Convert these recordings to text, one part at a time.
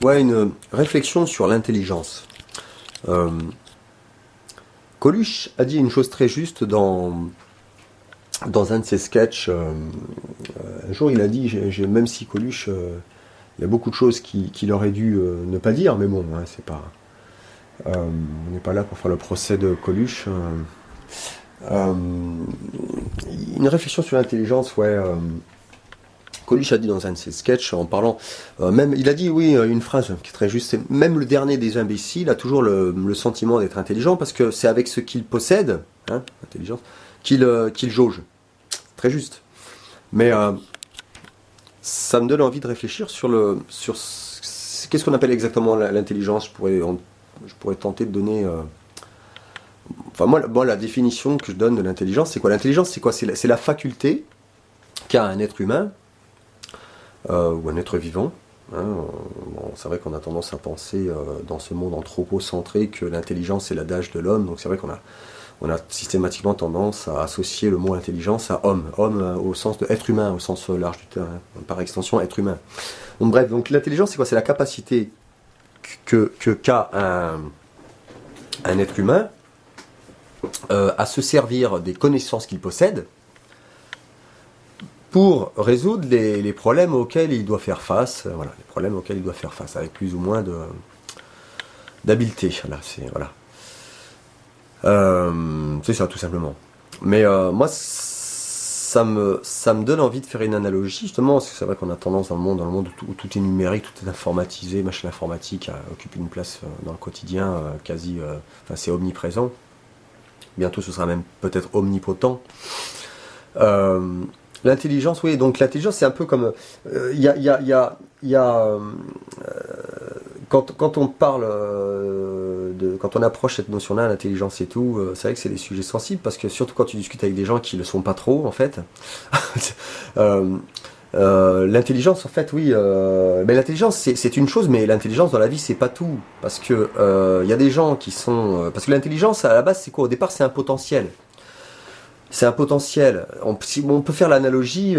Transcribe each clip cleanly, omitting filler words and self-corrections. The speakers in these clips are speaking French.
Ouais, une réflexion sur l'intelligence. Euh, Coluche a dit une chose très juste dans un de ses sketchs. Un jour, il a dit, même si Coluche, il y a beaucoup de choses qu'il aurait dû ne pas dire, mais bon, hein, c'est pas, on n'est pas là pour faire le procès de Coluche. Euh, une réflexion sur l'intelligence, ouais. Coluche a dit dans un de ses sketchs, en parlant, même, il a dit, oui, une phrase qui est très juste, c'est même le dernier des imbéciles a toujours le sentiment d'être intelligent parce que c'est avec ce qu'il possède, hein, intelligence, qu'il jauge. Très juste. Mais ça me donne envie de réfléchir sur qu'est-ce qu'on appelle exactement l'intelligence. Je pourrais tenter de donner. Enfin, moi, la définition que je donne de l'intelligence, c'est quoi? L'intelligence, c'est quoi? C'est la faculté qu'a un être humain ou un être vivant. Hein. Bon, c'est vrai qu'on a tendance à penser dans ce monde anthropocentré que l'intelligence c'est l'adage de l'homme. Donc c'est vrai on a systématiquement tendance à associer le mot intelligence à homme. Homme au sens de être humain, au sens large du terme, hein, par extension être humain. Donc bref, donc l'intelligence c'est quoi? C'est la capacité qu'a un être humain à se servir des connaissances qu'il possède pour résoudre les problèmes auxquels il doit faire face. Voilà, les problèmes auxquels il doit faire face, avec plus ou moins d'habileté. Voilà. C'est ça, tout simplement. Mais moi, ça me donne envie de faire une analogie, justement, parce que c'est vrai qu'on a tendance dans le monde où tout est numérique, tout est informatisé, machin, l'informatique occupe une place dans le quotidien quasi, enfin c'est omniprésent. Bientôt, ce sera même peut-être omnipotent. L'intelligence, oui, donc l'intelligence, c'est un peu comme... quand on parle quand on approche cette notion-là, l'intelligence et tout, c'est vrai que c'est des sujets sensibles, parce que surtout quand tu discutes avec des gens qui le sont pas trop, en fait. L'intelligence, en fait, oui, mais l'intelligence, c'est une chose, mais l'intelligence dans la vie, c'est pas tout. Parce que il y a des gens qui sont... parce que l'intelligence, à la base, c'est quoi? Au départ, c'est un potentiel. C'est un potentiel. On peut faire l'analogie,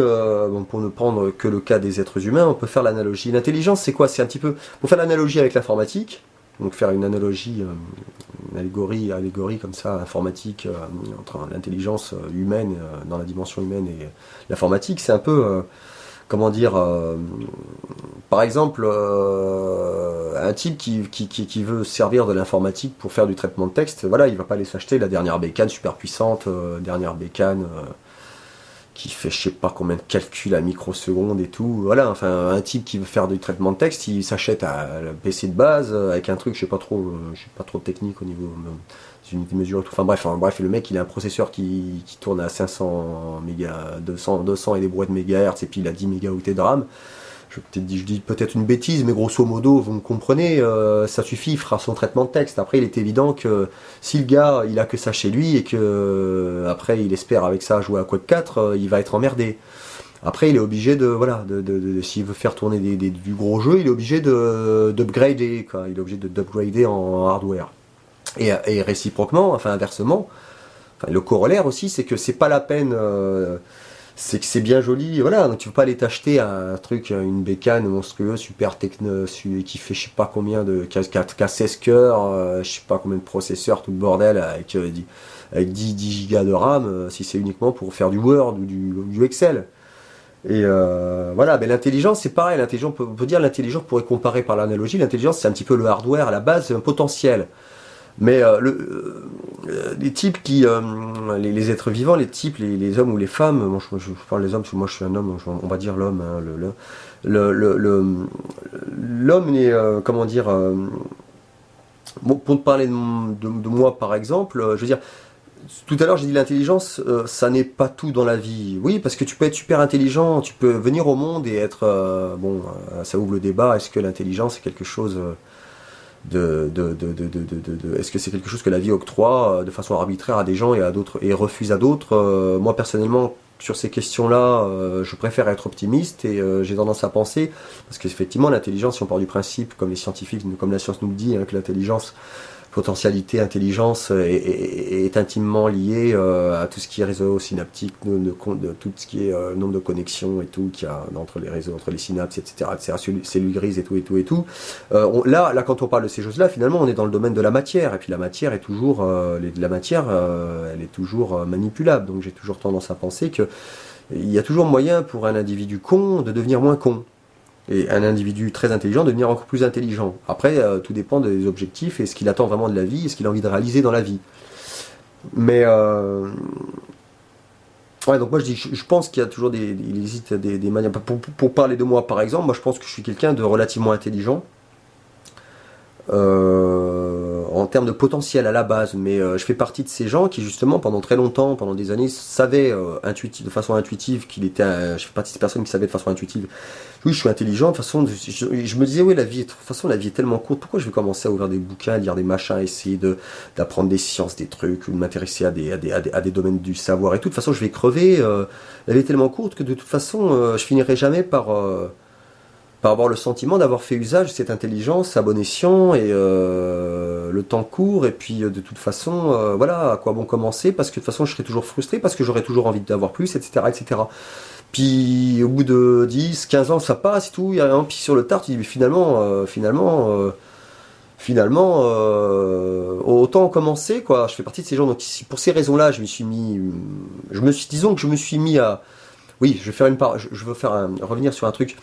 pour ne prendre que le cas des êtres humains, on peut faire l'analogie. L'intelligence, c'est quoi? C'est un petit peu... Pour faire l'analogie avec l'informatique, donc faire une analogie, une allégorie comme ça, informatique, entre l'intelligence humaine, dans la dimension humaine et l'informatique, c'est un peu... comment dire, par exemple, un type qui veut servir de l'informatique pour faire du traitement de texte, voilà, il va pas aller s'acheter la dernière bécane super puissante, dernière bécane qui fait je sais pas combien de calculs à microsecondes et tout. Voilà, enfin un type qui veut faire du traitement de texte, il s'achète un PC de base avec un truc, je sais pas trop technique au niveau des unités de mesure et tout. Enfin bref, le mec il a un processeur qui tourne à 500 mégas, 200 et des brouettes mégahertz et puis il a 10 mégaoctets de RAM. Je dis peut-être une bêtise, mais grosso modo, vous me comprenez, ça suffit, il fera son traitement de texte. Après, il est évident que si le gars, il a que ça chez lui et que après, il espère avec ça jouer à Quake 4, il va être emmerdé. Après, il est obligé s'il veut faire tourner du gros jeu, il est obligé d'upgrader, quoi. Il est obligé d'upgrader en hardware. Et réciproquement, enfin inversement, enfin, le corollaire aussi, c'est que c'est pas la peine. C'est que c'est bien joli, voilà, donc tu peux pas aller t'acheter un truc, une bécane monstrueuse, super techno, qui fait je sais pas combien qui a 16 cœurs, je sais pas combien de processeurs, tout le bordel, avec 10 gigas de RAM, si c'est uniquement pour faire du Word ou du Excel. Et voilà, mais l'intelligence c'est pareil, l'intelligence, on peut dire l'intelligence, pourrait comparer par l'analogie, l'intelligence c'est un petit peu le hardware à la base, c'est un potentiel. Mais les types les êtres vivants, les types, les hommes ou les femmes, bon, je parle des hommes parce que moi je suis un homme, donc on va dire l'homme, hein, l'homme est, comment dire, bon, pour te parler de moi par exemple, je veux dire, tout à l'heure j'ai dit l'intelligence, ça n'est pas tout dans la vie. Oui, parce que tu peux être super intelligent, tu peux venir au monde et être, ça ouvre le débat, est-ce que l'intelligence est quelque chose... est-ce que c'est quelque chose que la vie octroie de façon arbitraire à des gens et à d'autres et refuse à d'autres? Moi personnellement sur ces questions-là, je préfère être optimiste et j'ai tendance à penser, parce qu'effectivement l'intelligence, si on part du principe, comme les scientifiques, comme la science nous le dit, hein, que l'intelligence potentialité, intelligence est intimement liée à tout ce qui est réseau synaptique, de tout ce qui est nombre de connexions et tout qu'il y a entre les réseaux, entre les synapses, etc., cellules grises et tout, et tout, et tout. Là, quand on parle de ces choses-là, finalement, on est dans le domaine de la matière, et puis la matière est toujours, la matière, elle est toujours manipulable. Donc j'ai toujours tendance à penser que il y a toujours moyen pour un individu con de devenir moins con. Et un individu très intelligent devenir encore plus intelligent. Après, tout dépend des objectifs et ce qu'il attend vraiment de la vie et ce qu'il a envie de réaliser dans la vie. Mais ouais, donc moi je pense qu'il y a toujours il existe des manières. Pour parler de moi par exemple, moi je pense que je suis quelqu'un de relativement intelligent. En termes de potentiel à la base, mais je fais partie de ces gens qui justement pendant très longtemps, pendant des années, savaient de façon intuitive qu'il était. Je fais partie de ces personnes qui savaient de façon intuitive. Oui, je suis intelligent. De toute façon, je me disais oui, de toute façon la vie est tellement courte. Pourquoi je vais commencer à ouvrir des bouquins, à lire des machins, à essayer d'apprendre des sciences, des trucs, ou de m'intéresser à des domaines du savoir et tout. De toute façon, je vais crever. La vie est tellement courte que de toute façon, je finirai jamais par avoir le sentiment d'avoir fait usage de cette intelligence à bon escient et le temps court et puis de toute façon voilà à quoi bon commencer parce que de toute façon je serai toujours frustré parce que j'aurai toujours envie d'avoir plus etc. Puis au bout de 10 15 ans ça passe et tout il y a un puis sur le tard tu dis mais finalement autant commencer quoi. Je fais partie de ces gens donc pour ces raisons là disons que je me suis mis à oui je vais faire je veux faire revenir sur un truc.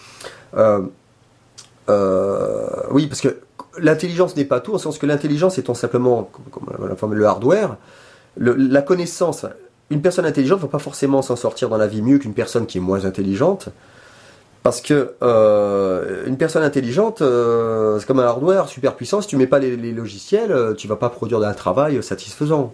euh, oui, parce que l'intelligence n'est pas tout, en sens que l'intelligence étant simplement comme le hardware, la connaissance. Une personne intelligente ne va pas forcément s'en sortir dans la vie mieux qu'une personne qui est moins intelligente, parce que une personne intelligente, c'est comme un hardware super puissant. Si tu mets pas les logiciels, tu vas pas produire un travail satisfaisant.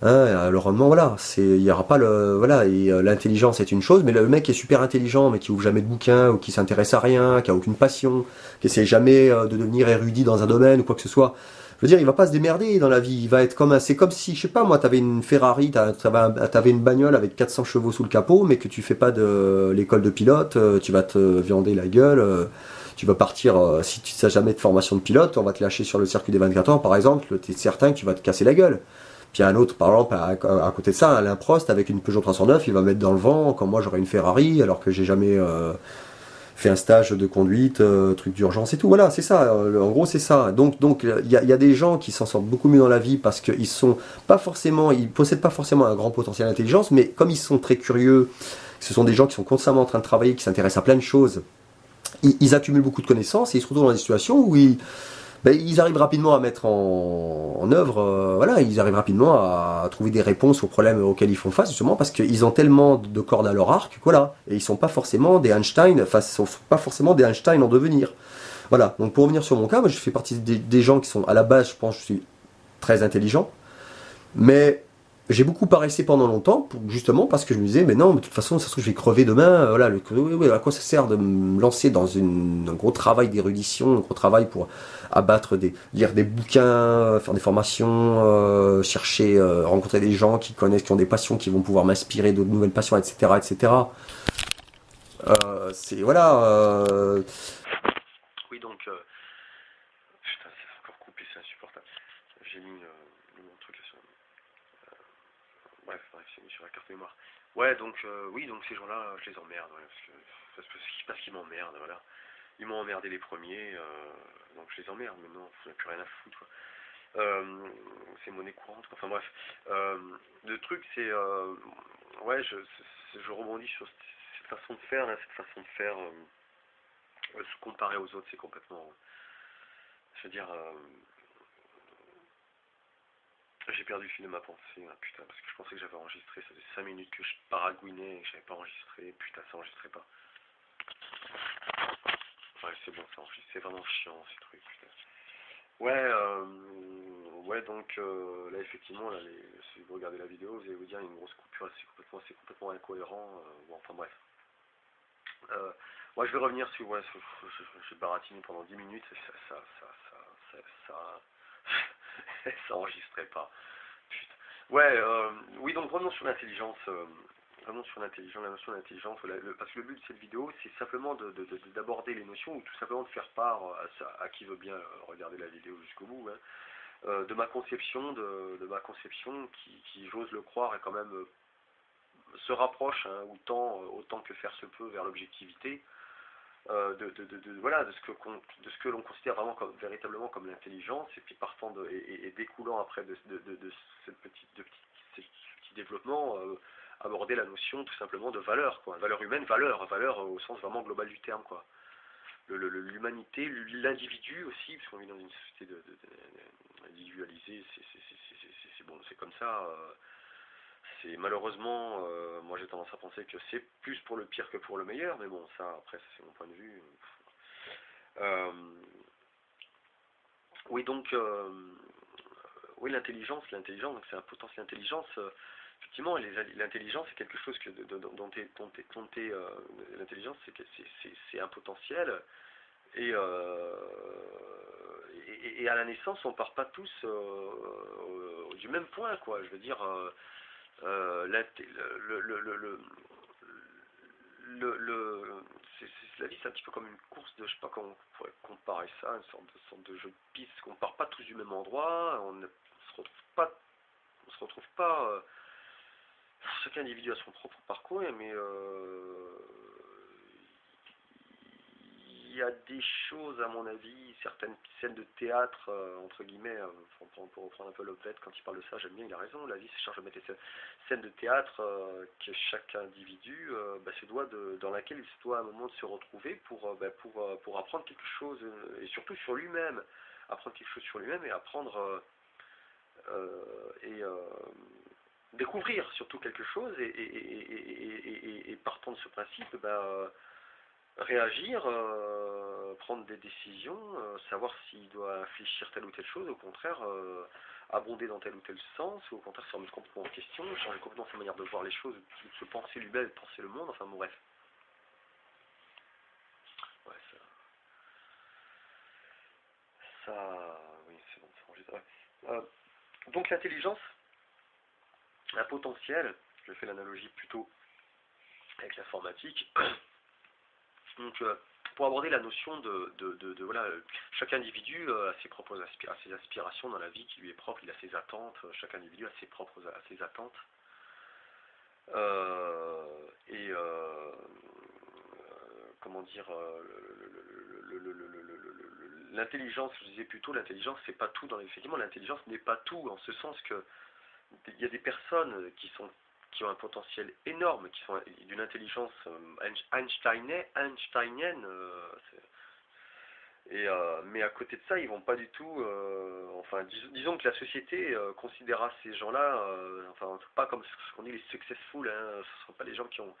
Hein, le rendement, voilà, il y aura pas le, voilà, et l'intelligence est une chose, mais le mec qui est super intelligent, mais qui ouvre jamais de bouquin, ou qui s'intéresse à rien, qui a aucune passion, qui essaie jamais de devenir érudit dans un domaine ou quoi que ce soit. Je veux dire, il va pas se démerder dans la vie. Il va être comme c'est comme si, je sais pas, moi, t'avais une Ferrari, t'avais une bagnole avec 400 chevaux sous le capot, mais que tu fais pas de l'école de pilote, tu vas te viander la gueule. Tu vas partir, si tu n'as jamais de formation de pilote, on va te lâcher sur le circuit des 24 heures, par exemple, tu es certain que tu vas te casser la gueule. Puis un autre, par exemple, à côté de ça, Alain Prost, avec une Peugeot 309, il va mettre dans le vent, quand moi j'aurai une Ferrari, alors que j'ai jamais fait un stage de conduite, truc d'urgence et tout. Voilà, c'est ça. En gros, c'est ça. Donc, il y a des gens qui s'en sortent beaucoup mieux dans la vie parce qu'ils sont pas forcément, ils possèdent pas forcément un grand potentiel d'intelligence, mais comme ils sont très curieux, ce sont des gens qui sont constamment en train de travailler, qui s'intéressent à plein de choses. Ils accumulent beaucoup de connaissances et ils se retrouvent dans des situations où ils arrivent rapidement à mettre en œuvre, voilà, ils arrivent rapidement à trouver des réponses aux problèmes auxquels ils font face, justement parce qu'ils ont tellement de cordes à leur arc, voilà, et ils sont pas forcément des Einstein, enfin, sont pas forcément des Einstein en devenir. Voilà, donc pour revenir sur mon cas, moi je fais partie des gens qui sont, à la base, je pense, je suis très intelligent, mais j'ai beaucoup paressé pendant longtemps, justement parce que je me disais, mais non, mais de toute façon, ça se trouve, je vais crever demain. Voilà, oui, à quoi ça sert de me lancer dans un gros travail d'érudition, un gros travail pour lire des bouquins, faire des formations, chercher, rencontrer des gens qui connaissent, qui ont des passions, qui vont pouvoir m'inspirer de nouvelles passions, etc., etc. C'est voilà. Oui, donc, putain, c'est encore coupé, c'est insupportable. J'ai mis mon truc là sur. Bref, c'est mis sur la carte mémoire. Ouais, donc, oui, donc ces gens-là, je les emmerde, ouais, parce qu'ils m'emmerdent, voilà. Ils m'ont emmerdé les premiers, donc je les emmerde maintenant, je n'ai plus rien à foutre, quoi. C'est monnaie courante, quoi. Enfin bref. Le truc, c'est, ouais, je rebondis sur cette façon de faire, là, cette façon de faire, se comparer aux autres, c'est complètement, je veux dire, j'ai perdu le fil de ma pensée, hein, putain, parce que je pensais que j'avais enregistré, ça faisait 5 minutes que je paragouinais et que j'avais pas enregistré, putain, ça enregistrait pas. Ouais, c'est bon, ça enregistre, c'est vraiment chiant ces trucs, putain. Ouais, ouais, donc là, effectivement, là, si vous regardez la vidéo, vous allez vous dire, il y a une grosse coupure, c'est complètement incohérent, bon, enfin bref. Moi, je vais revenir sur, ouais, j'ai baratiné pendant 10 minutes, et ça enregistrait pas. Putain. Ouais, oui, donc revenons sur l'intelligence. Vraiment sur l'intelligence, la notion d'intelligence, parce que le but de cette vidéo, c'est simplement d'aborder les notions ou tout simplement de faire part à qui veut bien regarder la vidéo jusqu'au bout, hein, de ma conception, qui j'ose le croire, est quand même se rapproche, hein, autant que faire se peut vers l'objectivité, voilà, de ce que l'on considère vraiment véritablement comme l'intelligence, et puis et découlant après ce petit développement, aborder la notion tout simplement de valeur, quoi, valeur humaine, valeur au sens vraiment global du terme, quoi. L'humanité, l'individu aussi, parce qu'on vit dans une société individualisée, c'est bon, c'est comme ça. C'est malheureusement, moi j'ai tendance à penser que c'est plus pour le pire que pour le meilleur, mais bon, ça après c'est mon point de vue. Euh, oui, donc, oui, l'intelligence, c'est un potentiel intelligence. Effectivement, l'intelligence, c'est quelque chose l'intelligence, c'est un potentiel. Et à la naissance, on part pas tous du même point, quoi. Je veux dire, la vie, c'est un petit peu comme une course de, je sais pas comment on pourrait comparer ça, une sorte de jeu de piste. On part pas tous du même endroit, on se retrouve pas. Chaque individu a son propre parcours, mais il y a des choses, à mon avis, certaines scènes de théâtre, entre guillemets, pour reprendre un peu l'objet, quand il parle de ça, j'aime bien, il a raison, la vie se charge de mettre des scènes de théâtre que chaque individu dans laquelle il se doit à un moment de se retrouver pour apprendre quelque chose, et surtout sur lui-même, apprendre quelque chose sur lui-même et apprendre et découvrir surtout quelque chose et partant de ce principe, réagir, prendre des décisions, savoir s'il doit infléchir telle ou telle chose, au contraire, abonder dans tel ou tel sens, ou au contraire se remettre complètement en question, changer complètement sa manière de voir les choses, de se penser lui-même, de penser le monde, enfin bon bref. Ouais, oui, c'est bon, c'est rangé. Ouais. Donc l'intelligence, un potentiel, je fais l'analogie plutôt avec l'informatique. Donc, pour aborder la notion voilà, chaque individu a ses aspirations dans la vie qui lui est propre, il a ses attentes, chaque individu a ses attentes. Et comment dire, l'intelligence, je disais plutôt, l'intelligence c'est pas tout effectivement l'intelligence n'est pas tout, en ce sens que il y a des personnes qui ont un potentiel énorme, qui sont d'une intelligence einsteinienne, mais à côté de ça, ils vont pas du tout. Enfin, disons que la société considérera ces gens-là, enfin, pas comme ce qu'on dit les successful. Hein, ce ne sont pas les gens qui ont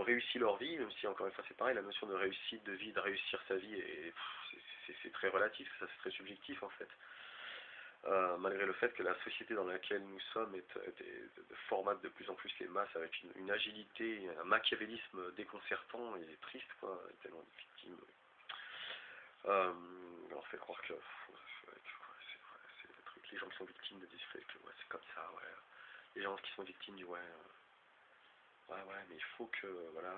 réussi leur vie, même si encore une fois c'est pareil, la notion de réussite, de vie, de réussir sa vie, c'est très relatif, ça c'est très subjectif en fait. Malgré le fait que la société dans laquelle nous sommes formate de plus en plus les masses avec une agilité, un machiavélisme déconcertant et triste, quoi, tellement de victimes. On leur fait croire que c'est le truc, les gens qui sont victimes de disent que ouais, c'est comme ça, ouais. Les gens qui sont victimes du ouais, mais il faut que, voilà,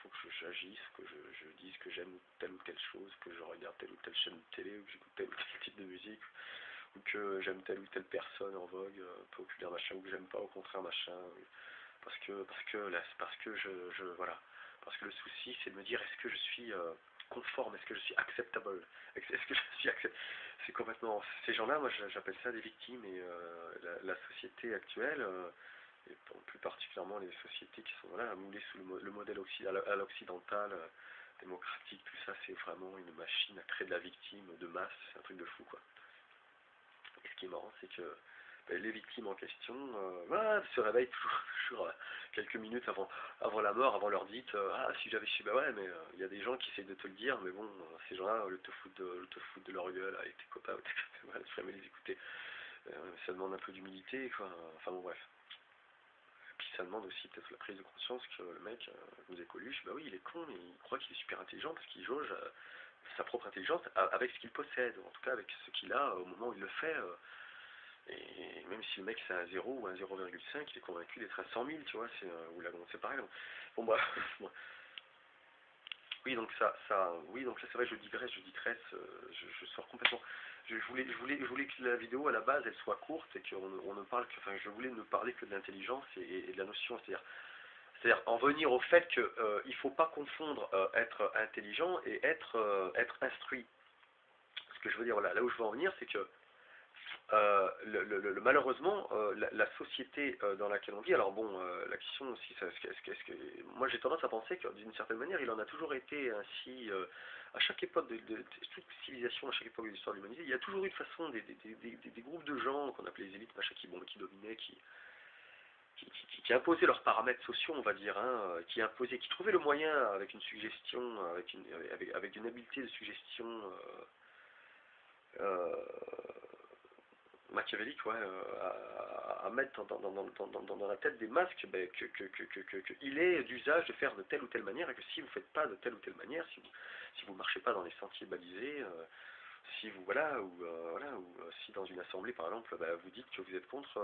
faut que j'agisse, que je dise que j'aime telle ou telle chose, que je regarde telle ou telle chaîne de télé, ou que j'écoute tel ou tel type de musique, ou que j'aime telle ou telle personne en vogue, populaire, machin, ou que j'aime pas, au contraire, machin, parce que voilà, parce que le souci, c'est de me dire, est-ce que je suis conforme, est-ce que je suis acceptable, est-ce que je suis acceptable, c'est complètement, ces gens-là, moi, j'appelle ça des victimes, et la société actuelle, et plus particulièrement les sociétés qui sont voilà, moulées sous le modèle à l'occidental, démocratique, tout ça, c'est vraiment une machine à créer de la victime de masse, c'est un truc de fou, quoi. Et ce qui est marrant, c'est que les victimes en question se réveillent toujours quelques minutes avant la mort, avant leur dite ah si j'avais su, bah ouais, mais il y a des gens qui essayent de te le dire, mais bon, ces gens-là, le te foutent de leur gueule avec tes copains, voilà, tu ferais les écouter. Ça demande un peu d'humilité, quoi. Enfin bon, bref. Puis ça demande aussi peut-être la prise de conscience que le mec nous est Coluche, bah oui, il est con, mais il croit qu'il est super intelligent parce qu'il jauge sa propre intelligence avec ce qu'il possède, en tout cas avec ce qu'il a au moment où il le fait. Et même si le mec c'est un 0 ou un 0,5, il est convaincu d'être à 100 000, tu vois, ou là, c'est pareil. Bon, bah, Oui, donc oui, donc là c'est vrai, je digresse, je sors complètement. Je voulais que la vidéo à la base elle soit courte et on ne parle que, enfin, je voulais ne parler que de l'intelligence et de la notion, c'est-à-dire en venir au fait que il faut pas confondre être intelligent et être instruit. Ce que je veux dire, voilà, là où je veux en venir, c'est que malheureusement, la société dans laquelle on vit, alors bon, la question aussi, moi j'ai tendance à penser que d'une certaine manière, il en a toujours été ainsi, à chaque époque de toute civilisation, à chaque époque de l'histoire de l'humanité, il y a toujours eu de façon des groupes de gens qu'on appelait les élites, machin, qui dominaient, qui imposaient leurs paramètres sociaux, on va dire, hein, qui trouvaient le moyen avec une suggestion, avec une habileté de suggestion euh, machiavélique, ouais, à mettre dans la tête des masques ben, il est d'usage de faire de telle ou telle manière et que si vous ne faites pas de telle ou telle manière, si vous marchez pas dans les sentiers balisés, si vous voilà, ou si dans une assemblée par exemple bah, vous dites que vous êtes contre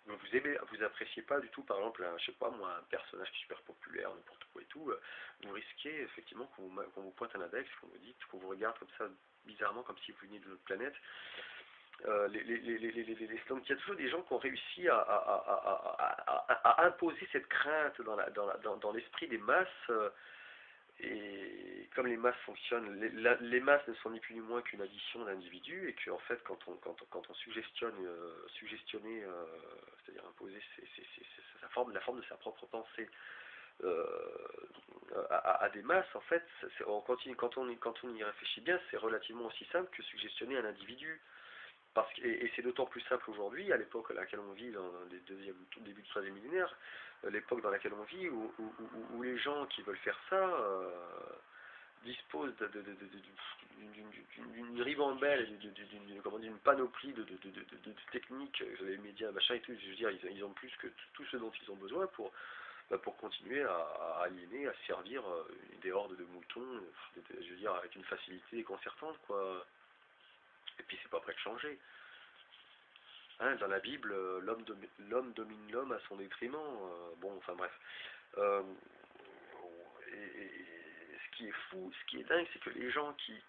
vous appréciez pas du tout par exemple je sais pas moi un personnage qui est super populaire n'importe quoi et tout, vous risquez effectivement qu'on vous pointe un index, qu'on vous regarde comme ça bizarrement comme si vous veniez de notre planète. Donc il y a toujours des gens qui ont réussi à imposer cette crainte dans l'esprit des masses. Et comme les masses fonctionnent, les masses ne sont ni plus ni moins qu'une addition d'individus, et qu'en fait, quand on suggestionner, c'est-à-dire imposer la forme de sa propre pensée euh, à des masses, en fait, quand on y réfléchit bien, c'est relativement aussi simple que suggestionner un individu. Et c'est d'autant plus simple aujourd'hui, à l'époque à laquelle on vit, dans les tout début du troisième millénaire, l'époque dans laquelle on vit, où les gens qui veulent faire ça disposent d'une ribambelle, d'une panoplie de techniques, les médias, machin et tout. Je veux dire, ils ont plus que tout ce dont ils ont besoin pour continuer à aliéner, à servir des hordes de moutons, je veux dire, avec une facilité déconcertante, quoi. Et puis c'est pas prêt de changer. Hein, dans la Bible, l'homme domine l'homme à son détriment. Bon, enfin bref. Euh, et ce qui est fou, ce qui est dingue, c'est que les gens qui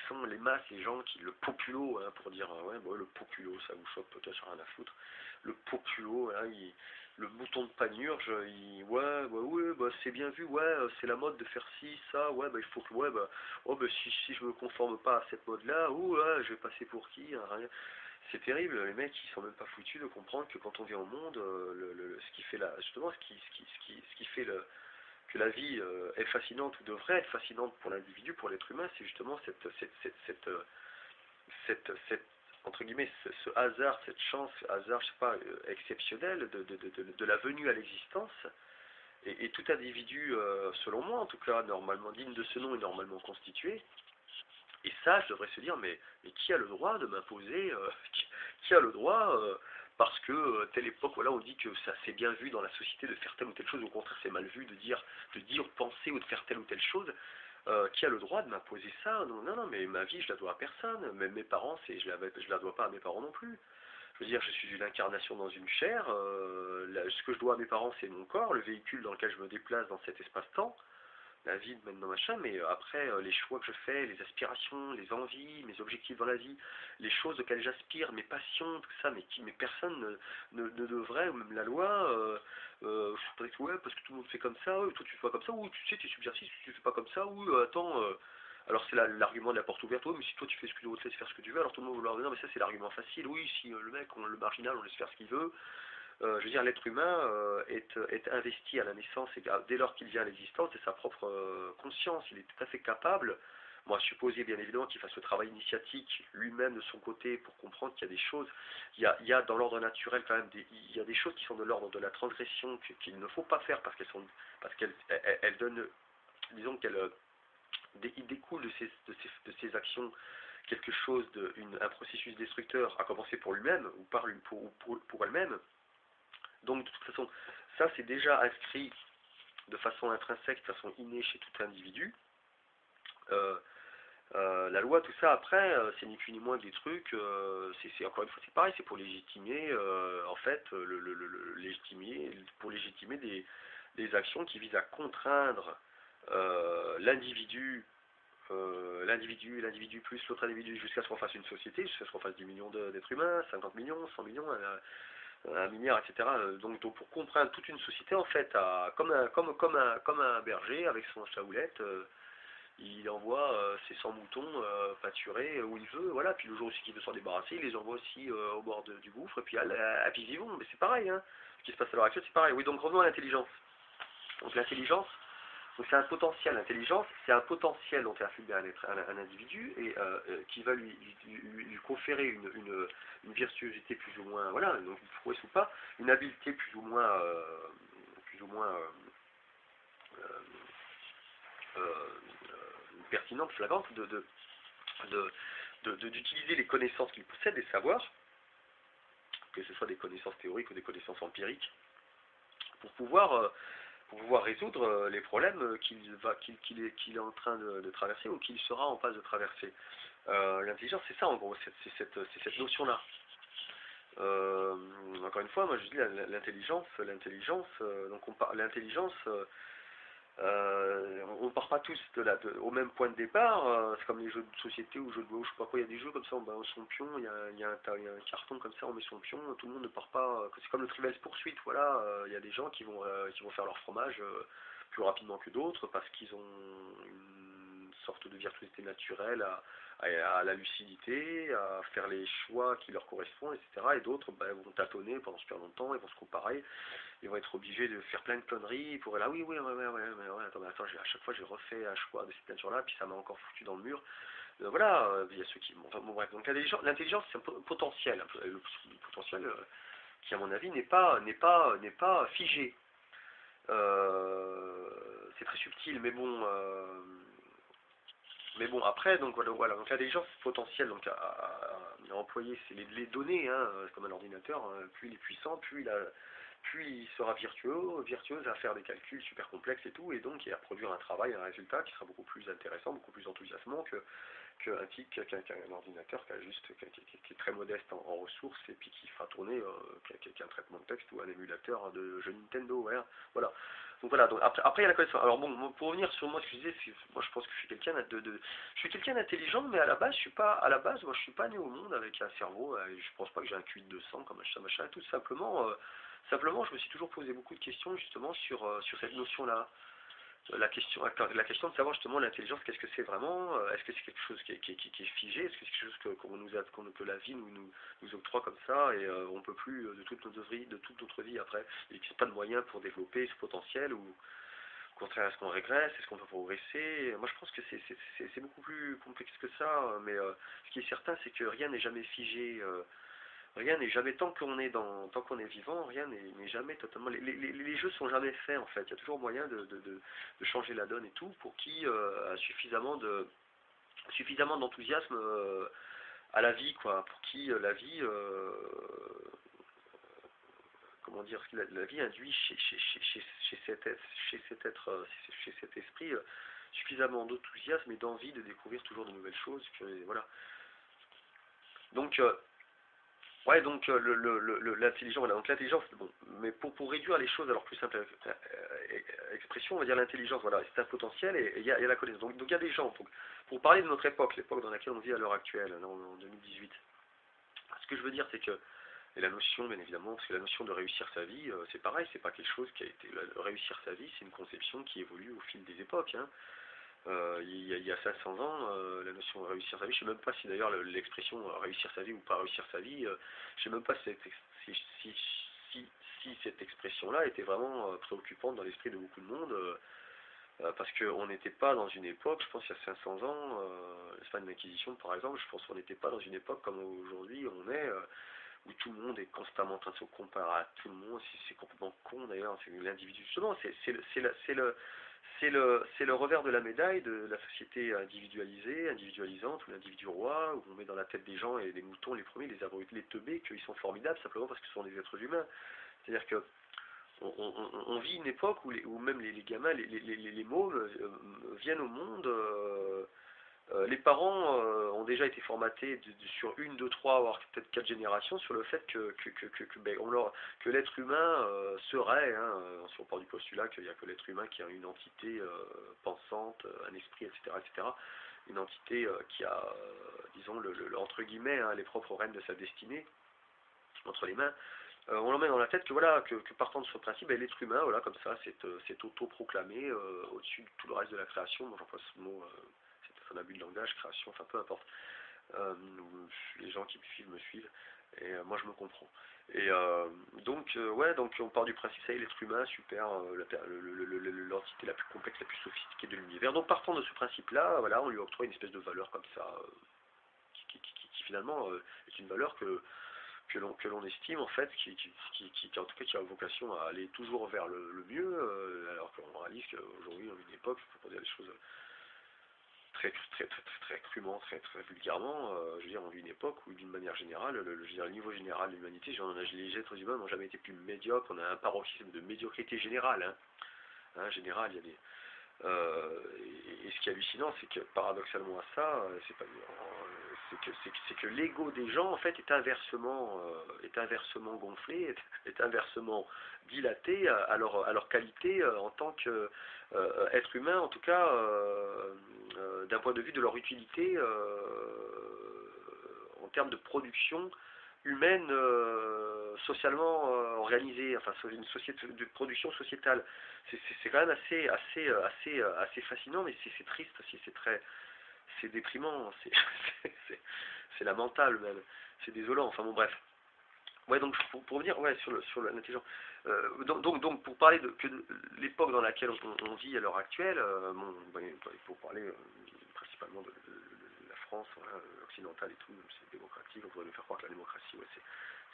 sont les masses, les gens le populo, hein, pour dire, ouais, bon, le populo, ça vous choque peut-être, rien à foutre. Le populo, hein, le bouton de panurge, ouais, bah, c'est bien vu, ouais, c'est la mode de faire ci, ça, ouais, bah, il faut que, ouais, bah, oh, bah, si je me conforme pas à cette mode-là, ouais, je vais passer pour qui, hein, rien. C'est terrible, les mecs ils sont même pas foutus de comprendre que quand on vient au monde, ce qui fait justement ce qui fait que la vie est fascinante ou devrait être fascinante pour l'individu, pour l'être humain, c'est justement cette entre guillemets ce hasard, cette chance, hasard, je sais pas, exceptionnel de la venue à l'existence. Et tout individu, selon moi en tout cas, normalement digne de ce nom et normalement constitué, et ça, je devrais se dire, mais qui a le droit de m'imposer, qui a le droit, parce que telle époque, voilà, on dit que ça c'est bien vu dans la société de faire telle ou telle chose, au contraire c'est mal vu de dire, penser ou de faire telle ou telle chose, qui a le droit de m'imposer ça? Non, non, non, mais ma vie, je la dois à personne, même mes parents, je la dois pas à mes parents non plus. Je veux dire, je suis une incarnation dans une chair, ce que je dois à mes parents, c'est mon corps, le véhicule dans lequel je me déplace dans cet espace-temps, la vie maintenant machin, mais après les choix que je fais, les aspirations, les envies, mes objectifs dans la vie, les choses auxquelles j'aspire, mes passions, tout ça, mais personne ne devrait, ou même la loi, je que ouais, parce que tout le monde fait comme ça, toi tu fais pas comme ça, ou tu sais, tu es subversif, tu fais pas comme ça, ou attends, alors c'est l'argument de la porte ouverte, ouais, mais si toi tu fais ce que tu laisses faire ce que tu veux, alors tout le monde va leur dire, non mais ça c'est l'argument facile, oui, si le mec, le marginal, on laisse faire ce qu'il veut, je veux dire, l'être humain est investi à la naissance et dès lors qu'il vient à l'existence de sa propre conscience. Il est tout à fait capable, moi, supposer bien évidemment qu'il fasse le travail initiatique lui-même de son côté pour comprendre qu'il y a des choses, il y a dans l'ordre naturel quand même, il y a des choses qui sont de l'ordre de la transgression qu'il ne faut pas faire parce qu'elles donnent, disons il découle de ces actions quelque chose, un processus destructeur, à commencer pour lui-même ou pour elle-même. Donc de toute façon, ça c'est déjà inscrit de façon intrinsèque, de façon innée chez tout individu. Euh, la loi, tout ça, après, c'est ni plus ni moins que des trucs, c'est encore une fois, c'est pareil, c'est pour légitimer, en fait, légitimer, pour légitimer des actions qui visent à contraindre l'individu, l'individu plus l'autre individu, jusqu'à ce qu'on fasse une société, jusqu'à ce qu'on fasse 10 millions d'êtres humains, 50 millions, 100 millions, 1 milliard, etc. Donc pour comprendre toute une société, en fait, comme un berger avec son chaoulette, il envoie ses 100 moutons pâturer où il veut, voilà, puis le jour aussi qu'il veut s'en débarrasser, il les envoie aussi au bord du gouffre, et puis puis ils y vont, mais c'est pareil, hein. Ce qui se passe à l'heure actuelle, c'est pareil. Oui, donc revenons à l'intelligence. Donc l'intelligence, donc c'est un potentiel, l'intelligence, c'est un potentiel dont est affubé un individu et qui va lui conférer une virtuosité plus ou moins, voilà, donc une prouesse ou pas, une habileté plus ou moins pertinente, flagrante, d'utiliser les connaissances qu'il possède, les savoirs, que ce soit des connaissances théoriques ou des connaissances empiriques, pour pouvoir résoudre les problèmes qu'il est en train de traverser ou qu'il sera en passe de traverser. L'intelligence, c'est ça en gros, c'est cette notion-là. Encore une fois, moi je dis l'intelligence, donc l'intelligence, on part pas tous au même point de départ, c'est comme les jeux de société ou jeux de je sais pas quoi, il y a des jeux comme ça, on balance son pion, il y a un carton comme ça, on met son pion, tout le monde ne part pas, c'est comme le Trivial Poursuite, voilà, il y a des gens qui vont faire leur fromage plus rapidement que d'autres parce qu'ils ont une sorte de virtuosité naturelle à la lucidité, à faire les choix qui leur correspondent, etc. Et d'autres vont tâtonner pendant super longtemps, ils vont se comparer, ils vont être obligés de faire plein de conneries pour là oui attends à chaque fois j'ai refait un choix de cette nature-là puis ça m'a encore foutu dans le mur. Voilà, il y a ceux qui enfin, bon bref, donc l'intelligence c'est un potentiel, le potentiel qui à mon avis n'est pas figé. C'est très subtil mais bon après donc voilà donc l'intelligence potentielle donc à employer c'est les données hein, comme un ordinateur hein, plus il est puissant plus il sera virtuose à faire des calculs super complexes et tout, et donc à produire un travail, un résultat qui sera beaucoup plus intéressant, beaucoup plus enthousiasmant qu'un ordinateur qui est très modeste en ressources et puis qui fera tourner qu'un traitement de texte ou un émulateur de jeu Nintendo, voilà. Donc voilà, donc après il y a la connaissance. Alors bon, pour revenir sur moi, ce que je disais, moi je pense que je suis quelqu'un je suis quelqu'un d'intelligent, mais à la base, moi je suis pas né au monde avec un cerveau, je pense pas que j'ai un QI de 200 comme machin, tout simplement. Simplement, je me suis toujours posé beaucoup de questions justement sur cette notion-là. La question de savoir justement l'intelligence, qu'est-ce que c'est vraiment? Est-ce que c'est quelque chose qui est figé? Est-ce que c'est quelque chose que la vie nous octroie comme ça et on peut plus de toute notre vie après? Il n'existe pas de moyens pour développer ce potentiel ou au contraire, est-ce qu'on régresse? Est-ce qu'on peut progresser? Moi, je pense que c'est beaucoup plus complexe que ça, mais ce qui est certain, c'est que rien n'est jamais figé. Rien n'est jamais, tant qu'on est vivant, rien n'est jamais totalement. Les jeux sont jamais faits en fait. Il y a toujours moyen de changer la donne et tout pour qui a suffisamment d'enthousiasme à la vie, quoi. Pour qui la vie, comment dire, la vie induit chez cet être, chez cet esprit suffisamment d'enthousiasme et d'envie de découvrir toujours de nouvelles choses. Voilà. Donc ouais, donc l'intelligence, voilà, donc l'intelligence, bon, mais pour réduire les choses à leur plus simple expression, on va dire l'intelligence, voilà, c'est un potentiel et il y a la connaissance. Donc il y a des gens, pour parler de notre époque, l'époque dans laquelle on vit à l'heure actuelle, là, en 2018, ce que je veux dire c'est que, et la notion, bien évidemment, parce que la notion de réussir sa vie, c'est pareil, c'est pas quelque chose qui a été, réussir sa vie, c'est une conception qui évolue au fil des époques, hein. Il y a 500 ans, la notion de réussir sa vie, je sais même pas si d'ailleurs l'expression réussir sa vie ou pas réussir sa vie, je sais même pas si cette expression-là était vraiment préoccupante dans l'esprit de beaucoup de monde, parce qu'on n'était pas dans une époque, je pense il y a 500 ans, l'Espagne de l'Inquisition par exemple, je pense qu'on n'était pas dans une époque comme aujourd'hui on est, où tout le monde est constamment en train de se comparer à tout le monde, c'est complètement con d'ailleurs, c'est l'individu, justement, c'est le revers de la médaille de la société individualisée, individualisante, ou l'individu roi, où on met dans la tête des gens et les moutons, les premiers, les abrutis, les teubés, qu'ils sont formidables simplement parce que ce sont des êtres humains. C'est-à-dire que on vit une époque où même les gamins, les mômes viennent au monde les parents ont déjà été formatés sur une, deux, trois, voire peut-être quatre générations sur le fait que l'être humain serait, hein, si on part du postulat qu'il n'y a que l'être humain qui a une entité pensante, un esprit, etc., une entité qui a, disons, entre guillemets, hein, les propres rênes de sa destinée entre les mains. On l'emmène dans la tête que voilà que partant de ce principe, l'être humain, voilà, comme ça, c'est auto-proclamé au-dessus de tout le reste de la création. Moi, j'emploie ce mot, c'est un abus de langage, création, enfin peu importe. Les gens qui me suivent, et moi je me comprends. Et donc on part du principe, ça y est, l'être humain, super, l'entité la plus complexe, la plus sophistiquée de l'univers. Donc partant de ce principe-là, voilà, on lui octroie une espèce de valeur comme ça, qui finalement est une valeur que l'on estime en fait, qui en tout cas qui a vocation à aller toujours vers le mieux, alors qu'on réalise qu'aujourd'hui, à une époque, pour dire les choses très crûment, très vulgairement, je veux dire, on vit une époque où d'une manière générale, je veux dire, le niveau général de l'humanité, les êtres humains n'ont jamais été plus médiocres, on a un paroxysme de médiocrité générale, hein. Hein, général, il y a des, et ce qui est hallucinant, c'est que paradoxalement à ça, c'est que l'ego des gens en fait est inversement gonflé, est inversement dilaté à leur qualité en tant qu'être humain, en tout cas d'un point de vue de leur utilité en termes de production humaine socialement organisée, enfin une société de production sociétale. C'est quand même assez fascinant, mais c'est triste aussi, c'est déprimant, c'est lamentable même, c'est désolant, enfin bon bref. Ouais, donc pour venir ouais, sur l'intelligence, donc pour parler de l'époque dans laquelle on vit à l'heure actuelle, pour parler principalement de la France, voilà, occidentale et tout, c'est démocratique, on pourrait nous faire croire que la démocratie, ouais,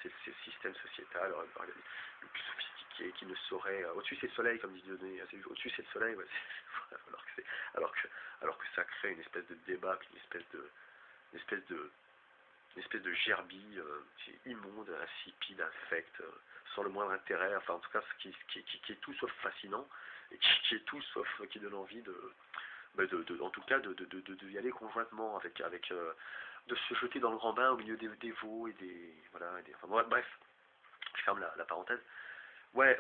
c'est le système sociétal le plus sophistiqué qui ne saurait, au-dessus c'est le soleil, comme dit Dieudonné, au-dessus c'est le soleil, ouais, alors que ça crée une espèce de débâcle, une espèce de gerbille immonde, insipide, infecte, sans le moindre intérêt, enfin en tout cas qui est tout sauf fascinant, et qui est tout sauf qui donne envie en tout cas de y aller conjointement de se jeter dans le grand bain au milieu des veaux et des voilà, enfin, bref, je ferme la parenthèse. Ouais,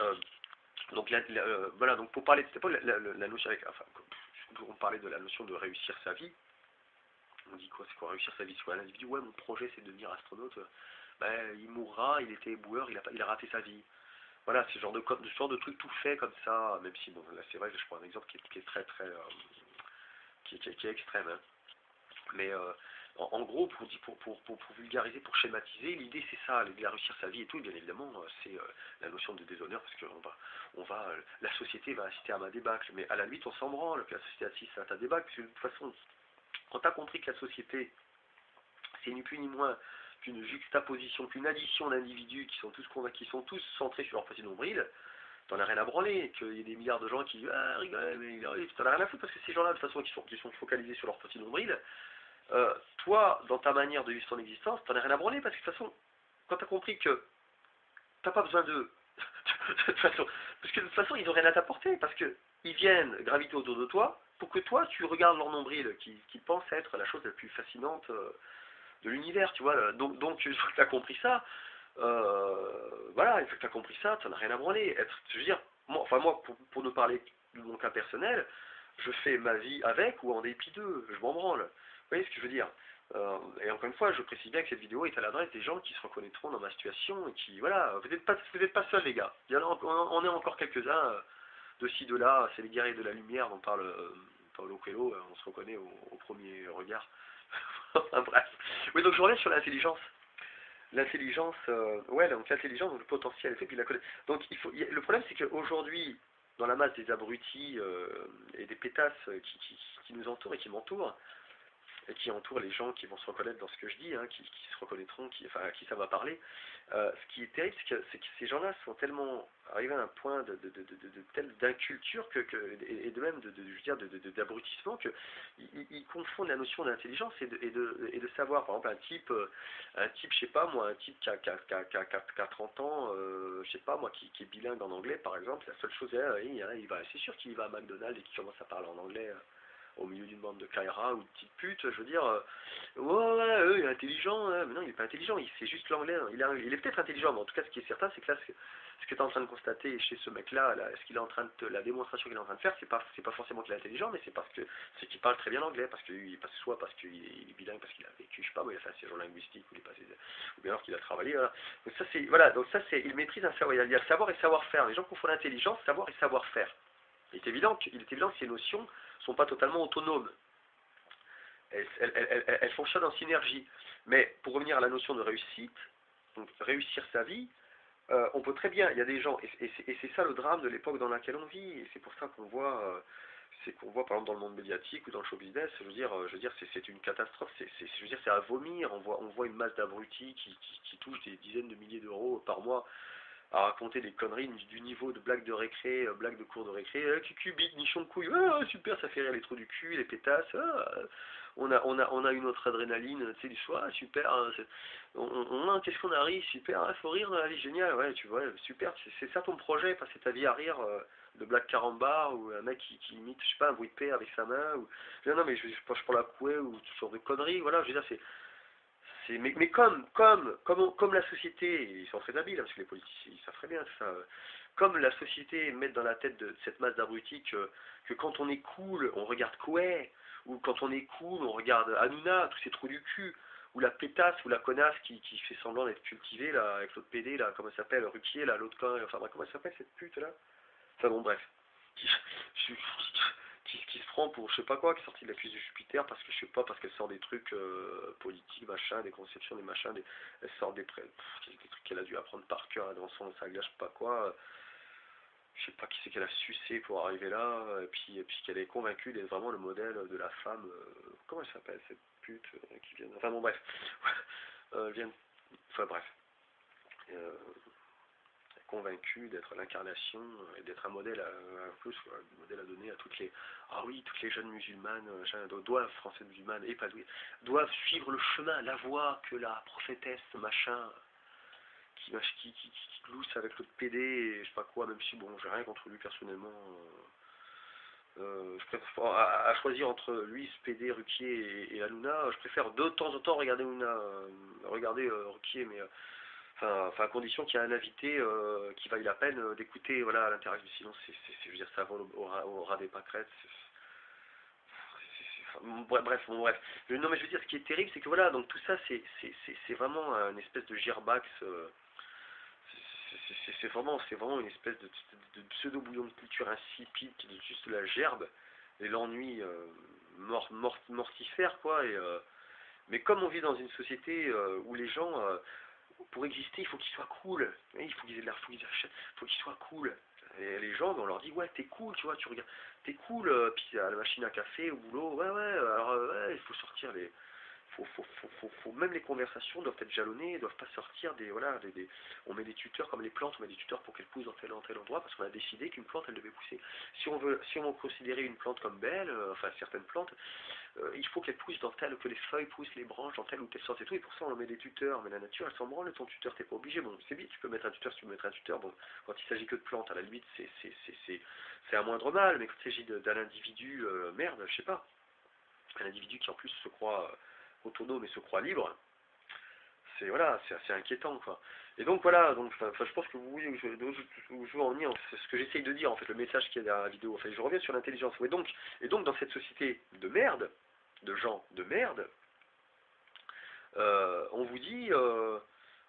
donc voilà, donc pour parler de cette époque, la notion enfin, on parlait de la notion de réussir sa vie. On dit quoi, c'est quoi réussir sa vie, c'est quoi l'individu, ouais, mon projet c'est de devenir astronaute, il mourra, il était éboueur, il a raté sa vie. Voilà, c'est ce genre de truc tout fait comme ça, même si bon là c'est vrai que je prends un exemple qui est très qui est extrême, hein. Mais en gros, pour vulgariser, pour schématiser, l'idée c'est ça, l'idée de réussir sa vie et tout, et bien évidemment, c'est la notion de déshonneur, parce que la société va assister à ma débâcle, mais à la limite, on s'en branle que la société assiste à ta débâcle, parce que de toute façon, quand tu as compris que la société, c'est ni plus ni moins qu'une juxtaposition, qu'une addition d'individus qui sont tous centrés sur leur petit nombril, t'en as rien à branler, qu'il y ait des milliards de gens qui disent ah rigole, mais t'en as rien à foutre parce que ces gens-là de toute façon qui sont focalisés sur leur petit nombril, toi dans ta manière de vivre ton existence, t'en as rien à branler parce que de toute façon, quand t'as compris que t'as pas besoin d'eux, parce que de toute façon ils ont rien à t'apporter, parce que ils viennent graviter autour de toi pour que toi tu regardes leur nombril qui pense être la chose la plus fascinante de l'univers, tu vois. Donc une fois que tu as compris ça, voilà, une fois que tu as compris ça, tu n'en as rien à branler. Je veux dire, moi, pour ne parler de mon cas personnel, je fais ma vie avec ou en dépit d'eux, je m'en branle. Vous voyez ce que je veux dire? Et encore une fois, je précise bien que cette vidéo est à l'adresse des gens qui se reconnaîtront dans ma situation et qui, voilà, vous n'êtes pas seuls les gars. On est encore quelques-uns de ci, de là, c'est les guerriers de la lumière dont parle Paulo Coelho, on se reconnaît au premier regard. Enfin, bref. Oui, donc je reviens sur l'intelligence. L'intelligence, ouais, donc l'intelligence, donc le potentiel, et puis donc le problème c'est qu'aujourd'hui, dans la masse des abrutis et des pétasses qui nous entourent et qui m'entourent, et qui entourent les gens qui vont se reconnaître dans ce que je dis, hein, qui se reconnaîtront, enfin, à qui ça va parler. Ce qui est terrible, c'est que ces gens-là sont tellement arrivés à un point d'inculture et de même je veux dire, d'abrutissement qu'ils confondent la notion d'intelligence et de savoir. Par exemple, un type, je sais pas moi, un type qui a 30 ans, je sais pas moi, qui est bilingue en anglais, par exemple, la seule chose, c'est sûr qu'il va à McDonald's et qu'il commence à parler en anglais au milieu d'une bande de Kaira ou de petites putes, je veux dire, ouais, il est intelligent, mais non, il est pas intelligent, il sait juste l'anglais, hein. Il est peut-être intelligent, mais en tout cas, ce qui est certain, c'est que là, ce que tu es en train de constater chez ce mec-là, ce qu'il est en train la démonstration qu'il est en train de faire, c'est pas forcément qu'il est intelligent, mais c'est qu'il parle très bien l'anglais, soit parce qu'il est bilingue, parce qu'il a vécu, je sais pas, il a fait un séjour linguistique, ou bien alors qu'il a travaillé, voilà. Donc ça, c'est, il maîtrise un savoir, il y a savoir et savoir-faire. Les gens confondent intelligence, savoir et savoir-faire. Il est évident que ces notions ne sont pas totalement autonomes. Elles fonctionnent en synergie. Mais pour revenir à la notion de réussite, donc réussir sa vie, on peut très bien, il y a des gens, et c'est ça le drame de l'époque dans laquelle on vit, et c'est pour ça qu'on voit, par exemple dans le monde médiatique ou dans le show business, je veux dire, c'est une catastrophe, je veux dire, c'est à vomir, on voit une masse d'abrutis qui touchent des dizaines de milliers d'euros par mois à raconter des conneries du niveau de blagues de récré, blagues de cours de récré, cucu, bite, nichon de couille, super, ça fait rire les trous du cul, les pétasses, on a une autre adrénaline, tu sais, du soir, super, hein, qu'est-ce qu'on a ri, super, hein, faut rire dans la vie, génial, ouais, tu vois, super, c'est ça ton projet, passer ta vie à rire de blagues carambar, ou un mec qui imite, je sais pas, un bruit de paix avec sa main, ou, non, mais je prends la couée, ou tout genre de conneries, voilà, je veux dire, mais comme la société, ils sont très habiles, hein, parce que les politiciens, ils savent très bien ça, comme la société met dans la tête de cette masse d'abrutis que quand on est cool, on regarde Koué, ou quand on est cool, on regarde Hanouna, tous ces trous du cul, ou la pétasse, ou la connasse qui fait semblant d'être cultivée, là, avec l'autre PD, là, comment elle s'appelle, Ruquier, là, l'autre con, enfin, comment elle s'appelle cette pute, là? Enfin bon, bref. Qui, qui se prend pour je sais pas quoi, qui est sorti de la cuisse de Jupiter parce que je sais pas, parce qu'elle sort des trucs politiques, machin, des conceptions, des machins, elle sort des trucs qu'elle a dû apprendre par cœur dans sa glace, je sais pas quoi. Je sais pas qui c'est qu'elle a sucé pour arriver là, et puis qu'elle est convaincue d'être vraiment le modèle de la femme. Comment elle s'appelle cette pute qui vient. Enfin bon, bref. Enfin bref. Euh, Convaincu d'être l'incarnation et d'être un modèle un modèle à donner à toutes les jeunes musulmanes doivent, françaises musulmanes épanouies, doivent suivre le chemin, la voie que la prophétesse machin qui glousse avec l'autre PD et je sais pas quoi, même si bon j'ai rien contre lui personnellement, je préfère, à choisir entre lui, Spédé, Ruquier et Hanouna, je préfère de temps en temps regarder Ruquier, mais enfin, à condition qu'il y ait un invité qui vaille la peine d'écouter, voilà, à l'intérieur. Sinon, je veux dire, ça vole au ras des pâquerettes. Bref, bon, bref. Non, mais je veux dire, ce qui est terrible, c'est que voilà, donc tout ça, c'est vraiment une espèce de girbax. C'est vraiment une espèce de pseudo-bouillon de culture insipide qui est juste la gerbe et l'ennui mortifère, quoi. Mais comme on vit dans une société où les gens, pour exister, il faut qu'ils soient cool. Il faut qu'ils aient de l'air, faut qu'ils soient cool. Et les gens, on leur dit, ouais, t'es cool, tu vois, tu regardes, t'es cool, puis à la machine à café, au boulot, ouais, alors, ouais, il faut sortir les, même les conversations doivent être jalonnées, doivent pas sortir voilà, on met des tuteurs comme les plantes, on met des tuteurs pour qu'elles poussent dans tel endroit, parce qu'on a décidé qu'une plante, elle devait pousser. Si on veut considérer une plante comme belle, enfin certaines plantes, il faut qu'elles poussent que les feuilles poussent, les branches dans telle ou telle sorte et tout, et pour ça on met des tuteurs, mais la nature elle s'en branle, ton tuteur t'es pas obligé, bon c'est bien, tu peux mettre un tuteur si tu veux mettre un tuteur, bon, quand il s'agit que de plantes, à la limite c'est un moindre mal, mais quand il s'agit d'un individu, merde, je sais pas, un individu qui en plus se croit autonome et se croit libre, c'est assez inquiétant, quoi. Et donc voilà, donc je pense que vous voyez où je veux en venir, c'est ce que j'essaye de dire en fait, le message qu'il y a derrière la vidéo. Enfin, je reviens sur l'intelligence. Et donc dans cette société de merde, de gens de merde, on vous dit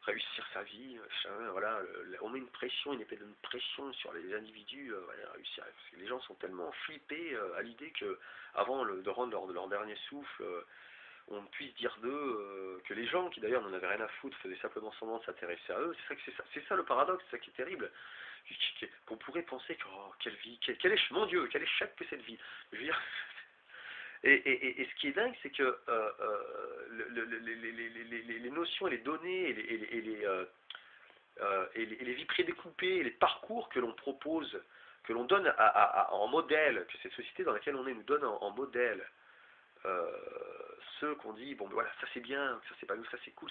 réussir sa vie, voilà, on met une épée de pression sur les individus, voilà, réussir, parce que les gens sont tellement flippés à l'idée que avant de rendre leur dernier souffle, on puisse dire d'eux que les gens qui d'ailleurs n'en avaient rien à foutre faisaient simplement semblant de s'intéresser à eux. C'est ça le paradoxe, c'est ça qui est terrible. Qu'on pourrait penser que quelle vie, mon Dieu, quel échec que cette vie. Je veux dire, et ce qui est dingue, c'est que les notions et les données et les vies prédécoupées et les parcours que l'on propose, que l'on donne en modèle, que cette société dans laquelle on est nous donne en modèle, ceux qu'on dit, bon, ben voilà, ça c'est bien, ça c'est pas nous, ça c'est cool,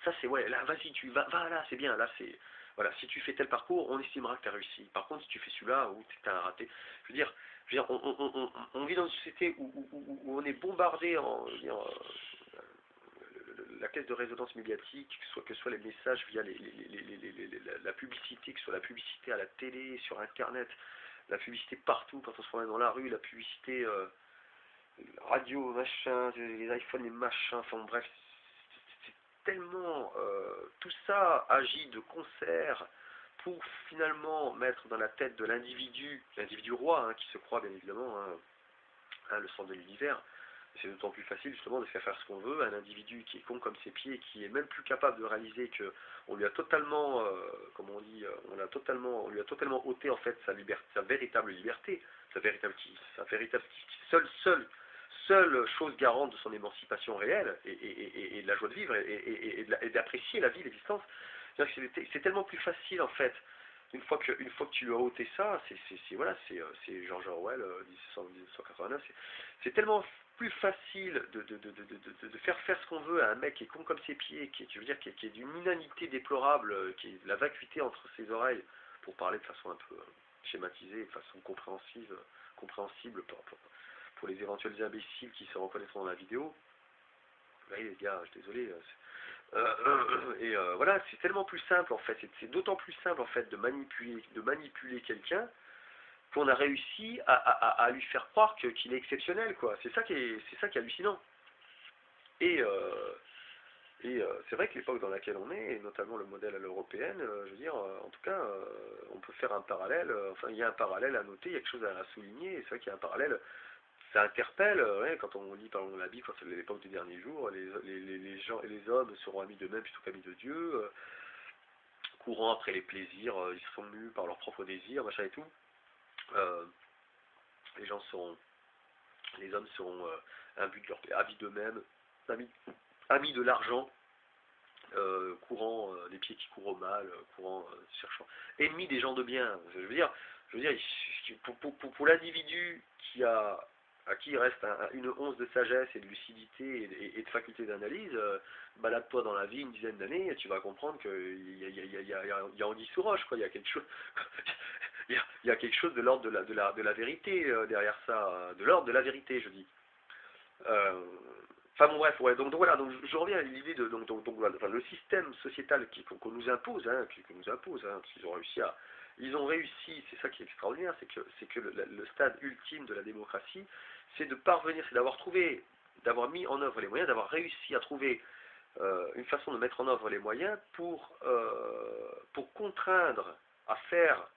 ça c'est, ouais, là, vas-y, tu va là, c'est bien, là, c'est, voilà, si tu fais tel parcours, on estimera que tu as réussi. Par contre, si tu fais celui-là, ou tu as raté, je veux dire on vit dans une société où on est bombardé la caisse de résonance médiatique, que ce soit les messages via la publicité, que ce soit la publicité à la télé, sur Internet, la publicité partout quand on se promène dans la rue, la publicité radio, machin, les iPhones, les machins, enfin bref, c'est tellement... tout ça agit de concert pour finalement mettre dans la tête de l'individu roi, hein, qui se croit bien évidemment le centre de l'univers. C'est d'autant plus facile justement de faire ce qu'on veut à un individu qui est con comme ses pieds, qui est même plus capable de réaliser que on lui a totalement, comme on dit, on lui a totalement ôté en fait sa liberté, sa véritable liberté, sa véritable seule chose garante de son émancipation réelle et de la joie de vivre et d'apprécier la vie, l'existence. C'est tellement plus facile en fait. Une fois que tu lui as ôté ça, c'est George Orwell, 1989, c'est tellement plus facile de faire ce qu'on veut à un mec qui est con comme ses pieds, qui est d'une inanité déplorable, qui est de la vacuité entre ses oreilles, pour parler de façon un peu schématisée, de façon compréhensible pour les éventuels imbéciles qui se reconnaîtront dans la vidéo. Oui, les gars, je suis désolé. Voilà, c'est tellement plus simple en fait. C'est d'autant plus simple en fait de manipuler quelqu'un qu'on a réussi à lui faire croire qu'il est exceptionnel, quoi. C'est ça qui est hallucinant. Et, euh, c'est vrai que l'époque dans laquelle on est, et notamment le modèle à l'européenne, je veux dire, en tout cas, on peut faire un parallèle. Enfin, il y a un parallèle à noter, il y a quelque chose à souligner. Et c'est vrai qu'il y a un parallèle. Ça interpelle, ouais, quand on lit par exemple la Bible, quand c'est l'époque du dernier jour, les gens et les hommes seront amis d'eux-mêmes plutôt qu'amis de Dieu, courant après les plaisirs, ils sont mus par leurs propres désirs, machin et tout. Euh, les gens seront, les hommes seront amis d'eux-mêmes, amis, amis de l'argent, courant des pieds qui courent au mal, courant cherchant, ennemis des gens de bien. Je veux dire, pour l'individu à qui il reste une once de sagesse et de lucidité et de faculté d'analyse, balade-toi dans la vie une dizaine d'années et tu vas comprendre qu'il y a anguille sous roche, quoi. Il y a quelque chose, il y a quelque chose de l'ordre de la vérité derrière ça, de l'ordre de la vérité, je dis. Euh, Enfin bon bref, ouais, donc voilà, donc je reviens à l'idée de voilà, enfin, le système sociétal qu'on nous impose, parce qu'ils ont réussi, c'est ça qui est extraordinaire, c'est que le stade ultime de la démocratie, c'est de parvenir, c'est d'avoir mis en œuvre les moyens, d'avoir réussi à trouver une façon de mettre en œuvre les moyens pour contraindre à faire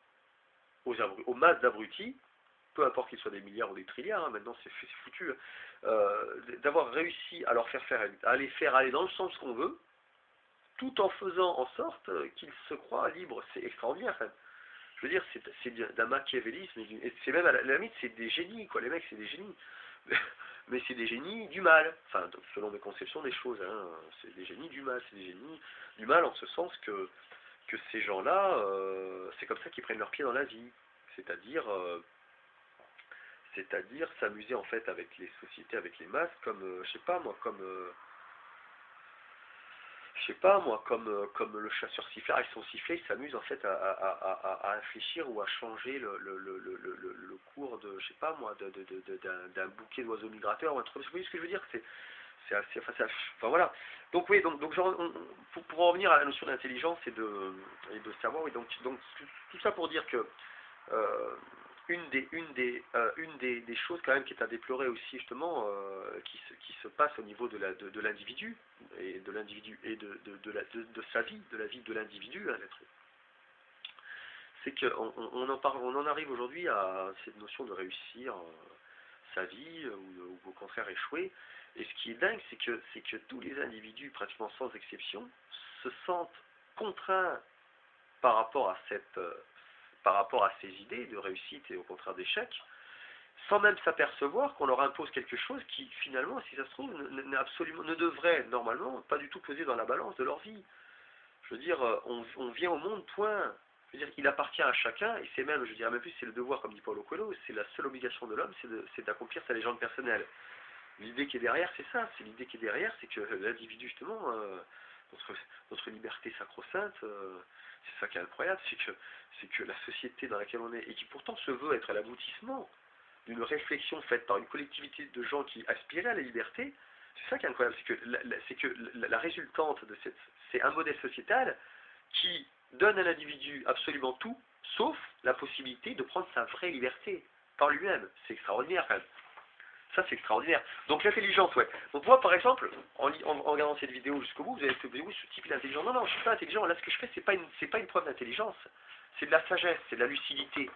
aux masses d'abrutis, peu importe qu'ils soient des milliards ou des trilliards, hein, maintenant c'est foutu, d'avoir réussi à leur à les faire aller dans le sens qu'on veut, tout en faisant en sorte qu'ils se croient libres. C'est extraordinaire, quand même. Je veux dire, c'est d'un machiavélisme, et c'est même à la limite, c'est des génies, quoi. Les mecs, c'est des génies. Mais c'est des génies du mal, enfin, selon mes conceptions des choses, hein. C'est des génies du mal, c'est des génies du mal en ce sens que ces gens-là, c'est comme ça qu'ils prennent leur pied dans la vie. C'est-à-dire, c'est-à-dire s'amuser en fait avec les sociétés, avec les masses, comme, je sais pas moi, comme le chasseur siffleur avec son sifflet, il s'amuse en fait à infléchir ou à changer le cours de, je sais pas moi, d'un bouquet d'oiseaux migrateurs ou un truc. Vous voyez ce que je veux dire? C'est assez, enfin voilà. Donc oui, donc genre, pour en revenir à la notion d'intelligence et de savoir, oui, donc tout ça pour dire que euh, une des choses quand même qui est à déplorer aussi justement, qui se passe au niveau de l'individu et de sa vie, de la vie de l'individu, hein, c'est qu'on en arrive aujourd'hui à cette notion de réussir sa vie ou au contraire échouer. Et ce qui est dingue, c'est que tous les individus, pratiquement sans exception, se sentent contraints par rapport à ces idées de réussite et au contraire d'échec, sans même s'apercevoir qu'on leur impose quelque chose qui finalement, si ça se trouve, ne devrait normalement pas du tout peser dans la balance de leur vie. Je veux dire, on vient au monde, point. Je veux dire, il appartient à chacun, et c'est même, je dirais même plus, c'est le devoir, comme dit Paulo Coelho, c'est la seule obligation de l'homme, c'est d'accomplir sa légende personnelle. L'idée qui est derrière, c'est ça. C'est l'idée qui est derrière, c'est que l'individu, justement, notre liberté sacro-sainte, c'est ça qui est incroyable, c'est que la société dans laquelle on est, et qui pourtant se veut être l'aboutissement d'une réflexion faite par une collectivité de gens qui aspiraient à la liberté, c'est ça qui est incroyable, c'est que la résultante de c'est un modèle sociétal qui donne à l'individu absolument tout, sauf la possibilité de prendre sa vraie liberté par lui-même. C'est extraordinaire quand même. Ça, c'est extraordinaire. Donc l'intelligence, ouais. Donc moi, par exemple, en regardant cette vidéo jusqu'au bout, vous allez se dire, oui, ce type est intelligent. Non, non, je suis pas intelligent. Là, ce que je fais, c'est pas une preuve d'intelligence. C'est de la sagesse, c'est de la lucidité.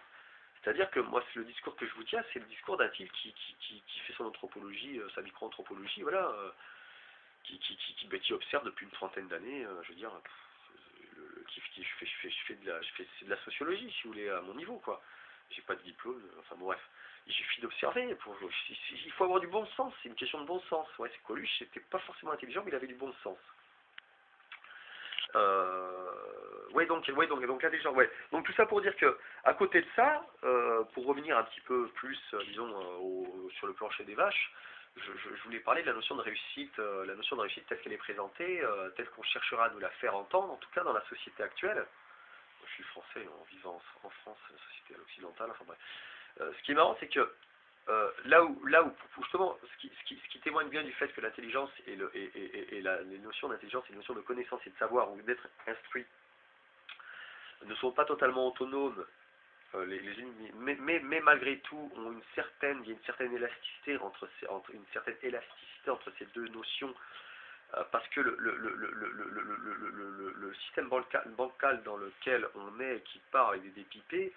C'est-à-dire que moi, le discours que je vous tiens, c'est le discours d'un type qui fait son anthropologie, sa micro-anthropologie, voilà, qui observe depuis une trentaine d'années, je veux dire, c'est de la sociologie, si vous voulez, à mon niveau, quoi. J'ai pas de diplôme, enfin bon, bref. Il suffit d'observer. Il faut avoir du bon sens, c'est une question de bon sens. Ouais, c'est Coluche, c'était pas forcément intelligent, mais il avait du bon sens. Donc intelligent, ouais. Donc tout ça pour dire que, à côté de ça, pour revenir un petit peu plus, disons, sur le plancher des vaches, je voulais parler de la notion de réussite, telle qu'elle est présentée, telle qu'on cherchera à nous la faire entendre, en tout cas dans la société actuelle. Je suis français en vivant en France, la société occidentale, enfin bref. Ce qui est marrant, c'est que là où justement, ce qui témoigne bien du fait que l'intelligence les notions d'intelligence et les notions de connaissance et de savoir ou d'être instruit ne sont pas totalement autonomes, les unes, mais malgré tout il y a une certaine élasticité entre ces deux notions, parce que le système bancal dans lequel on est, qui part avec des pipés,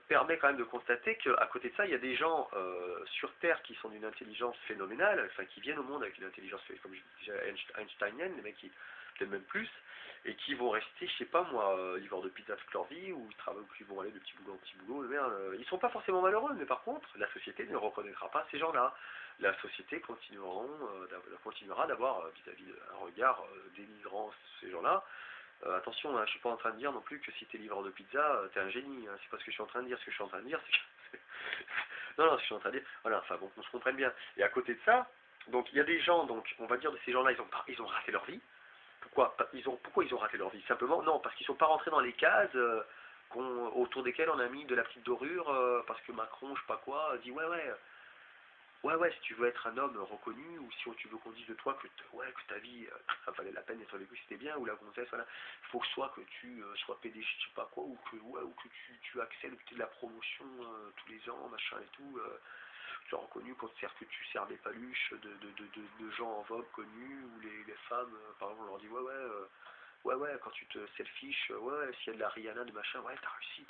permet quand même de constater qu'à côté de ça, il y a des gens sur Terre qui sont d'une intelligence phénoménale, enfin qui viennent au monde avec une intelligence, comme je disais, einsteinienne, les mecs qui peut-être même plus, et qui vont rester, je sais pas moi, livreurs de pizza toute leur vie, ou qui vont aller de petit boulot en petit boulot, ils sont pas forcément malheureux, mais par contre, la société ne reconnaîtra pas ces gens-là. La société continuera d'avoir vis-à-vis un regard dénigrant ces gens-là. Attention, hein, je suis pas en train de dire non plus que si t'es livreur de pizza, t'es un génie. Hein, c'est pas ce que je suis en train de dire. Ce que je suis en train de dire, c'est que... non, ce que je suis en train de dire... Voilà, enfin bon, on se comprenne bien. Et à côté de ça, donc il y a des gens, donc on va dire de ces gens-là, ils ont raté leur vie. Pourquoi ils ont raté leur vie? Simplement, non, parce qu'ils sont pas rentrés dans les cases autour desquelles on a mis de la petite dorure, parce que Macron, je sais pas quoi, dit ouais, si tu veux être un homme reconnu, ou si tu veux qu'on dise de toi que ta vie valait la peine d'être vécue, c'était bien, ou la gonzesse, voilà, il faut soit que tu sois PDG, je sais pas quoi, ou que tu accèdes, que tu aies de la promotion tous les ans, machin et tout, tu es reconnu que tu sers des paluches de gens en vogue connus, ou les femmes, par exemple, on leur dit ouais, quand tu te selfish, ouais, s'il y a de la Rihanna, de machin, ouais, t'as réussi,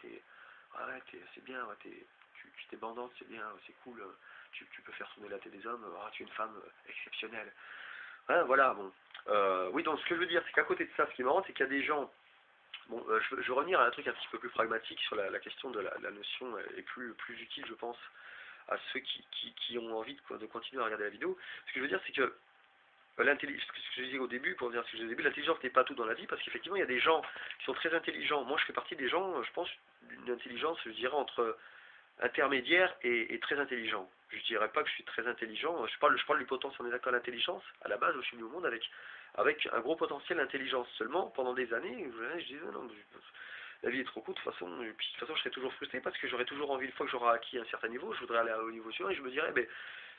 c'est bien, ouais, tu t'es bandante, c'est bien, c'est cool, tu peux faire tourner la tête des hommes, tu es une femme exceptionnelle. Hein, voilà, bon. Oui, donc ce que je veux dire, c'est qu'à côté de ça, ce qui est marrant, c'est qu'il y a des gens, bon, je veux revenir à un truc un petit peu plus pragmatique sur la question de la notion, et plus utile, je pense, à ceux qui ont envie de continuer à regarder la vidéo. Ce que je veux dire, c'est que ce que je disais au début, pour dire ce que je disais au début, l'intelligence n'est pas tout dans la vie, parce qu'effectivement, il y a des gens qui sont très intelligents. Moi, je fais partie des gens, je pense, d'une intelligence, je dirais, entre intermédiaire et très intelligent. Je dirais pas que je suis très intelligent, je parle du potentiel, on est d'accord, l'intelligence. À la base, je suis venu au monde avec un gros potentiel d'intelligence. Seulement, pendant des années, je disais, non, la vie est trop courte, de toute façon, et puis de toute façon, je serais toujours frustré, parce que j'aurais toujours envie, une fois que j'aurai acquis un certain niveau, je voudrais aller au niveau suivant, et je me dirais, ben,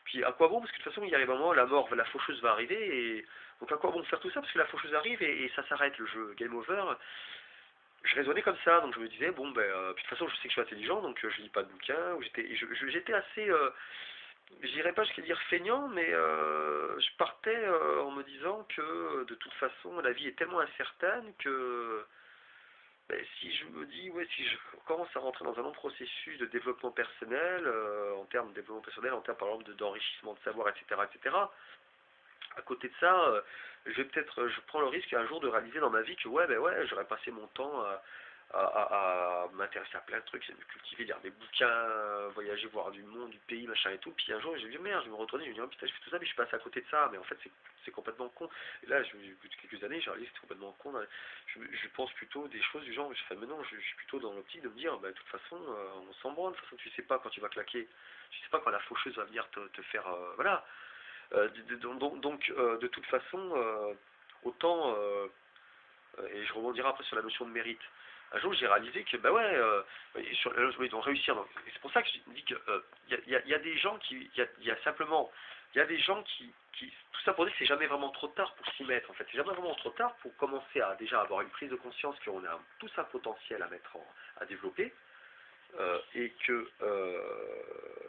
puis à quoi bon? Parce que de toute façon, il arrive un moment, la mort, la faucheuse va arriver, et donc à quoi bon faire tout ça? Parce que la faucheuse arrive et ça s'arrête, le jeu, game over. Je raisonnais comme ça, donc je me disais, bon, ben, puis de toute façon, je sais que je suis intelligent, donc je lis pas de bouquins, j'étais assez, je dirais pas jusqu'à dire feignant, mais je partais en me disant que de toute façon, la vie est tellement incertaine que ben, si je me dis, ouais, si je commence à rentrer dans un long processus de développement personnel, en termes de développement personnel, en termes par exemple d'enrichissement de savoir, etc., à côté de ça, je prends le risque un jour de réaliser dans ma vie que ouais, ben ouais, j'aurais passé mon temps à m'intéresser à plein de trucs, c'est de cultiver, lire des bouquins, voyager, voir du monde, du pays, machin et tout. Puis un jour, j'ai dit merde, je me retournais, je me dis oh putain, je fais tout ça, mais je suis passé à côté de ça. Mais en fait, c'est complètement con. Et là, depuis quelques années, j'ai réalisé que c'est complètement con. Je pense plutôt des choses du genre, mais non, je suis plutôt dans l'optique de me dire, bah, de toute façon, on s'en branle. De toute façon, tu sais pas quand tu vas claquer, tu sais pas quand la faucheuse va venir te faire, voilà. De toute façon, autant, et je rebondirai après sur la notion de mérite. Un jour, j'ai réalisé que, bah ouais, ils vont réussir. Et c'est pour ça que je dis que y a des gens qui, y a simplement, il y a des gens tout ça pour dire que c'est jamais vraiment trop tard pour s'y mettre. En fait, c'est jamais vraiment trop tard pour commencer à déjà avoir une prise de conscience qu'on a tous un potentiel à mettre à développer. Et que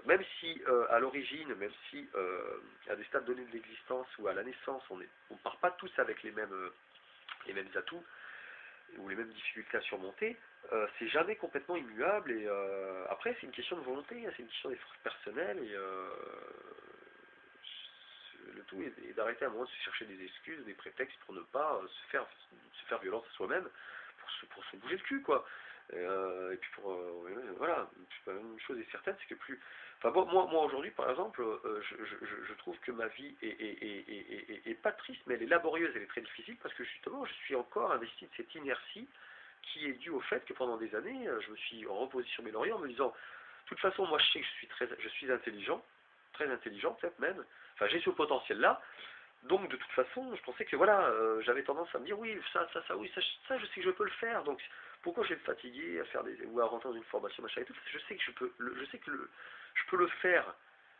même si à l'origine, même si à des stades donnés de l'existence ou à la naissance, on part pas tous avec les mêmes atouts ou les mêmes difficultés à surmonter, c'est jamais complètement immuable. Et après, c'est une question de volonté, hein, c'est une question d'effort personnel. Et le tout est d'arrêter à un moment de se chercher des excuses, des prétextes pour ne pas se faire violence à soi-même, pour se bouger le cul, quoi. Et puis voilà, une chose est certaine, c'est que plus... Enfin bon, moi aujourd'hui, par exemple, je trouve que ma vie est pas triste, mais elle est laborieuse, elle est très difficile, parce que justement, je suis encore investi de cette inertie qui est due au fait que pendant des années, je me suis reposé sur mes lauriers en me disant, de toute façon, moi je sais que je suis intelligent, très intelligent peut-être même, enfin j'ai ce potentiel-là, donc de toute façon, je pensais que voilà, j'avais tendance à me dire oui, oui, ça, je sais que je peux le faire. Donc pourquoi je vais me fatiguer à faire ou à rentrer dans une formation machin et tout. Je sais que je peux le faire.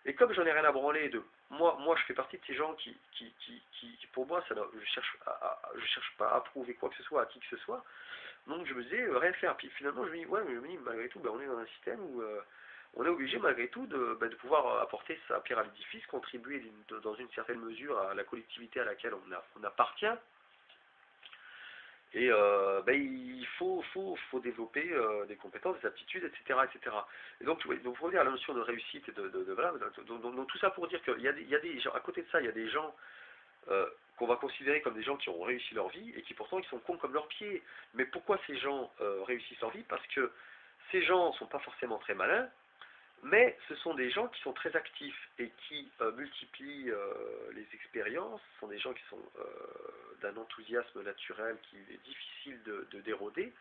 Et comme j'en ai rien à branler de moi, je fais partie de ces gens qui pour moi, je cherche pas à prouver quoi que ce soit à qui que ce soit. Donc je me disais rien faire. Puis finalement, je me dis ouais, mais malgré tout, ben, on est dans un système où on est obligé malgré tout de pouvoir apporter sa pierre à l'édifice, contribuer dans une certaine mesure à la collectivité à laquelle on appartient. Et ben, il faut développer des compétences, des aptitudes, etc. etc. Et donc, donc pour revenir à la notion de réussite, et voilà, donc tout ça pour dire qu'il y a des gens, à côté de ça, il y a des gens qu'on va considérer comme des gens qui ont réussi leur vie et qui pourtant ils sont cons comme leurs pieds. Mais pourquoi ces gens réussissent leur vie? Parce que ces gens ne sont pas forcément très malins, mais ce sont des gens qui sont très actifs et qui multiplient les expériences. Ce sont des gens qui sont d'un enthousiasme naturel qui est difficile de déroder.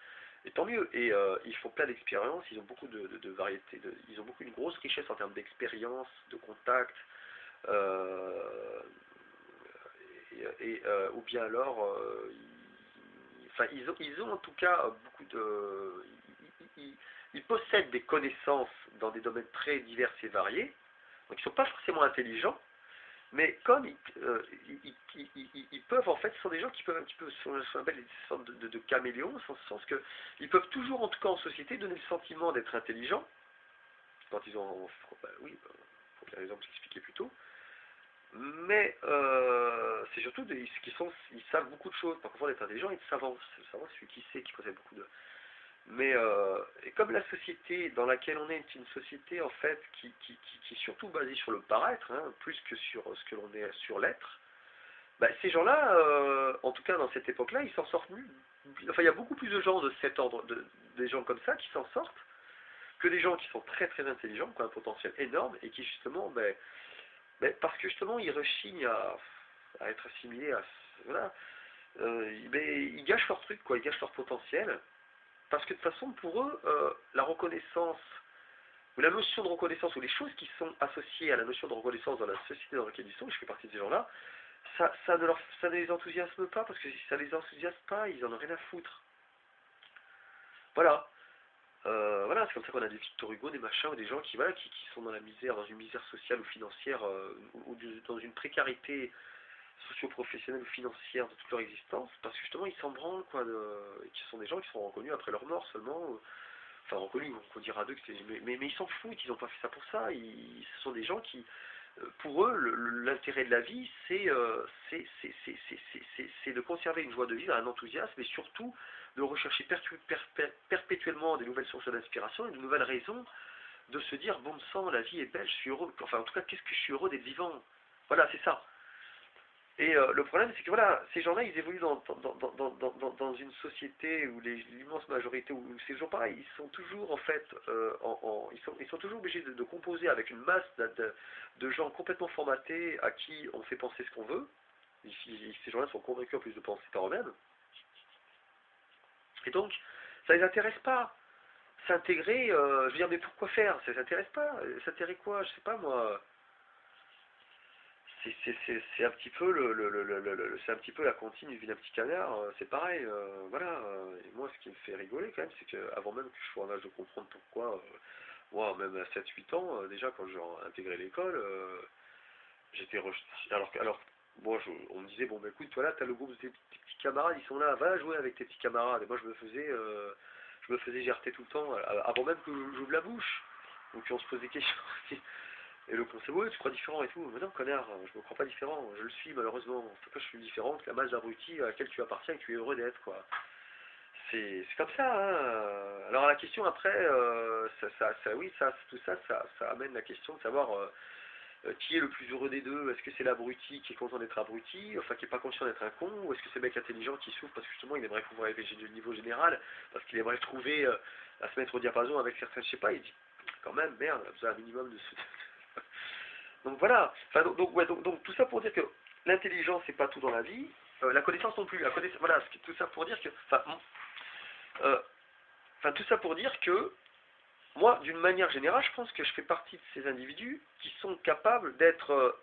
Et tant mieux. Et ils font plein d'expériences, ils ont beaucoup de variétés, ils ont beaucoup une grosse richesse en termes d'expérience, de contact, euh, ou bien alors, ils ont en tout cas beaucoup de... Ils possèdent des connaissances dans des domaines très divers et variés, donc ils ne sont pas forcément intelligents, mais comme ils peuvent, en fait, ce sont des gens qui peuvent un petit peu, ce qu'on appelle des sortes de caméléons, dans ce sens qu'ils peuvent toujours, en tout cas en société, donner le sentiment d'être intelligents, quand ils ont, bah, oui, pour les raisons que j'expliquais plus tôt, mais c'est surtout ils savent beaucoup de choses. Parfois, d'être intelligent et de savant, celui qui sait, qui possède beaucoup de. Mais et comme la société dans laquelle on est une société en fait qui est surtout basée sur le paraître, hein, plus que sur ce que l'on est sur l'être, bah, ces gens-là, en tout cas dans cette époque-là, ils s'en sortent mieux. Enfin, il y a beaucoup plus de gens de cet ordre, des gens comme ça qui s'en sortent, que des gens qui sont très très intelligents, qui ont un potentiel énorme et qui justement, ben, parce que justement ils rechignent à être assimilés à voilà, ils gâchent leur truc, quoi, ils gâchent leur potentiel, parce que de toute façon pour eux, la reconnaissance ou la notion de reconnaissance ou les choses qui sont associées à la notion de reconnaissance dans la société dans laquelle ils sont, je fais partie de ces gens-là, ça ne les enthousiasme pas, parce que si ça les enthousiasme pas, ils en ont rien à foutre. Voilà. Voilà, c'est comme ça qu'on a des Victor Hugo, des machins, ou des gens voilà, qui sont dans la misère, dans une misère sociale ou financière, dans une précarité socio-professionnelle ou financière de toute leur existence, parce que justement ils s'en branlent, quoi, et qui sont des gens qui sont reconnus après leur mort seulement, enfin reconnus, on dira d'eux, mais ils s'en foutent, ils n'ont pas fait ça pour ça, ce sont des gens qui, pour eux, l'intérêt de la vie, c'est de conserver une joie de vivre, un enthousiasme, et surtout de rechercher perpétuellement des nouvelles sources d'inspiration et de nouvelles raisons de se dire, bon sang, la vie est belle, je suis heureux, enfin en tout cas, qu'est-ce que je suis heureux d'être vivant. Voilà, c'est ça. Et le problème, c'est que voilà, ces gens-là, ils évoluent dans une société où l'immense majorité, où c'est toujours pareil, ils sont toujours en fait, ils sont toujours obligés de composer avec une masse de gens complètement formatés à qui on fait penser ce qu'on veut. Ces gens-là sont convaincus en plus de penser par eux-mêmes. Et donc, ça les intéresse pas. S'intégrer, je veux dire, mais pourquoi faire? Ça les intéresse pas. S'intégrer quoi? Je sais pas moi. C'est un petit peu c'est un petit peu la comptine du vilain petit canard, c'est pareil, voilà. Et moi, ce qui me fait rigoler quand même, c'est qu'avant même que je sois en âge de comprendre pourquoi, moi, même à 7 8 ans, déjà quand j'ai intégré l'école, j'étais rejeté. Alors, moi, on me disait, bon, bah écoute, toi là, t'as le groupe de tes petits camarades, ils sont là, va jouer avec tes petits camarades. Et moi, je me faisais gerter tout le temps, avant même que j'ouvre la bouche. Donc on se posait des questions. Et le conseil, ouais, tu crois différent et tout. Mais non, connard, je me crois pas différent. Je le suis, malheureusement. C'est pas que je suis différent que la masse d'abrutis à laquelle tu appartiens et que tu es heureux d'être, quoi. C'est comme ça, hein. Alors, la question après, oui, tout ça, ça amène la question de savoir qui est le plus heureux des deux. Est-ce que c'est l'abruti qui est content d'être abruti, enfin qui est pas conscient d'être un con, ou est-ce que c'est le mec intelligent qui souffre parce que justement il aimerait pouvoir élever le niveau général, parce qu'il aimerait trouver à se mettre au diapason avec certains, je sais pas, il dit quand même, merde, on a besoin un minimum de ce... Donc voilà, enfin, ouais, donc tout ça pour dire que l'intelligence c'est pas tout dans la vie, la connaissance non plus, voilà, tout ça pour dire que, euh, tout ça pour dire que, moi, d'une manière générale, je pense que je fais partie de ces individus qui sont capables d'être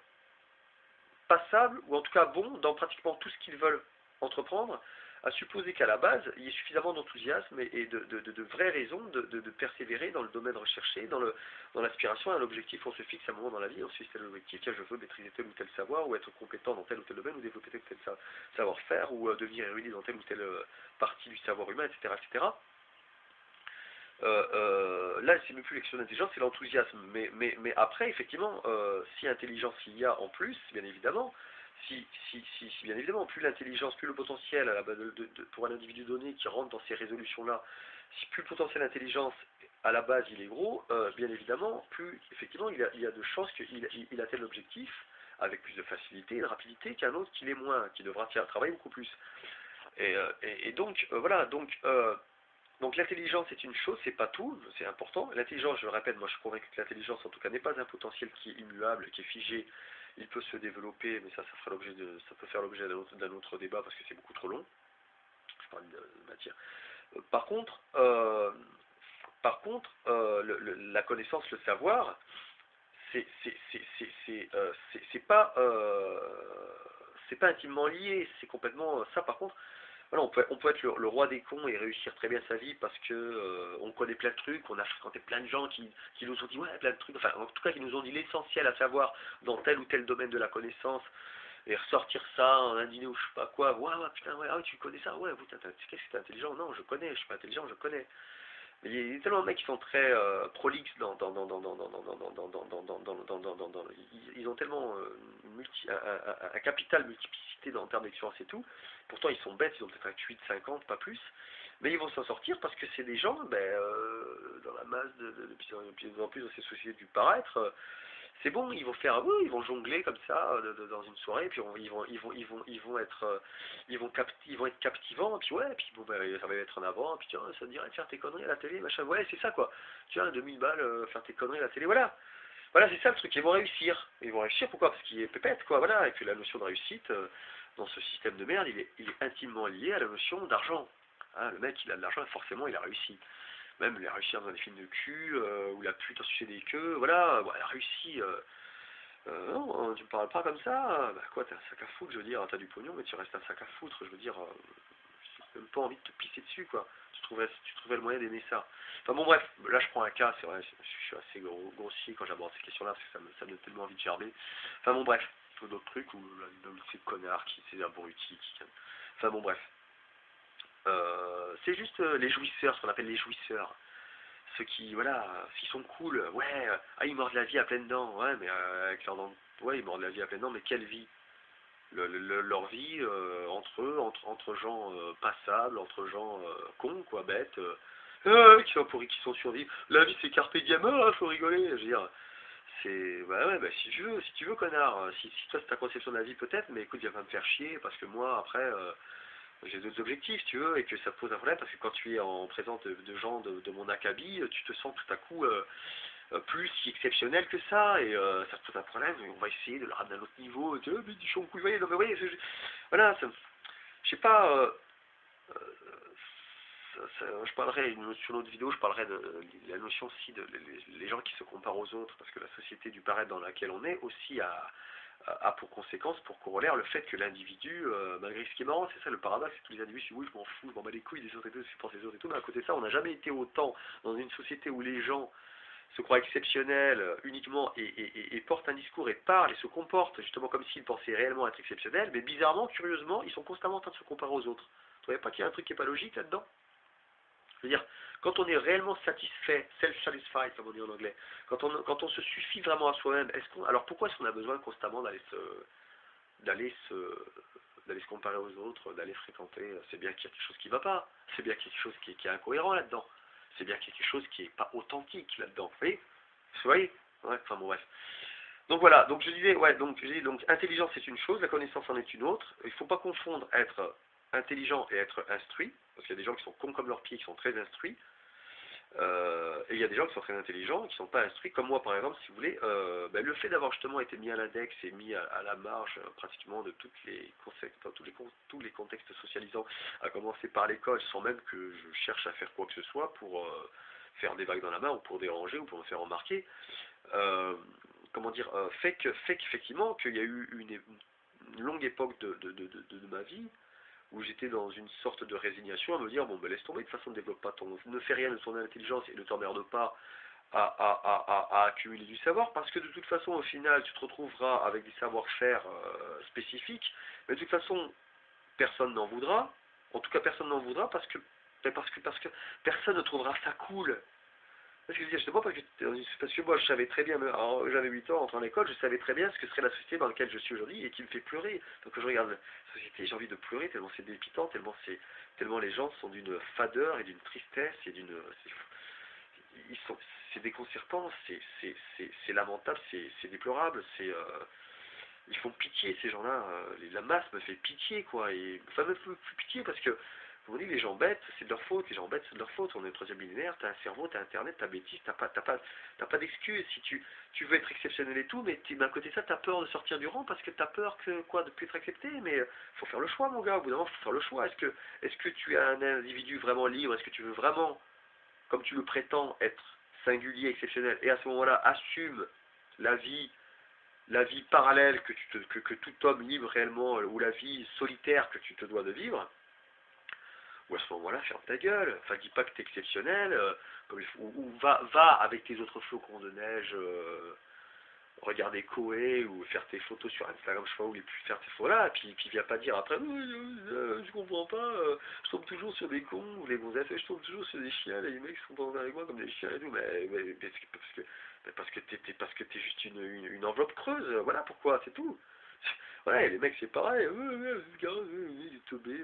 passables, ou en tout cas bons, dans pratiquement tout ce qu'ils veulent entreprendre, à supposer qu'à la base, il y ait suffisamment d'enthousiasme et de vraies raisons de persévérer dans le domaine recherché, dans l'aspiration à un objectif. On se fixe à un moment dans la vie, on se fixe tel objectif, tiens, je veux maîtriser tel ou tel savoir, ou être compétent dans tel ou tel domaine, ou développer tel ou tel savoir-faire, ou devenir érudit dans telle ou telle partie du savoir humain, etc. etc. Là, c'est même plus l'expression d'intelligence, c'est l'enthousiasme. Mais après, effectivement, si intelligence il y a en plus, bien évidemment, si bien évidemment, plus l'intelligence, plus le potentiel à la base pour un individu donné qui rentre dans ces résolutions-là, si plus le potentiel d'intelligence à la base il est gros, bien évidemment, plus effectivement il y a de chances qu'il atteigne l'objectif avec plus de facilité et de rapidité qu'un autre qui l'est moins, qui devra travailler beaucoup plus. Et donc, voilà, donc l'intelligence est une chose, c'est pas tout, c'est important. L'intelligence, je le répète, moi je suis convaincu que l'intelligence en tout cas n'est pas un potentiel qui est immuable, qui est figé. Il peut se développer, mais ça peut faire l'objet d'un autre débat parce que c'est beaucoup trop long. Je parle de matière. Par contre, la connaissance, le savoir, c'est pas intimement lié. C'est complètement ça. Par contre. Voilà, on peut être le roi des cons et réussir très bien sa vie parce que on connaît plein de trucs, on a fréquenté plein de gens qui nous ont dit ouais plein de trucs, enfin en tout cas qui nous ont dit l'essentiel à savoir dans tel ou tel domaine de la connaissance et ressortir ça en un dîner ou je sais pas quoi, ouais, ouais putain ouais, ah, tu connais ça, ouais putain qu'est-ce que t'es intelligent, non je connais, je suis pas intelligent, je connais. Mais il y a tellement de mecs qui sont très prolixes ils ont tellement un capital multiplicité en termes d'expérience et tout. Pourtant ils sont bêtes, ils ont peut-être un QI de 50, pas plus. Mais ils vont s'en sortir parce que c'est des gens, dans la masse de plus en plus dans ces sociétés du paraître, c'est bon, ils vont faire, oui, ils vont jongler comme ça dans une soirée, et puis ils vont être captivants, et puis ouais, et puis bon, ça va être en avant, et puis tiens, ça te dirait de faire tes conneries à la télé, machin, ouais, c'est ça quoi. Tu vois, 2000 balles, faire tes conneries à la télé, voilà. Voilà, c'est ça le truc, ils vont réussir. Ils vont réussir, pourquoi? Parce qu'il est pépette, quoi, voilà. Et puis la notion de réussite, dans ce système de merde, il est intimement lié à la notion d'argent. Hein, le mec, il a de l'argent, forcément, il a réussi. Même il a réussi dans des films de cul, où il a pu sucer des queues, voilà, il a réussi. Non, tu me parles pas comme ça, bah quoi, t'as un sac à foutre, je veux dire, t'as du pognon, mais tu restes un sac à foutre, je veux dire, j'ai même pas envie de te pisser dessus, quoi. Tu trouvais le moyen d'aimer ça. Enfin bon, bref, là je prends un cas, c'est vrai, je suis assez grossier quand j'aborde ces questions-là, parce que ça me donne tellement envie de gerber. Enfin bon, bref, d'autres trucs, où ces connards, ces abrutis, enfin bon, bref. C'est juste les jouisseurs, ce qu'on appelle les jouisseurs. Ceux qui, voilà, s'ils sont cool, ouais, ils mordent la vie à pleines dents, ouais, mais avec leurs dents, ouais, ils mordent la vie à pleines dents, mais quelle vie? Leur vie entre eux, entre gens passables, entre gens cons, quoi, bêtes, qui sont pourris, qui sont survivants. La vie c'est carpe diem, faut rigoler, je veux dire, Bah ouais, bah si tu veux, connard. Si toi c'est ta conception de la vie peut-être, mais écoute, viens pas me faire chier, parce que moi, après, j'ai d'autres objectifs, si tu veux, et que ça pose un problème, parce que quand tu es en présence de gens de mon acabit, tu te sens tout à coup plus si exceptionnel que ça, et ça te pose un problème, et on va essayer de le ramener à un autre niveau, et tu mais du chon couille, voyez, non mais voyez, voilà, je sais pas, euh, je parlerai sur l'autre vidéo, je parlerai de la notion aussi de les gens qui se comparent aux autres, parce que la société du paraître dans laquelle on est aussi a pour conséquence, pour corollaire, le fait que l'individu, malgré ce qui est marrant, c'est ça le paradoxe, c'est que tous les individus, oui, je m'en fous, je m'en bats les couilles des autres et tout, je pense les autres et tout, mais à côté de ça, on n'a jamais été autant dans une société où les gens se croient exceptionnels uniquement et portent un discours et parlent et se comportent justement comme s'ils pensaient réellement être exceptionnels, mais bizarrement, curieusement, ils sont constamment en train de se comparer aux autres. Vous trouvez pas qu'il y a un truc qui est pas logique là-dedans? Je veux dire, quand on est réellement satisfait, self-satisfied comme on dit en anglais, quand on se suffit vraiment à soi-même, alors pourquoi est-ce qu'on a besoin constamment d'aller se, d'aller se comparer aux autres, d'aller fréquenter? C'est bien qu'il y a quelque chose qui ne va pas, c'est bien qu'il y a quelque chose qui est incohérent là-dedans, c'est bien qu'il y a quelque chose qui n'est pas authentique là-dedans. Vous voyez ouais, enfin bon bref. Donc voilà, donc je disais, ouais, donc intelligence c'est une chose, la connaissance en est une autre. Il ne faut pas confondre être intelligent et être instruit, parce qu'il y a des gens qui sont cons comme leurs pieds, qui sont très instruits, et il y a des gens qui sont très intelligents, qui ne sont pas instruits, comme moi par exemple, si vous voulez. Ben, le fait d'avoir justement été mis à l'index et mis à la marge pratiquement de toutes les enfin, tous les contextes socialisants, à commencer par l'école, sans même que je cherche à faire quoi que ce soit pour faire des vagues dans la main, ou pour déranger, ou pour me faire remarquer, euh, comment dire, fait qu'effectivement, qu'il y a eu une longue époque de ma vie où j'étais dans une sorte de résignation à me dire, bon, ben laisse tomber, de toute façon, ne développe pas ne fais rien de ton intelligence et ne t'emmerde pas à accumuler du savoir, parce que de toute façon, au final, tu te retrouveras avec des savoir-faire spécifiques, mais de toute façon, personne n'en voudra, en tout cas, personne n'en voudra parce que personne ne trouvera ça cool. Parce que je dis, justement, parce que moi, je savais très bien, j'avais 8 ans, entrant à l'école, je savais très bien ce que serait la société dans laquelle je suis aujourd'hui et qui me fait pleurer. Donc quand je regarde la société, j'ai envie de pleurer tellement c'est dépitant, tellement les gens sont d'une fadeur et d'une tristesse et ils sont, c'est déconcertant, c'est lamentable, c'est déplorable, ils font pitié ces gens-là, la masse me fait pitié quoi, et enfin me fait pitié parce que comme on dit, les gens bêtes, c'est de leur faute, les gens bêtes, c'est de leur faute. On est au troisième millénaire, t'as un cerveau, t'as internet, t'as bêtise, t'as pas d'excuses. Si tu veux être exceptionnel et tout, mais d'un côté de ça, t'as peur de sortir du rang parce que t'as peur que, quoi, de plus être accepté. Mais faut faire le choix, mon gars. Au bout d'un moment, faut faire le choix. Est-ce que tu es un individu vraiment libre? Est-ce que tu veux vraiment, comme tu le prétends, être singulier, exceptionnel? Et à ce moment-là, assume la vie, la vie parallèle que tout homme libre réellement, ou la vie solitaire que tu te dois de vivre, ou à ce moment-là, ferme ta gueule. Enfin, dis pas que t'es exceptionnel, ou va avec tes autres flocons de neige, regarder Koé, ou faire tes photos sur Instagram, je sais pas où, faire tes photos là, et puis viens pas dire après, je comprends pas, je tombe toujours sur des cons, ou les gonzesses, je tombe toujours sur des chiens, les mecs sont pas avec moi comme des chiens et tout, mais parce que t'es juste une enveloppe creuse, voilà pourquoi, c'est tout. Voilà, et les mecs c'est pareil, ce gars, il est teubé,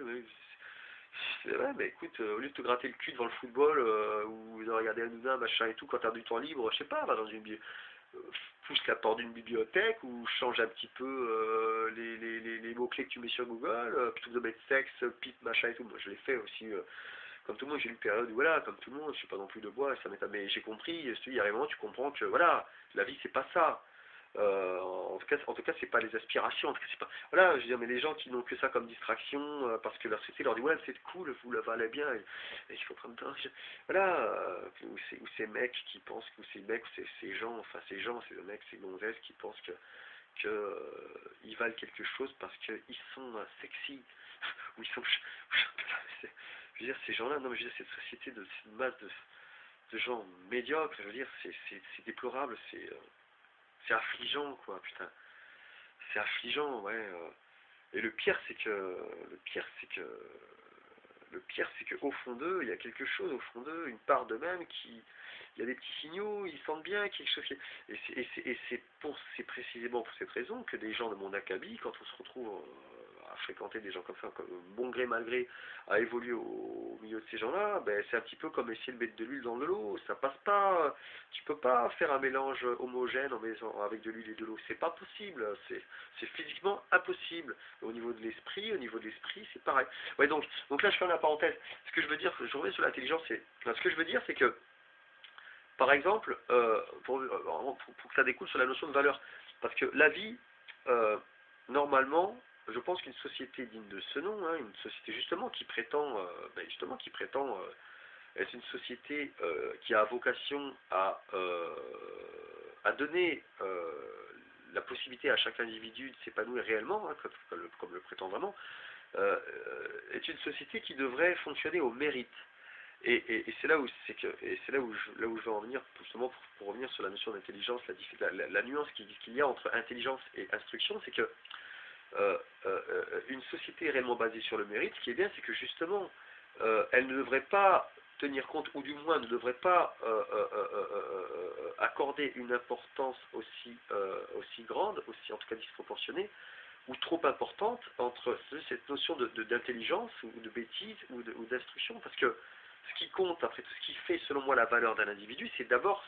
ouais, mais écoute, au lieu de te gratter le cul devant le football, ou de regarder Hanouna, machin et tout, quand t'as du temps libre, je sais pas, va dans euh, pousse la porte d'une bibliothèque, ou change un petit peu les mots-clés que tu mets sur Google, plutôt que de mettre sexe, pipe, machin et tout. Moi je l'ai fait aussi, comme tout le monde, j'ai eu une période où voilà, comme tout le monde, je suis pas non plus de bois, mais j'ai compris, il y a un moment tu comprends que voilà, la vie c'est pas ça. En tout cas, c'est pas les aspirations. En tout cas, c'est pas. Voilà, je veux dire, mais les gens qui n'ont que ça comme distraction, parce que leur société leur dit ouais, c'est cool, vous la valez bien, et je suis en train de voilà, ou ces mecs qui pensent, ou ces mecs, ou ces gens, enfin ces mecs, ces gonzesses qui pensent ils valent quelque chose parce qu'ils sont sexy, ou ils sont. Je veux dire, ces gens-là, non, mais je veux dire, cette société cette masse de gens médiocres, je veux dire, c'est déplorable, c'est affligeant, quoi, putain. C'est affligeant, ouais. Et le pire, c'est que au fond d'eux, il y a quelque chose, au fond d'eux, une part d'eux-mêmes il y a des petits signaux, ils sentent bien quelque chose et c'est précisément pour cette raison que des gens de mon acabit, quand on se retrouve fréquenter des gens comme ça, comme bon gré mal gré, à évoluer au milieu de ces gens-là, ben, c'est un petit peu comme essayer de mettre de l'huile dans de l'eau, ça passe pas, tu peux pas faire un mélange homogène avec de l'huile et de l'eau, c'est pas possible, c'est physiquement impossible. Au niveau de l'esprit, c'est pareil. Ouais, donc là je fais la parenthèse. Ce que je veux dire, je reviens sur l'intelligence, ce que je veux dire c'est que par exemple, pour que ça découle sur la notion de valeur. Parce que la vie, normalement, je pense qu'une société digne de ce nom, hein, une société justement qui prétend être une société qui a vocation à donner la possibilité à chaque individu de s'épanouir réellement, hein, comme le prétend vraiment, est une société qui devrait fonctionner au mérite. Et c'est là où là où je veux en venir justement pour revenir sur la notion d'intelligence, la nuance qu'il y a entre intelligence et instruction, c'est que une société réellement basée sur le mérite, ce qui est bien, c'est que justement elle ne devrait pas tenir compte, ou du moins ne devrait pas accorder une importance aussi grande, aussi en tout cas disproportionnée, ou trop importante entre cette notion d'intelligence ou de bêtise ou d'instruction, parce que ce qui compte, après tout ce qui fait selon moi la valeur d'un individu, c'est d'abord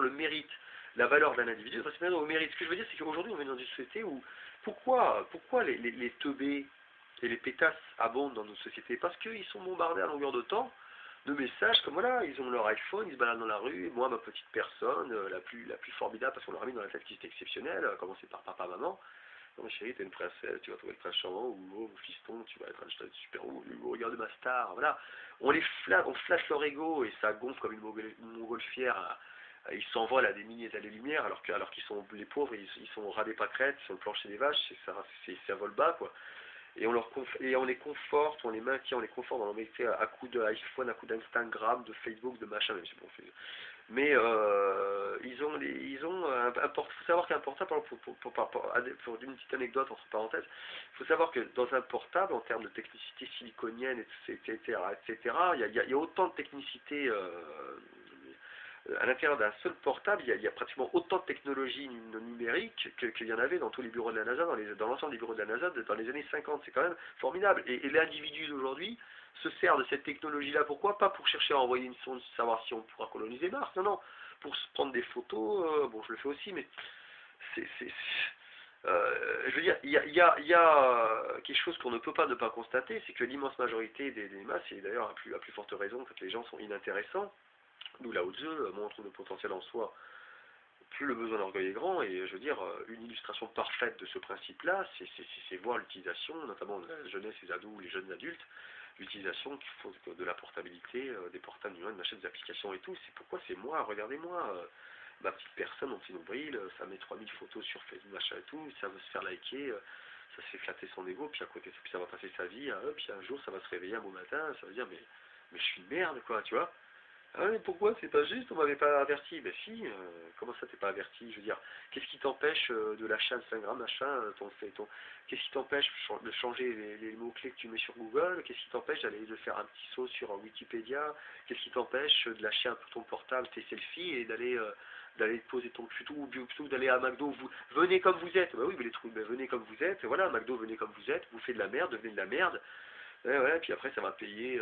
le mérite. La valeur d'un individu, c'est au mérite. Ce que je veux dire, c'est qu'aujourd'hui on est dans une société où pourquoi les teubés et les pétasses abondent dans nos sociétés? Parce qu'ils sont bombardés à longueur de temps de messages comme voilà, ils ont leur iPhone, ils se baladent dans la rue, moi ma petite personne, la plus formidable, parce qu'on leur a mis dans la tête qu'ils étaient exceptionnels, à commencer par papa, maman. Non, chérie, t'es une princesse, tu vas trouver le prince charmant, ou oh, fiston, tu vas être un super haut, regarde ma star, voilà. On flatte leur ego, et ça gonfle comme une montgolfière, ils s'envolent à des milliers d'années-lumière, alors qu'ils sont, les pauvres, ils sont au ras des pâquerettes, sur le plancher des vaches, ça vole bas, quoi. Et on les conforte, on les maintient, on les conforte dans leur métier à coups d'iPhone, à coups d'Instagram, de Facebook, de machin, même si bon, mais faut savoir qu'un portable, pour une petite anecdote entre parenthèses, il faut savoir que dans un portable, en termes de technicité siliconienne, etc., il y a autant de technicité à l'intérieur d'un seul portable, il y a pratiquement autant de technologies numériques qu'il y en avait dans tous les bureaux de la NASA, dans l'ensemble des bureaux de la NASA dans les années 50. C'est quand même formidable. Et l'individu d'aujourd'hui se sert de cette technologie-là. Pourquoi? Pas pour chercher à envoyer une sonde, savoir si on pourra coloniser Mars. Non, non. Pour se prendre des photos, bon, je le fais aussi, mais je veux dire, il y a quelque chose qu'on ne peut pas ne pas constater, c'est que l'immense majorité des masses, et d'ailleurs à plus forte raison quand les gens sont inintéressants, nous, Lao Tzu montre le potentiel en soi, plus le besoin d'orgueil est grand, et je veux dire, une illustration parfaite de ce principe-là, c'est voir l'utilisation, notamment de la jeunesse, les ados ou les jeunes adultes, l'utilisation de la portabilité, des portables numériques, machin, des applications et tout. C'est pourquoi c'est moi, regardez-moi, ma petite personne, mon petit nombril, ça met 3000 photos sur Facebook, machin et tout, ça veut se faire liker, ça se fait flatter son ego, puis à côté, puis ça va passer sa vie, puis un jour ça va se réveiller un beau matin, ça veut dire, mais je suis une merde, quoi, tu vois. Ah mais pourquoi c'est pas juste, on m'avait pas averti? Ben si, comment ça t'es pas averti? Je veux dire, qu'est-ce qui t'empêche de lâcher Instagram, machin, qu'est-ce qui t'empêche de changer les mots-clés que tu mets sur Google? Qu'est-ce qui t'empêche de faire un petit saut sur Wikipédia? Qu'est-ce qui t'empêche de lâcher un peu ton portable, tes selfies et d'aller poser ton plutôt ou plutôt d'aller à McDo, venez comme vous êtes? Bah oui, mais les trous, ben venez comme vous êtes, voilà, McDo, venez comme vous êtes, vous faites de la merde, devenez de la merde. Ouais, puis après ça va payer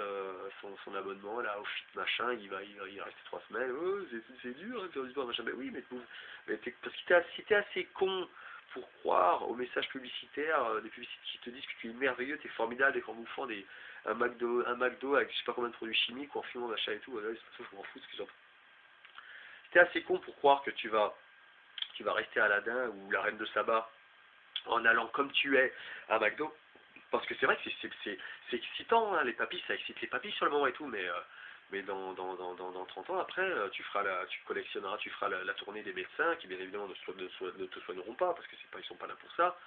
son abonnement là au fit machin, il va rester 3 semaines. Oh, c'est dur hein, de faire du sport machin. Ben oui, parce que si t'es assez con pour croire aux messages publicitaires, des publicités qui te disent que tu es merveilleux, tu es formidable, et qu'en bouffant un McDo avec je sais pas combien de produits chimiques ou en fumant machin et tout, c'est pas ça, je m'en fous ce que j'en. Si t'es assez con pour croire que tu vas rester Aladdin ou la reine de Saba en allant comme tu es à McDo, parce que c'est vrai que c'est excitant, hein, les papilles, ça excite les papilles sur le moment et tout, mais dans 30 ans après, tu collectionneras, tu feras la tournée des médecins qui bien évidemment ne te soigneront pas, parce que ils sont pas là pour ça.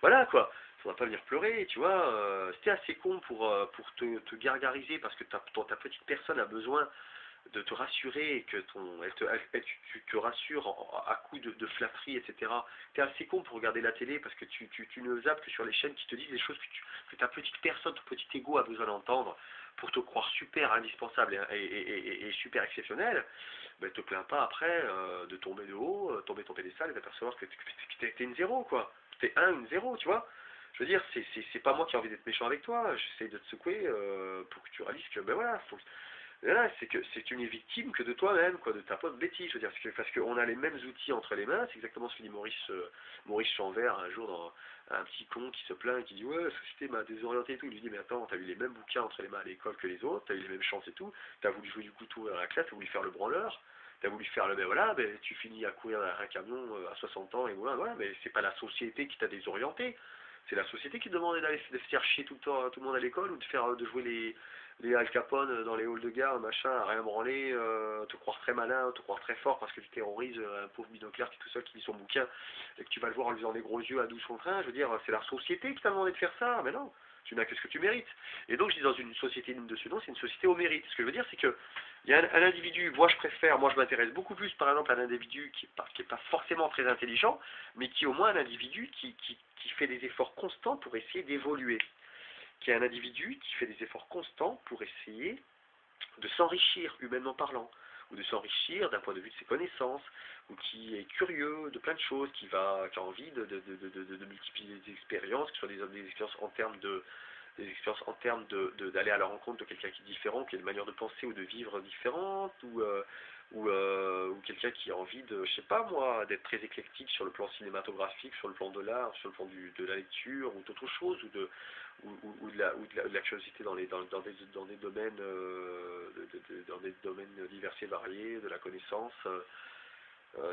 Voilà quoi, faudra pas venir pleurer, tu vois, si t'es assez con pour te gargariser parce que ta petite personne a besoin de te rassurer et que tu te rassures à coups de flatterie, etc. Tu es assez con pour regarder la télé parce que tu ne zappes que sur les chaînes qui te disent des choses que ta petite personne, ton petit ego a besoin d'entendre pour te croire super indispensable et super exceptionnel. Ben, te plains pas après de tomber de haut, tomber ton pédestal et d'apercevoir que t'es une zéro, quoi. T'es une zéro, tu vois. Je veux dire, c'est pas moi qui ai envie d'être méchant avec toi, j'essaie de te secouer pour que tu réalises que, ben voilà, voilà, c'est que tu n'es victime que de toi-même, quoi, de ta propre bêtise. Je veux dire, parce qu'on a les mêmes outils entre les mains. C'est exactement ce que dit Maurice Chanvert un jour dans un petit con qui se plaint et qui dit ouais, la société m'a désorienté et tout. Il lui dit mais attends, t'as eu les mêmes bouquins entre les mains à l'école que les autres, t'as eu les mêmes chances et tout, t'as voulu jouer du couteau à la classe, t'as voulu faire le branleur, t'as voulu faire le ben voilà, ben tu finis à courir derrière un camion à 60 ans et voilà, voilà, mais c'est pas la société qui t'a désorienté. C'est la société qui te demandait d'aller de faire chier tout le temps tout le monde à l'école ou de jouer les Al Capone dans les halls de gare, machin, à rien branler, te croire très malin, te croire très fort parce que tu terrorises un pauvre binoclaire qui est tout seul qui lit son bouquin et que tu vas le voir en lui faisant des gros yeux à 12 contre 1. Je veux dire, c'est la société qui t'a demandé de faire ça, mais non, tu n'as que ce que tu mérites. Et donc je dis dans une société digne de ce nom, c'est une société au mérite. Ce que je veux dire, c'est que il y a un individu, moi je m'intéresse beaucoup plus par exemple à un individu qui est pas forcément très intelligent, mais qui est au moins un individu qui fait des efforts constants pour essayer d'évoluer, qui est un individu qui fait des efforts constants pour essayer de s'enrichir humainement parlant, ou de s'enrichir d'un point de vue de ses connaissances, ou qui est curieux de plein de choses, qui a envie de multiplier des expériences, que ce soit des expériences en termes d'aller à la rencontre de quelqu'un qui est différent, qui a une manière de penser ou de vivre différente, ou quelqu'un qui a envie de, je sais pas moi, d'être très éclectique sur le plan cinématographique, sur le plan de l'art, sur le plan de la lecture, ou d'autres choses, ou de la curiosité dans des domaines, dans des domaines divers et variés, de la connaissance,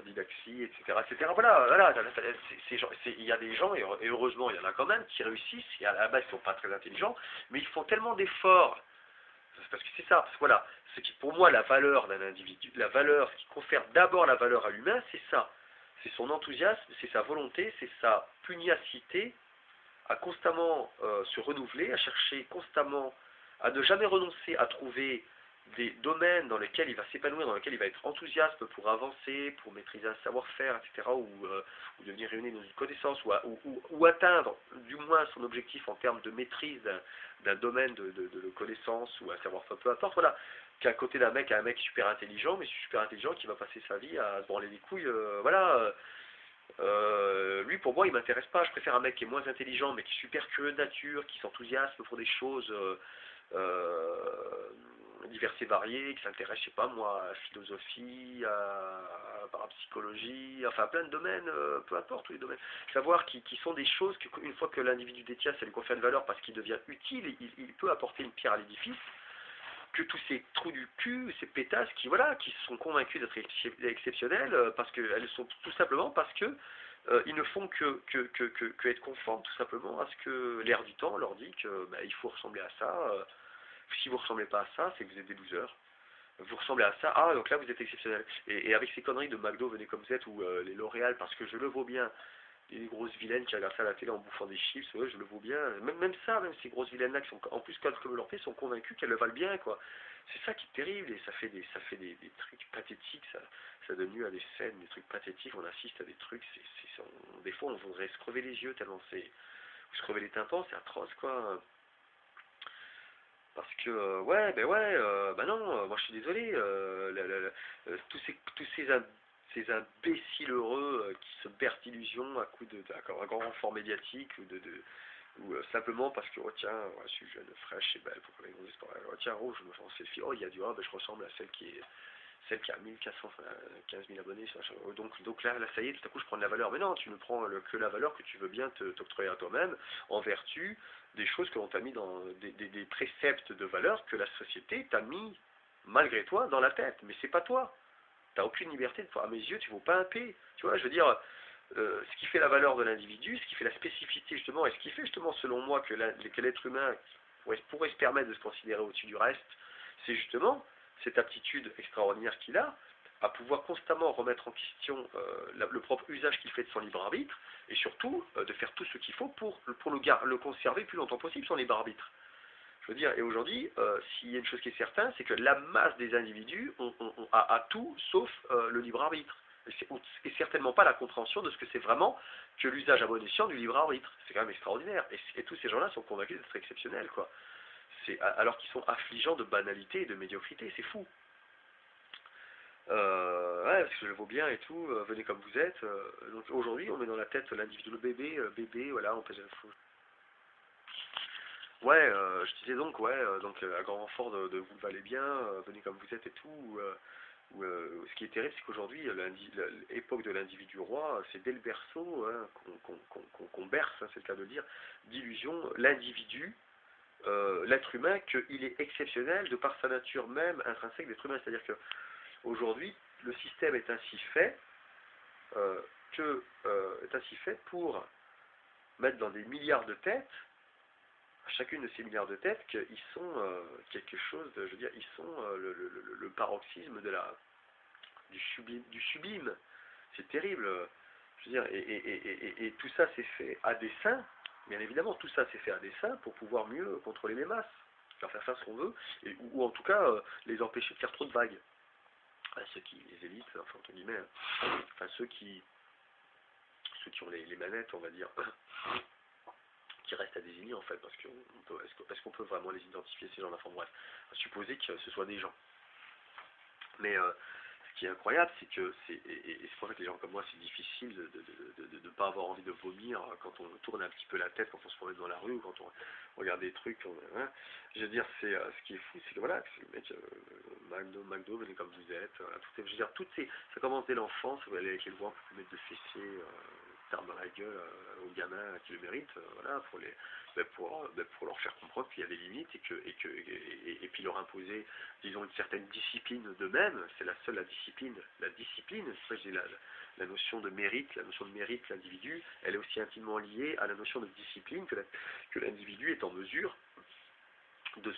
dyslexie, etc., etc. Voilà, voilà, il y a des gens, et heureusement il y en a quand même, qui réussissent, et à la base ils sont pas très intelligents, mais ils font tellement d'efforts, parce que c'est ça, parce que voilà, ce qui pour moi la valeur d'un individu, la valeur, ce qui confère d'abord la valeur à l'humain, c'est ça, c'est son enthousiasme, c'est sa volonté, c'est sa pugnacité à constamment se renouveler, à chercher constamment, à ne jamais renoncer à trouver des domaines dans lesquels il va s'épanouir, dans lesquels il va être enthousiaste pour avancer, pour maîtriser un savoir-faire, etc., ou devenir réuni dans une connaissance, ou atteindre du moins son objectif en termes de maîtrise d'un domaine de connaissance ou un savoir-faire, peu importe, voilà, qu'à côté d'un mec, un mec super intelligent, mais super intelligent qui va passer sa vie à se branler les couilles, voilà. Lui, pour moi, il m'intéresse pas. Je préfère un mec qui est moins intelligent, mais qui est super curieux de nature, qui s'enthousiasme pour des choses diverses et variées, qui s'intéresse, je sais pas moi, à la philosophie, à la parapsychologie, enfin plein de domaines, peu importe tous les domaines. Savoir qui sont des choses qu'une fois que l'individu détient, ça lui confère une valeur parce qu'il devient utile, il peut apporter une pierre à l'édifice, que tous ces trous du cul, ces pétasses qui sont convaincus d'être exceptionnels, parce que elles sont tout simplement parce que ils ne font que être conformes tout simplement à ce que l'air du temps leur dit que bah, il faut ressembler à ça. Si vous ressemblez pas à ça, c'est que vous êtes des losers. Vous ressemblez à ça, ah donc là vous êtes exceptionnel. Et avec ces conneries de McDo, venez comme vous êtes, ou les L'Oréal, parce que je le vaux bien, les grosses vilaines qui regardent ça à la télé en bouffant des chips, ouais, je le vaux bien. Même ça, même ces grosses vilaines là qui sont en plus comme leur fait, sont convaincues qu'elles le valent bien, quoi. C'est ça qui est terrible, et ça fait des trucs pathétiques, ça donne lieu à des scènes, des trucs pathétiques, on assiste à des trucs, des fois on voudrait se crever les yeux tellement se crever les tympans, c'est atroce, quoi. Parce que, ouais, ben ouais, bah non, moi je suis désolé, tous ces imbéciles heureux qui se bercent d'illusions à coup d'un grand renfort médiatique ou simplement parce que, oh tiens, ouais, je suis jeune, fraîche et belle, pour les gros espoirs, oh tiens, oh, je me fais en selfie, oh, il y a du, oh, ben, je ressemble à celle qui a 15 000 abonnés. Donc là, ça y est, tout à coup, je prends de la valeur. Mais non, tu ne prends que la valeur que tu veux bien t'octroyer à toi-même en vertu des choses que l'on t'a mis dans des préceptes de valeur que la société t'a mis, malgré toi, dans la tête. Mais c'est pas toi. T'as aucune liberté. À mes yeux, tu vaux pas un P. Tu vois, je veux dire, ce qui fait la valeur de l'individu, ce qui fait la spécificité, justement, et ce qui fait, justement, selon moi, que l'être humain pourrait se permettre de se considérer au-dessus du reste, c'est justement cette aptitude extraordinaire qu'il a à pouvoir constamment remettre en question le propre usage qu'il fait de son libre arbitre, et surtout de faire tout ce qu'il faut pour le conserver le plus longtemps possible, son libre arbitre. Je veux dire, et aujourd'hui, s'il y a une chose qui est certaine, c'est que la masse des individus a tout sauf le libre arbitre. Et certainement pas la compréhension de ce que c'est vraiment que l'usage à bon escient du libre arbitre. C'est quand même extraordinaire. Et tous ces gens-là sont convaincus d'être exceptionnels, quoi. Alors qu'ils sont affligeants de banalité et de médiocrité, c'est fou. Ouais, parce que je le vaux bien et tout, venez comme vous êtes. Donc aujourd'hui, on met dans la tête l'individu, le bébé, voilà, on pèse la fou. Ouais, je disais donc, ouais, donc à grand renfort de vous le valez bien, venez comme vous êtes et tout. Ce qui est terrible, c'est qu'aujourd'hui, l'époque de l'individu roi, c'est dès le berceau hein, qu'on berce, hein, c'est le cas de le dire, d'illusion, l'individu, l'être humain, qu'il est exceptionnel de par sa nature même intrinsèque d'être humain. C'est-à-dire qu'aujourd'hui, le système est ainsi fait euh, est ainsi fait pour mettre dans des milliards de têtes chacune de ces milliards de têtes qu'ils sont quelque chose de, je veux dire, ils sont le paroxysme du sublime. C'est terrible. Je veux dire, et tout ça c'est fait à dessein, bien évidemment, tout ça c'est fait à dessein pour pouvoir mieux contrôler les masses, leur faire ce qu'on veut, ou en tout cas les empêcher de faire trop de vagues. Ceux qui, les élites, enfin entre guillemets, enfin ceux qui ont les manettes, on va dire, qui restent à désigner en fait, parce est-ce qu'on peut vraiment les identifier ces gens-là, enfin bref, à supposer que ce soit des gens. Mais ce qui est incroyable, c'est que et c'est pour ça que les gens comme moi, c'est difficile de ne pas avoir envie de vomir quand on tourne un petit peu la tête, quand on se promène dans la rue, ou quand on regarde des trucs. Hein. Je veux dire, c'est ce qui est fou, c'est que voilà, c'est le mec, McDo, venez comme vous êtes. Voilà, je veux dire, ça commence dès l'enfance, vous allez avec les lois pour vous mettre de fessiers, tard dans la gueule aux gamins qui le méritent, voilà, pour leur faire comprendre qu'il y a des limites et puis leur imposer disons une certaine discipline d'eux-mêmes, c'est la discipline, c'est ça que je dis la notion de mérite, l'individu, elle est aussi intimement liée à la notion de discipline que l'individu est en mesure de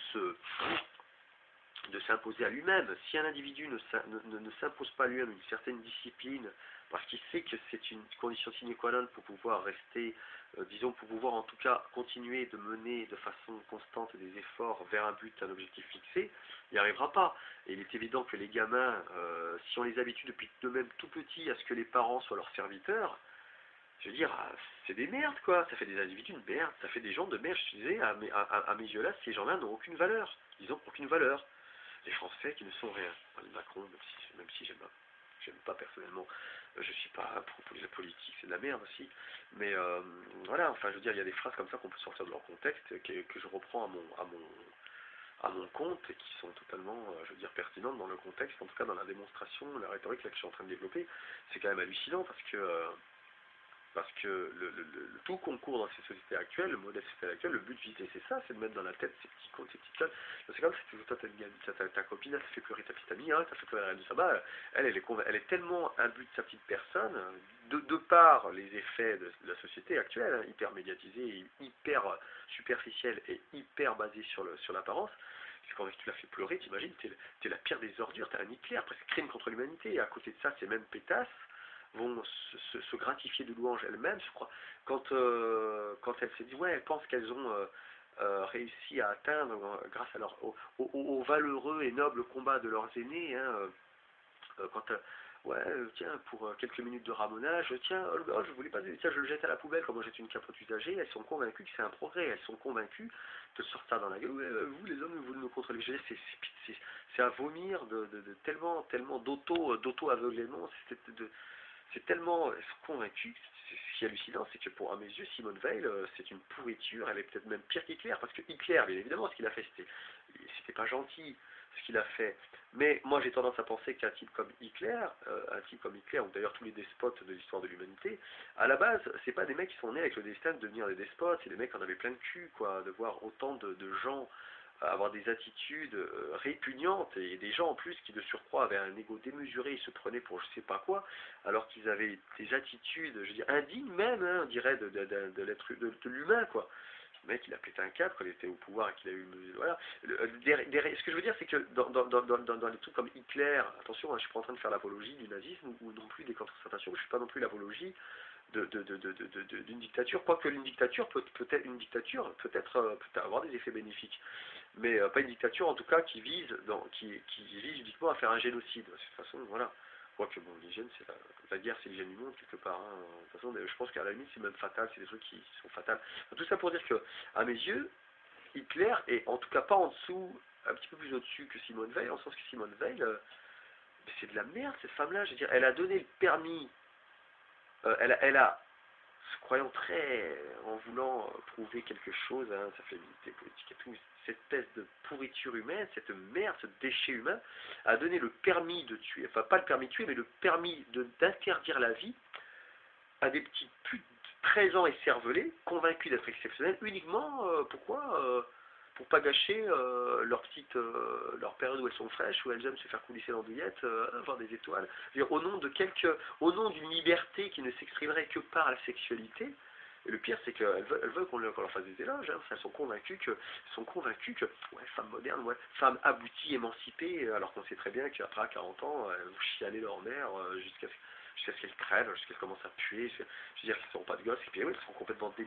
s'imposer à lui-même. Si un individu ne s'impose pas à lui-même une certaine discipline, parce qu'il sait que c'est une condition sine qua non pour pouvoir rester, disons, pour pouvoir en tout cas continuer de mener de façon constante des efforts vers un but, un objectif fixé, il n'y arrivera pas. Et il est évident que les gamins, si on les habitue depuis eux-mêmes tout petits à ce que les parents soient leurs serviteurs, je veux dire, c'est des merdes quoi, ça fait des individus de merde, ça fait des gens de merde, je disais, à mes yeux là, ces gens-là n'ont aucune valeur, ils n'ont aucune valeur. Les Français qui ne sont rien. Enfin, Macron, même si j'aime pas personnellement, je suis pas pour la politique, c'est de la merde aussi. Mais voilà, enfin je veux dire, il y a des phrases comme ça qu'on peut sortir de leur contexte, que je reprends à mon compte et qui sont totalement, je veux dire, pertinentes dans le contexte, en tout cas dans la démonstration, la rhétorique là, que je suis en train de développer. C'est quand même hallucinant parce que tout concours dans ces sociétés actuelles, le modèle social actuel, le but visé c'est ça, c'est de mettre dans la tête ces petits codes, ces petites codes. C'est comme si toi ta copine, elle te fait pleurer ta petite amie, hein, t'as fait pleurer la reine de Saba, elle est tellement imbue de sa petite personne, de par les effets de la société actuelle, hein, hyper médiatisée, hyper superficielle et hyper basée sur l'apparence, c'est quand tu la fais pleurer, t'imagines, t'es la pire des ordures, t'es un Hitler, presque crime contre l'humanité, et à côté de ça, ces mêmes pétasses vont se gratifier de louanges elles-mêmes. Je crois, quand elles se disent, ouais, elles pensent qu'elles ont réussi à atteindre, grâce à au valeureux et noble combat de leurs aînés, hein, quand ouais, tiens, pour quelques minutes de ramonage, tiens, oh, je voulais pas, tiens, je le jette à la poubelle, comme moi j'étais une capote usagée, elles sont convaincues que c'est un progrès, elles sont convaincues de sortir ça dans la gueule, ouais, vous les hommes, vous nous contrôlez, c'est à vomir de tellement d'auto-aveuglement, c'est tellement convaincu, ce qui est hallucinant, c'est que pour à mes yeux, Simone Veil, c'est une pourriture, elle est peut-être même pire qu'Hitler, parce que Hitler, bien évidemment, ce qu'il a fait, c'était pas gentil, ce qu'il a fait. Mais moi, j'ai tendance à penser qu'un type comme Hitler, ou d'ailleurs tous les despotes de l'histoire de l'humanité, à la base, c'est pas des mecs qui sont nés avec le destin de devenir des despotes, c'est des mecs qui en avaient plein le cul, quoi, de voir autant de gens avoir des attitudes répugnantes et des gens en plus qui de surcroît avaient un ego démesuré, ils se prenaient pour je sais pas quoi, alors qu'ils avaient des attitudes, je veux dire, indignes même, hein, on dirait l'être de l'humain quoi. Le mec il a pété un câble quand il était au pouvoir et qu'il a eu voilà. Ce que je veux dire c'est que dans les trucs comme Hitler, attention, hein, je suis pas en train de faire l'apologie du nazisme ou non plus des concertations, je suis pas non plus l'apologie d'une dictature, quoique une dictature peut avoir des effets bénéfiques, mais pas une dictature en tout cas qui vise uniquement à faire un génocide. De toute façon, voilà. Quoique bon, l'hygiène, la guerre, c'est l'hygiène du monde quelque part. Hein. De toute façon, je pense qu'à la limite, c'est même fatal, c'est des trucs qui sont fatals. Enfin, tout ça pour dire que, à mes yeux, Hitler est en tout cas pas en dessous, un petit peu plus au-dessus que Simone Veil, en sens que Simone Veil, c'est de la merde cette femme-là. Je veux dire, elle a donné le permis, elle a se croyant très, en voulant prouver quelque chose, hein, ça fait militer politique et tout, cette espèce de pourriture humaine, cette merde, ce déchet humain, a donné le permis de tuer, enfin pas le permis de tuer, mais le permis d'interdire la vie à des petits putes présents et cervelés, convaincus d'être exceptionnels, uniquement, pourquoi pour pas gâcher leur période où elles sont fraîches, où elles aiment se faire coulisser l'andouillette, avoir des étoiles. Au nom au nom d'une liberté qui ne s'exprimerait que par la sexualité. Et le pire, c'est qu'elles veulent qu'on leur fasse des éloges. Hein. Elles sont convaincues que, ouais, femme moderne, ouais, femme aboutie, émancipée, alors qu'on sait très bien qu'après à 40 ans, elles vont chialer leur mère jusqu'à ce qu'elles crèvent, jusqu'à ce qu'elles commencent à puer. Je veux dire qu'elles ne seront pas de gosses, et puis oui, elles seront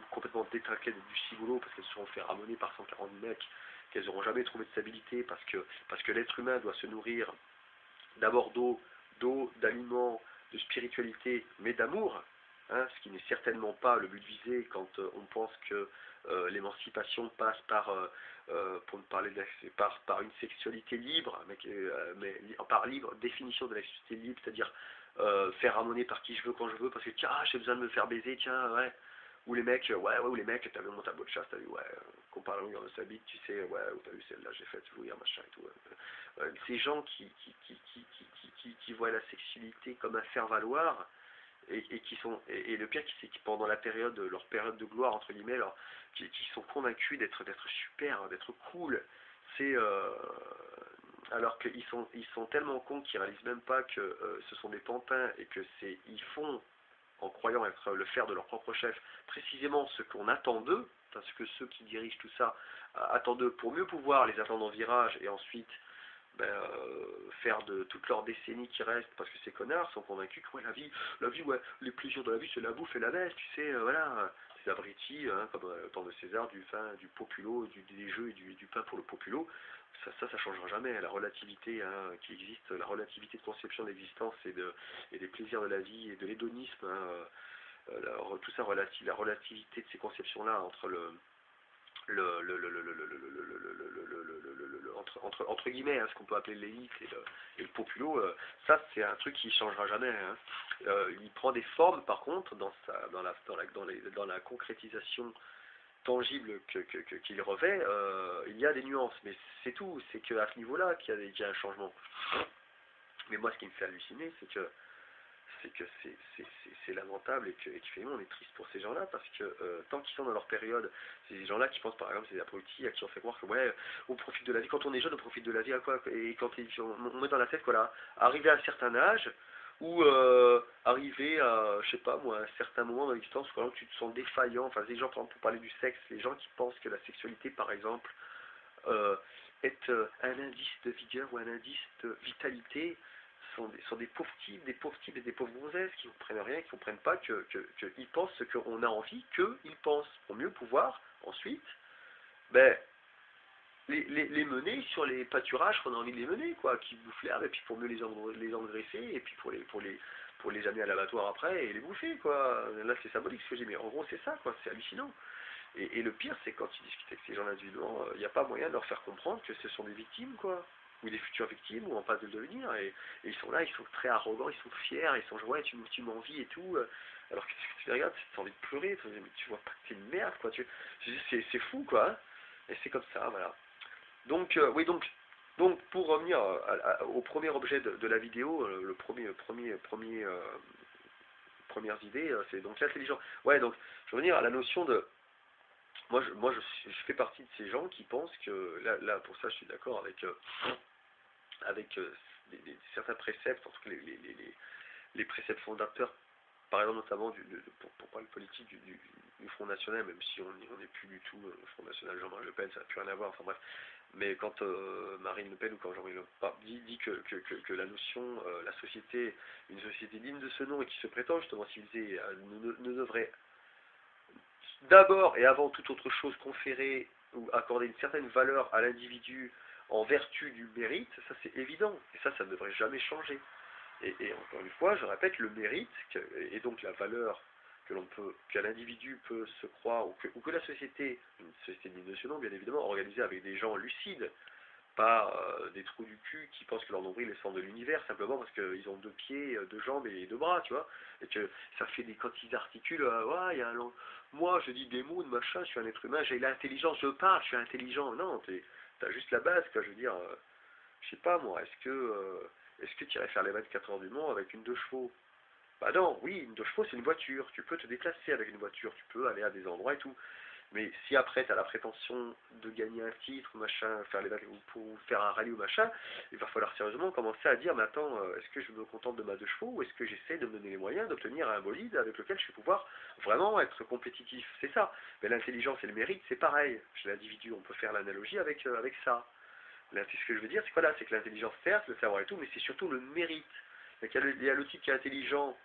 complètement détraquées du ciboulot parce qu'elles se seront fait ramener par 140 mecs, qu'elles n'auront jamais trouvé de stabilité parce que l'être humain doit se nourrir d'abord d'eau, d'aliments, de spiritualité, mais d'amour, hein, ce qui n'est certainement pas le but visé quand on pense que l'émancipation passe pour ne parler par une sexualité libre, mais par libre définition de la sexualité libre, c'est-à-dire faire harmoner par qui je veux quand je veux, parce que tiens, j'ai besoin de me faire baiser, tiens, ouais. Ou les mecs, ou les mecs, t'as vu mon tableau de chasse, t'as vu, ouais, comparé à la longueur de sa bite, tu sais, ouais, t'as vu celle-là, j'ai fait jouir, machin et tout. Ces gens qui voient la sexualité comme un faire-valoir, et qui sont, et le pire, c'est que pendant leur période de gloire, entre guillemets, qui sont convaincus d'être super, d'être cool, c'est, alors ils sont tellement cons qu'ils réalisent même pas que ce sont des pantins et que ils font en croyant être le faire de leur propre chef, précisément ce qu'on attend d'eux, parce que ceux qui dirigent tout ça attendent d'eux pour mieux pouvoir les attendre en virage et ensuite faire de toute leur décennie qui reste, parce que ces connards sont convaincus que ouais, la vie, ouais, les plaisirs de la vie, c'est la bouffe et la baisse, tu sais, voilà, c'est l'abruti, hein, comme au temps de César, du populo, des jeux et du pain pour le populo. Ça changera jamais. La relativité hein, qui existe, la relativité de conception de l'existence et des plaisirs de la vie et de l'hédonisme, hein, tout ça la relativité de ces conceptions-là entre entre guillemets, hein, ce qu'on peut appeler l'élite et le populo, ça c'est un truc qui ne changera jamais. Hein. Il prend des formes par contre dans la concrétisation tangible qu'il revêt, il y a des nuances, mais c'est tout, c'est qu'à ce niveau-là qu'il y a un changement. Mais moi ce qui me fait halluciner, c'est lamentable et qu'effectivement on est triste pour ces gens-là parce que tant qu'ils sont dans leur période, c'est des gens-là qui pensent par exemple, c'est des abrutis à qui on fait croire que ouais, on profite de la vie, quand on est jeune on profite de la vie à quoi, et quand on met dans la tête voilà, arriver à un certain âge ou arriver à, je sais pas moi, à un certain moment dans l'existence où tu te sens défaillant, enfin les gens par exemple pour parler du sexe, les gens qui pensent que la sexualité par exemple est un indice de vigueur ou un indice de vitalité sont des pauvres types et des pauvres gonzesses qui ne comprennent rien, qui ne comprennent pas qu'ils pensent ce qu'on a envie qu'ils pensent, pour mieux pouvoir ensuite ben, les mener sur les pâturages qu'on a envie de les mener, quoi, qui bouffent l'herbe, et puis pour mieux les engraisser, et puis pour les amener à l'abattoir après et les bouffer, quoi. Là c'est symbolique ce que j'ai, mais en gros c'est ça, quoi, c'est hallucinant. Et le pire, c'est quand tu discutes avec ces gens individuellement, il n'y a pas moyen de leur faire comprendre que ce sont des victimes, quoi. Ou des futures victimes, ou en passe de le devenir. Et ils sont là, ils sont très arrogants, ils sont fiers, ils sont ouais, tu m'envies et tout. Alors que tu les regardes, tu as envie de pleurer, tu vois pas que c'est une merde, quoi. C'est fou, quoi. Hein. Et c'est comme ça, voilà. Donc, oui, donc pour revenir au premier objet de la vidéo, le premières idées, c'est donc l'intelligence. Ouais, donc je veux revenir à la notion de je fais partie de ces gens qui pensent que, là pour ça je suis d'accord avec certains préceptes, en tout cas les préceptes fondateurs, par exemple notamment pour parler politique du Front National, même si on n'est plus du tout le Front National Jean-Marie Le Pen, ça n'a plus rien à voir, enfin bref. Mais quand Marine Le Pen ou quand Jean-Marie Le Pen dit que la notion, la société, une société digne de ce nom et qui se prétend justement civilisée, ne devrait d'abord et avant toute autre chose conférer ou accorder une certaine valeur à l'individu en vertu du mérite, ça c'est évident, et ça ne devrait jamais changer. Et encore une fois, je répète, le mérite, et donc la valeur que l'individu peut se croire, ou que la société, une société digne de ce nom, bien évidemment, organisée avec des gens lucides, pas des trous du cul qui pensent que leur nombril est le centre de l'univers simplement parce qu'ils ont 2 pieds, 2 jambes et 2 bras, tu vois, et que ça fait des quand ils articulent, ouais, il y a un moi je dis des mots, de machin, je suis un être humain, j'ai l'intelligence, je parle, je suis intelligent. Non, t'as juste la base, quoi, je veux dire, je sais pas moi, est-ce que tu irais faire les 24 heures du Mans avec une 2 chevaux? Bah non, oui, une 2 chevaux c'est une voiture, tu peux te déplacer avec une voiture, tu peux aller à des endroits et tout. Mais si après tu as la prétention de gagner un titre, machin, faire les ou pour faire un rallye ou machin, il va falloir sérieusement commencer à dire, mais attends, est-ce que je me contente de ma 2 chevaux ou est-ce que j'essaie de me donner les moyens d'obtenir un bolide avec lequel je vais pouvoir vraiment être compétitif? C'est ça. Mais l'intelligence et le mérite, c'est pareil. Chez l'individu, on peut faire l'analogie avec ça. Là, c'est ce que je veux dire, c'est quoi là? C'est que l'intelligence, certes, le savoir et tout, mais c'est surtout le mérite. Il y a le type qui est intelligent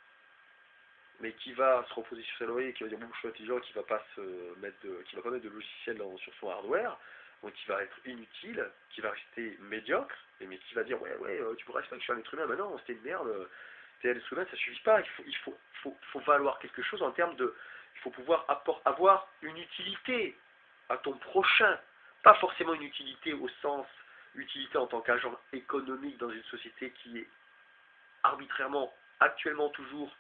mais qui va se reposer sur ses lauriers, qui va dire bon je suis intelligent, qui va pas qui va pas mettre de logiciel sur son hardware, donc qui va être inutile, qui va rester médiocre, mais qui va dire ouais tu pourrais pas que je suis un être humain, mais non c'était une merde, t'es un être humain ça suffit pas, il faut valoir quelque chose en termes de, il faut pouvoir avoir une utilité à ton prochain, pas forcément une utilité au sens utilité en tant qu'agent économique dans une société qui est arbitrairement actuellement toujours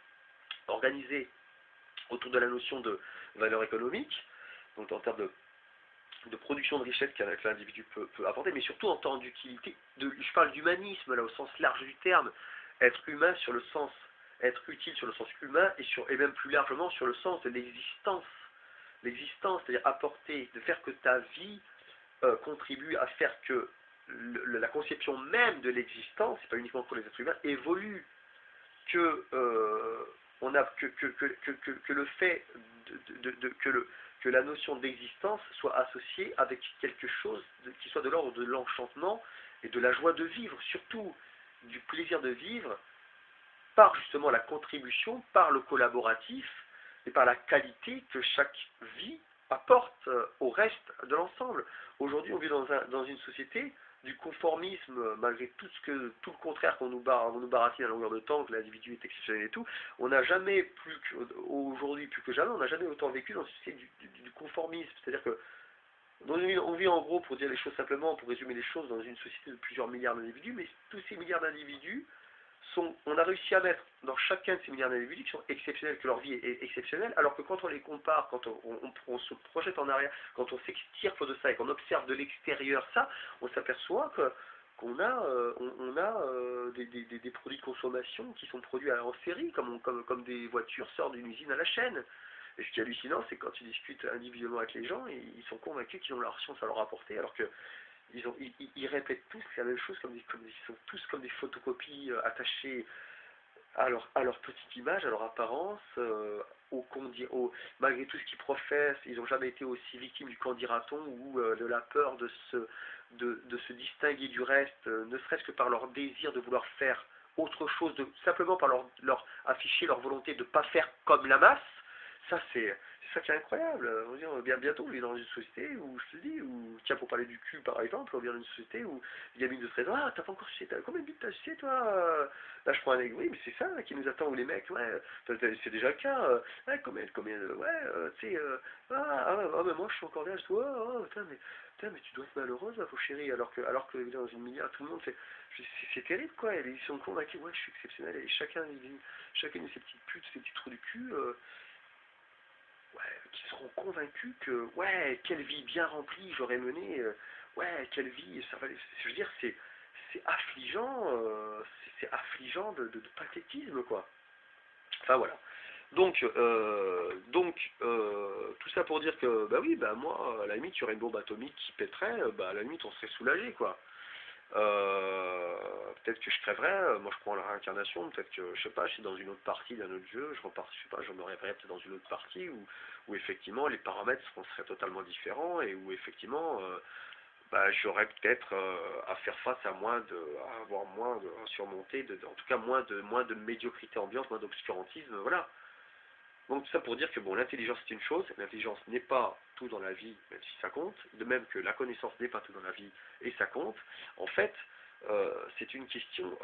organisée autour de la notion de valeur économique, donc en termes de production de richesse que l'individu peut apporter, mais surtout en termes d'utilité, je parle d'humanisme là au sens large du terme, être humain sur le sens, être utile sur le sens humain et même plus largement sur le sens de l'existence. L'existence, c'est-à-dire apporter, de faire que ta vie contribue à faire que la conception même de l'existence, c'est pas uniquement pour les êtres humains, évolue, que on a que le fait que la notion d'existence soit associée avec quelque chose qui soit de l'ordre de l'enchantement et de la joie de vivre, surtout du plaisir de vivre par justement la contribution, par le collaboratif et par la qualité que chaque vie apporte au reste de l'ensemble. Aujourd'hui, on vit dans une société du conformisme, malgré tout le contraire qu'on nous baratine à longueur de temps, que l'individu est exceptionnel et tout. On n'a jamais aujourd'hui plus que jamais, on n'a jamais autant vécu dans une société du conformisme. C'est-à-dire que on vit en gros, pour dire les choses simplement, pour résumer les choses, dans une société de plusieurs milliards d'individus, mais tous ces milliards d'individus on a réussi à mettre dans chacun de ces milliards d'individus qui sont exceptionnels, que leur vie est exceptionnelle, alors que quand on les compare, quand on se projette en arrière, quand on s'extirpe de ça et qu'on observe de l'extérieur ça, on s'aperçoit qu'on a, des produits de consommation qui sont produits en série, comme des voitures sortent d'une usine à la chaîne. Et ce qui est hallucinant, c'est que quand tu discutes individuellement avec les gens, ils sont convaincus qu'ils ont leur science à leur apporter, alors que ils répètent tous la même chose, ils sont tous comme des photocopies attachées à leur petite image, à leur apparence, malgré tout ce qu'ils professent, ils n'ont jamais été aussi victimes du candidaton ou de la peur de se distinguer du reste, ne serait-ce que par leur désir de vouloir faire autre chose, simplement par leur afficher leur volonté de ne pas faire comme la masse. Ça, c'est ça qui est incroyable. On dit, bientôt, on est dans une société où, je te dis, où, tiens, pour parler du cul, par exemple, on vient dans une société où il y a une de 13 ans, ah, t'as pas encore sucé, combien de buts t'as sucé, toi? Là, je prends un exemple, oui, mais c'est ça qui nous attend, où les mecs, ouais, c'est déjà le cas, ouais, ouais, tu sais, mais moi, je suis encore là, je dis, oh, putain, mais tu dois être malheureuse, ma pauvre chérie, alors que dans une milliard, tout le monde fait, c'est terrible, quoi, et ils sont convaincus, ouais, je suis exceptionnel, et chacune de ces petites putes, ces petits trous du cul, ouais, qui seront convaincus que, ouais, quelle vie bien remplie j'aurais menée, ouais, quelle vie, ça va, je veux dire, c'est affligeant, c'est affligeant de pathétisme, quoi. Enfin, voilà. Tout ça pour dire que, bah oui, bah moi, à la limite, il y aurait une bombe atomique qui pèterait, bah à la limite, on serait soulagé, quoi. Peut-être que je crèverais, moi je prends la réincarnation, peut-être que, je sais pas, je suis dans une autre partie d'un autre jeu, je repars, je sais pas, je me réveillerais peut-être dans une autre partie où effectivement les paramètres seraient totalement différents et où effectivement bah, j'aurais peut-être à faire face à avoir à surmonter, en tout cas moins de médiocrité ambiante, moins d'obscurantisme, voilà. Donc tout ça pour dire que bon, l'intelligence c'est une chose, l'intelligence n'est pas tout dans la vie, même si ça compte, de même que la connaissance n'est pas tout dans la vie et ça compte. En fait, c'est une question,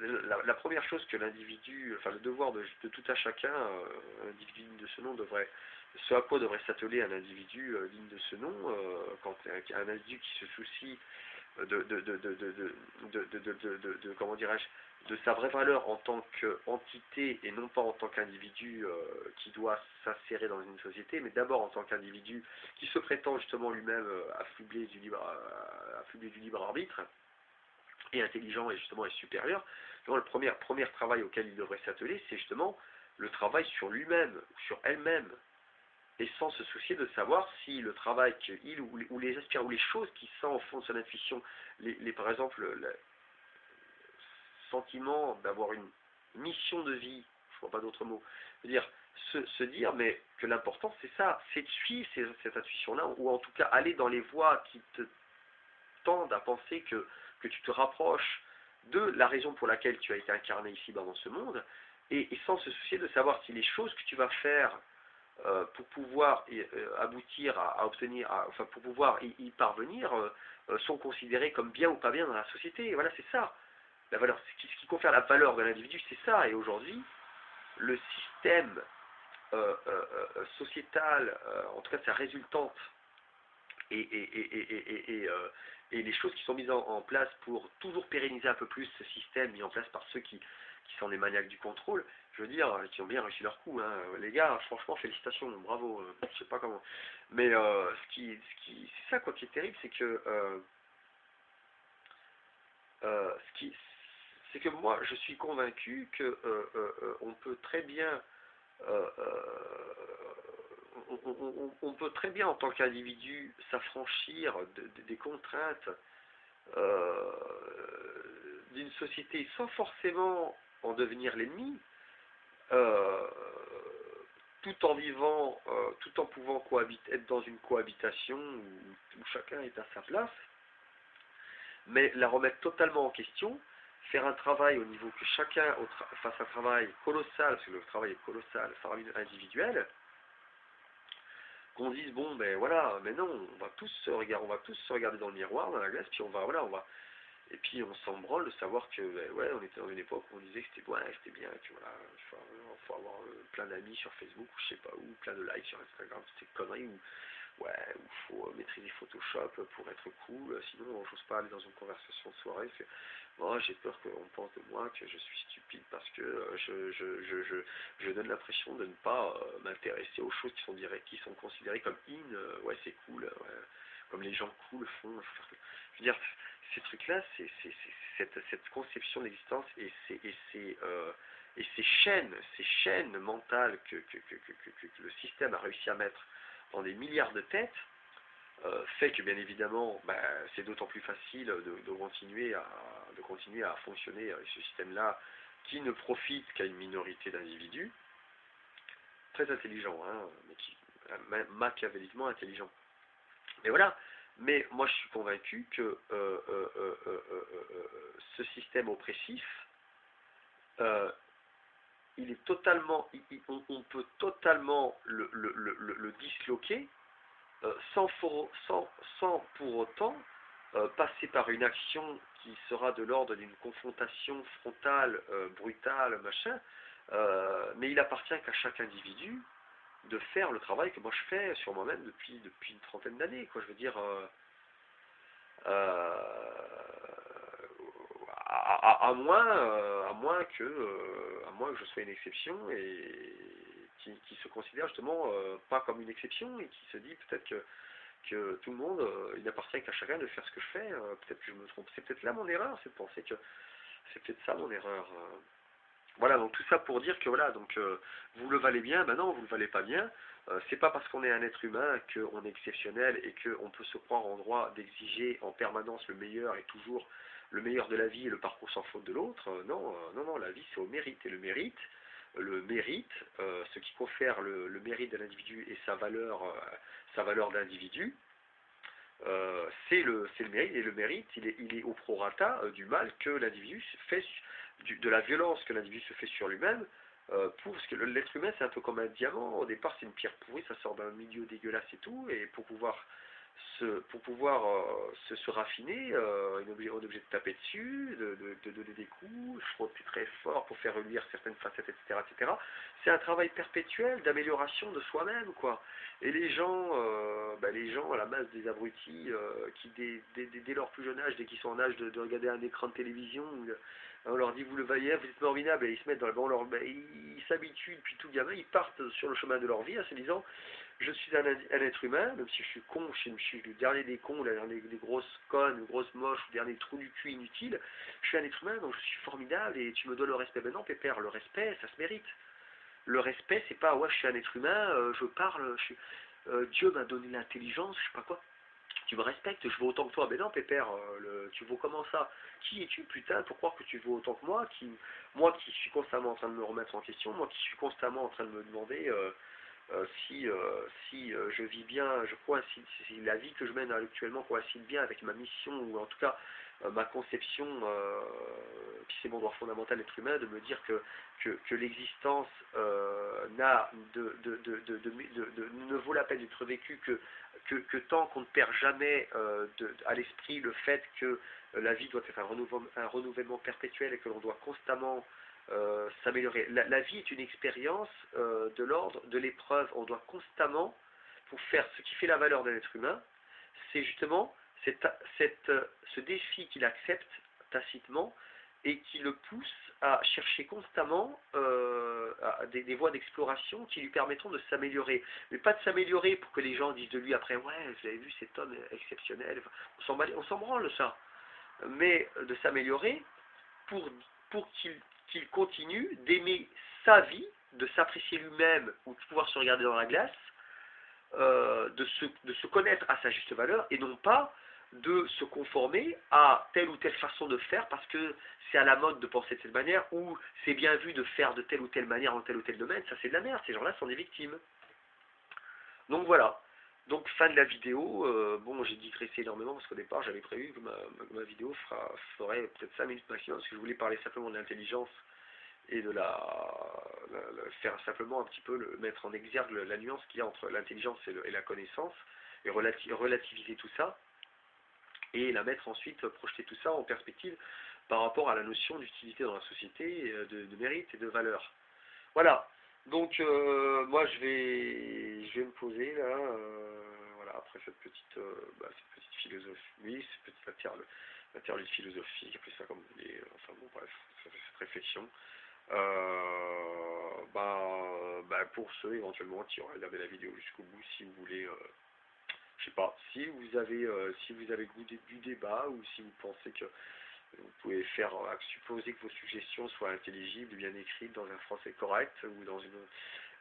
la première chose que l'individu, enfin le devoir de tout à chacun, un individu digne de ce nom ce à quoi devrait s'atteler un individu digne de ce nom, quand un individu qui se soucie comment dirais-je, de sa vraie valeur en tant qu'entité et non pas en tant qu'individu qui doit s'insérer dans une société, mais d'abord en tant qu'individu qui se prétend justement lui-même affublé du libre arbitre et intelligent et justement est supérieur. Donc, le premier travail auquel il devrait s'atteler, c'est justement le travail sur lui-même, sur elle-même, et sans se soucier de savoir si le travail qu'il ou les aspirations ou les choses qui sent au fond de son intuition, par exemple le sentiment d'avoir une mission de vie, je ne vois pas d'autre mot, dire se dire mais que l'important c'est ça, c'est de suivre cette intuition-là, ou en tout cas aller dans les voies qui te tendent à penser que tu te rapproches de la raison pour laquelle tu as été incarné ici dans ce monde, et sans se soucier de savoir si les choses que tu vas faire pour pouvoir aboutir à obtenir, enfin pour pouvoir y parvenir, sont considérées comme bien ou pas bien dans la société. Et voilà, c'est ça. La valeur, ce qui confère la valeur de l'individu, c'est ça. Et aujourd'hui, le système sociétal, en tout cas sa résultante, et les choses qui sont mises en place pour toujours pérenniser un peu plus ce système mis en place par ceux qui sont les maniaques du contrôle, je veux dire, qui ont bien réussi leur coup. Hein. Les gars, franchement, félicitations, bravo, je sais pas comment. Mais c'est ça quoi qui est terrible, c'est que c'est que moi, je suis convaincu que on peut très bien on peut très bien en tant qu'individu s'affranchir des contraintes euh, d'une société sans forcément en devenir l'ennemi, euh, tout en vivant, tout en pouvant être dans une cohabitation où chacun est à sa place, mais la remettre totalement en question, faire un travail au niveau que chacun fasse un travail colossal, parce que le travail est colossal, individuel, qu'on dise bon ben voilà, mais non, on va tous se regarder dans le miroir, dans la glace, puis et puis on s'en branle de savoir que ben, ouais, on était dans une époque où on disait que c'était ouais, c'était bien, que voilà, faut avoir plein d'amis sur Facebook ou je sais pas où, plein de likes sur Instagram, toutes ces conneries où ouais, où faut maîtriser Photoshop pour être cool, sinon j'ose pas aller dans une conversation de soirée, moi j'ai peur qu'on pense de moi que je suis stupide parce que je donne l'impression de ne pas m'intéresser aux choses qui sont considérées comme ouais c'est cool, ouais, comme les gens cool font. Je veux dire, ces trucs-là, c'est cette conception de l'existence et ces chaînes mentales que le système a réussi à mettre dans des milliards de têtes, fait que bien évidemment c'est d'autant plus facile de continuer à fonctionner avec ce système-là qui ne profite qu'à une minorité d'individus, très intelligents, hein, mais qui machiavéliquement intelligents. Mais voilà, mais moi je suis convaincu que ce système oppressif, il est totalement, on peut totalement le disloquer sans pour autant passer par une action qui sera de l'ordre d'une confrontation frontale, brutale, machin, mais il appartient qu'à chaque individu de faire le travail que moi je fais sur moi-même depuis une trentaine d'années, quoi. Je veux dire, à moins que je sois une exception et qui se considère justement pas comme une exception et qui se dit peut-être que tout le monde, il appartient qu'à chacun de faire ce que je fais. Peut-être que je me trompe, c'est peut-être là mon erreur, c'est de penser que c'est peut-être ça mon erreur. Voilà, donc tout ça pour dire que voilà, donc vous le valez bien, ben non, vous le valez pas bien. C'est pas parce qu'on est un être humain qu'on est exceptionnel et qu'on peut se croire en droit d'exiger en permanence le meilleur et toujours le meilleur de la vie et le parcours sans faute de l'autre. Non, la vie c'est au mérite. Et le mérite, ce qui confère le mérite de l'individu et sa valeur d'individu, c'est le mérite, et le mérite, il est au prorata du mal que l'individu fait, de la violence que l'individu se fait sur lui-même, parce que l'être humain c'est un peu comme un diamant, au départ c'est une pierre pourrie, ça sort d'un milieu dégueulasse et tout, et pour pouvoir pour pouvoir se raffiner, on est obligé de taper dessus, de donner des coups, frotter très fort pour faire reluire certaines facettes, etc., etc. C'est un travail perpétuel d'amélioration de soi-même, quoi. Et les gens, la masse des abrutis, qui dès leur plus jeune âge, dès qu'ils sont en âge de regarder un écran de télévision, on leur dit vous le voyez, vous êtes formidable, et ils se mettent dans le bon, ils s'habituent depuis tout gamin, ils partent sur le chemin de leur vie en se disant je suis un être humain, même si je suis con, je suis le dernier des cons, le dernier des grosses connes, le grosses moches, le dernier trou du cul inutile, je suis un être humain, donc je suis formidable et tu me dois le respect. Ben non, pépère, le respect, ça se mérite. Le respect, c'est pas, ouais, je suis un être humain, je parle, Dieu m'a donné l'intelligence, je sais pas quoi. Tu me respectes, je vaux autant que toi. Ben non, pépère, tu vaux comment ça? Qui es-tu, putain, pour croire que tu vaux autant que moi, moi qui suis constamment en train de me remettre en question, moi qui suis constamment en train de me demander si je vis bien, je crois, si la vie que je mène actuellement coïncide bien avec ma mission, ou en tout cas ma conception, puis c'est mon droit fondamental d'être humain, de me dire que l'existence ne vaut la peine d'être vécue que tant qu'on ne perd jamais à l'esprit le fait que la vie doit être un renouvellement perpétuel et que l'on doit constamment s'améliorer. La vie est une expérience de l'ordre de l'épreuve. On doit constamment, pour faire ce qui fait la valeur d'un être humain, c'est justement ce défi qu'il accepte tacitement et qui le pousse à chercher constamment des voies d'exploration qui lui permettront de s'améliorer. Mais pas de s'améliorer pour que les gens disent de lui après, ouais, vous avez vu cet homme exceptionnel, on s'en branle ça. Mais de s'améliorer pour qu'il continue d'aimer sa vie, de s'apprécier lui-même ou de pouvoir se regarder dans la glace, de se connaître à sa juste valeur et non pas de se conformer à telle ou telle façon de faire parce que c'est à la mode de penser de cette manière ou c'est bien vu de faire de telle ou telle manière en tel ou tel domaine. Ça c'est de la merde, ces gens-là sont des victimes. Donc voilà. Donc fin de la vidéo, bon j'ai digressé énormément parce qu'au départ j'avais prévu que ma vidéo ferait peut-être 5 minutes maximum parce que je voulais parler simplement de l'intelligence et de faire simplement un petit peu mettre en exergue la nuance qu'il y a entre l'intelligence et la connaissance et relativiser tout ça et la mettre ensuite, projeter tout ça en perspective par rapport à la notion d'utilité dans la société, de mérite et de valeur. Voilà. Donc moi je vais me poser là, voilà, après cette petite philosophie, oui, cette petite matière de philosophie, appelez ça comme vous voulez, enfin bon bref, cette réflexion. Pour ceux éventuellement qui auraient regardé la vidéo jusqu'au bout, si vous voulez, je sais pas, si vous avez goût du débat ou si vous pensez que vous pouvez faire supposer que vos suggestions soient intelligibles, bien écrites dans un français correct ou dans une,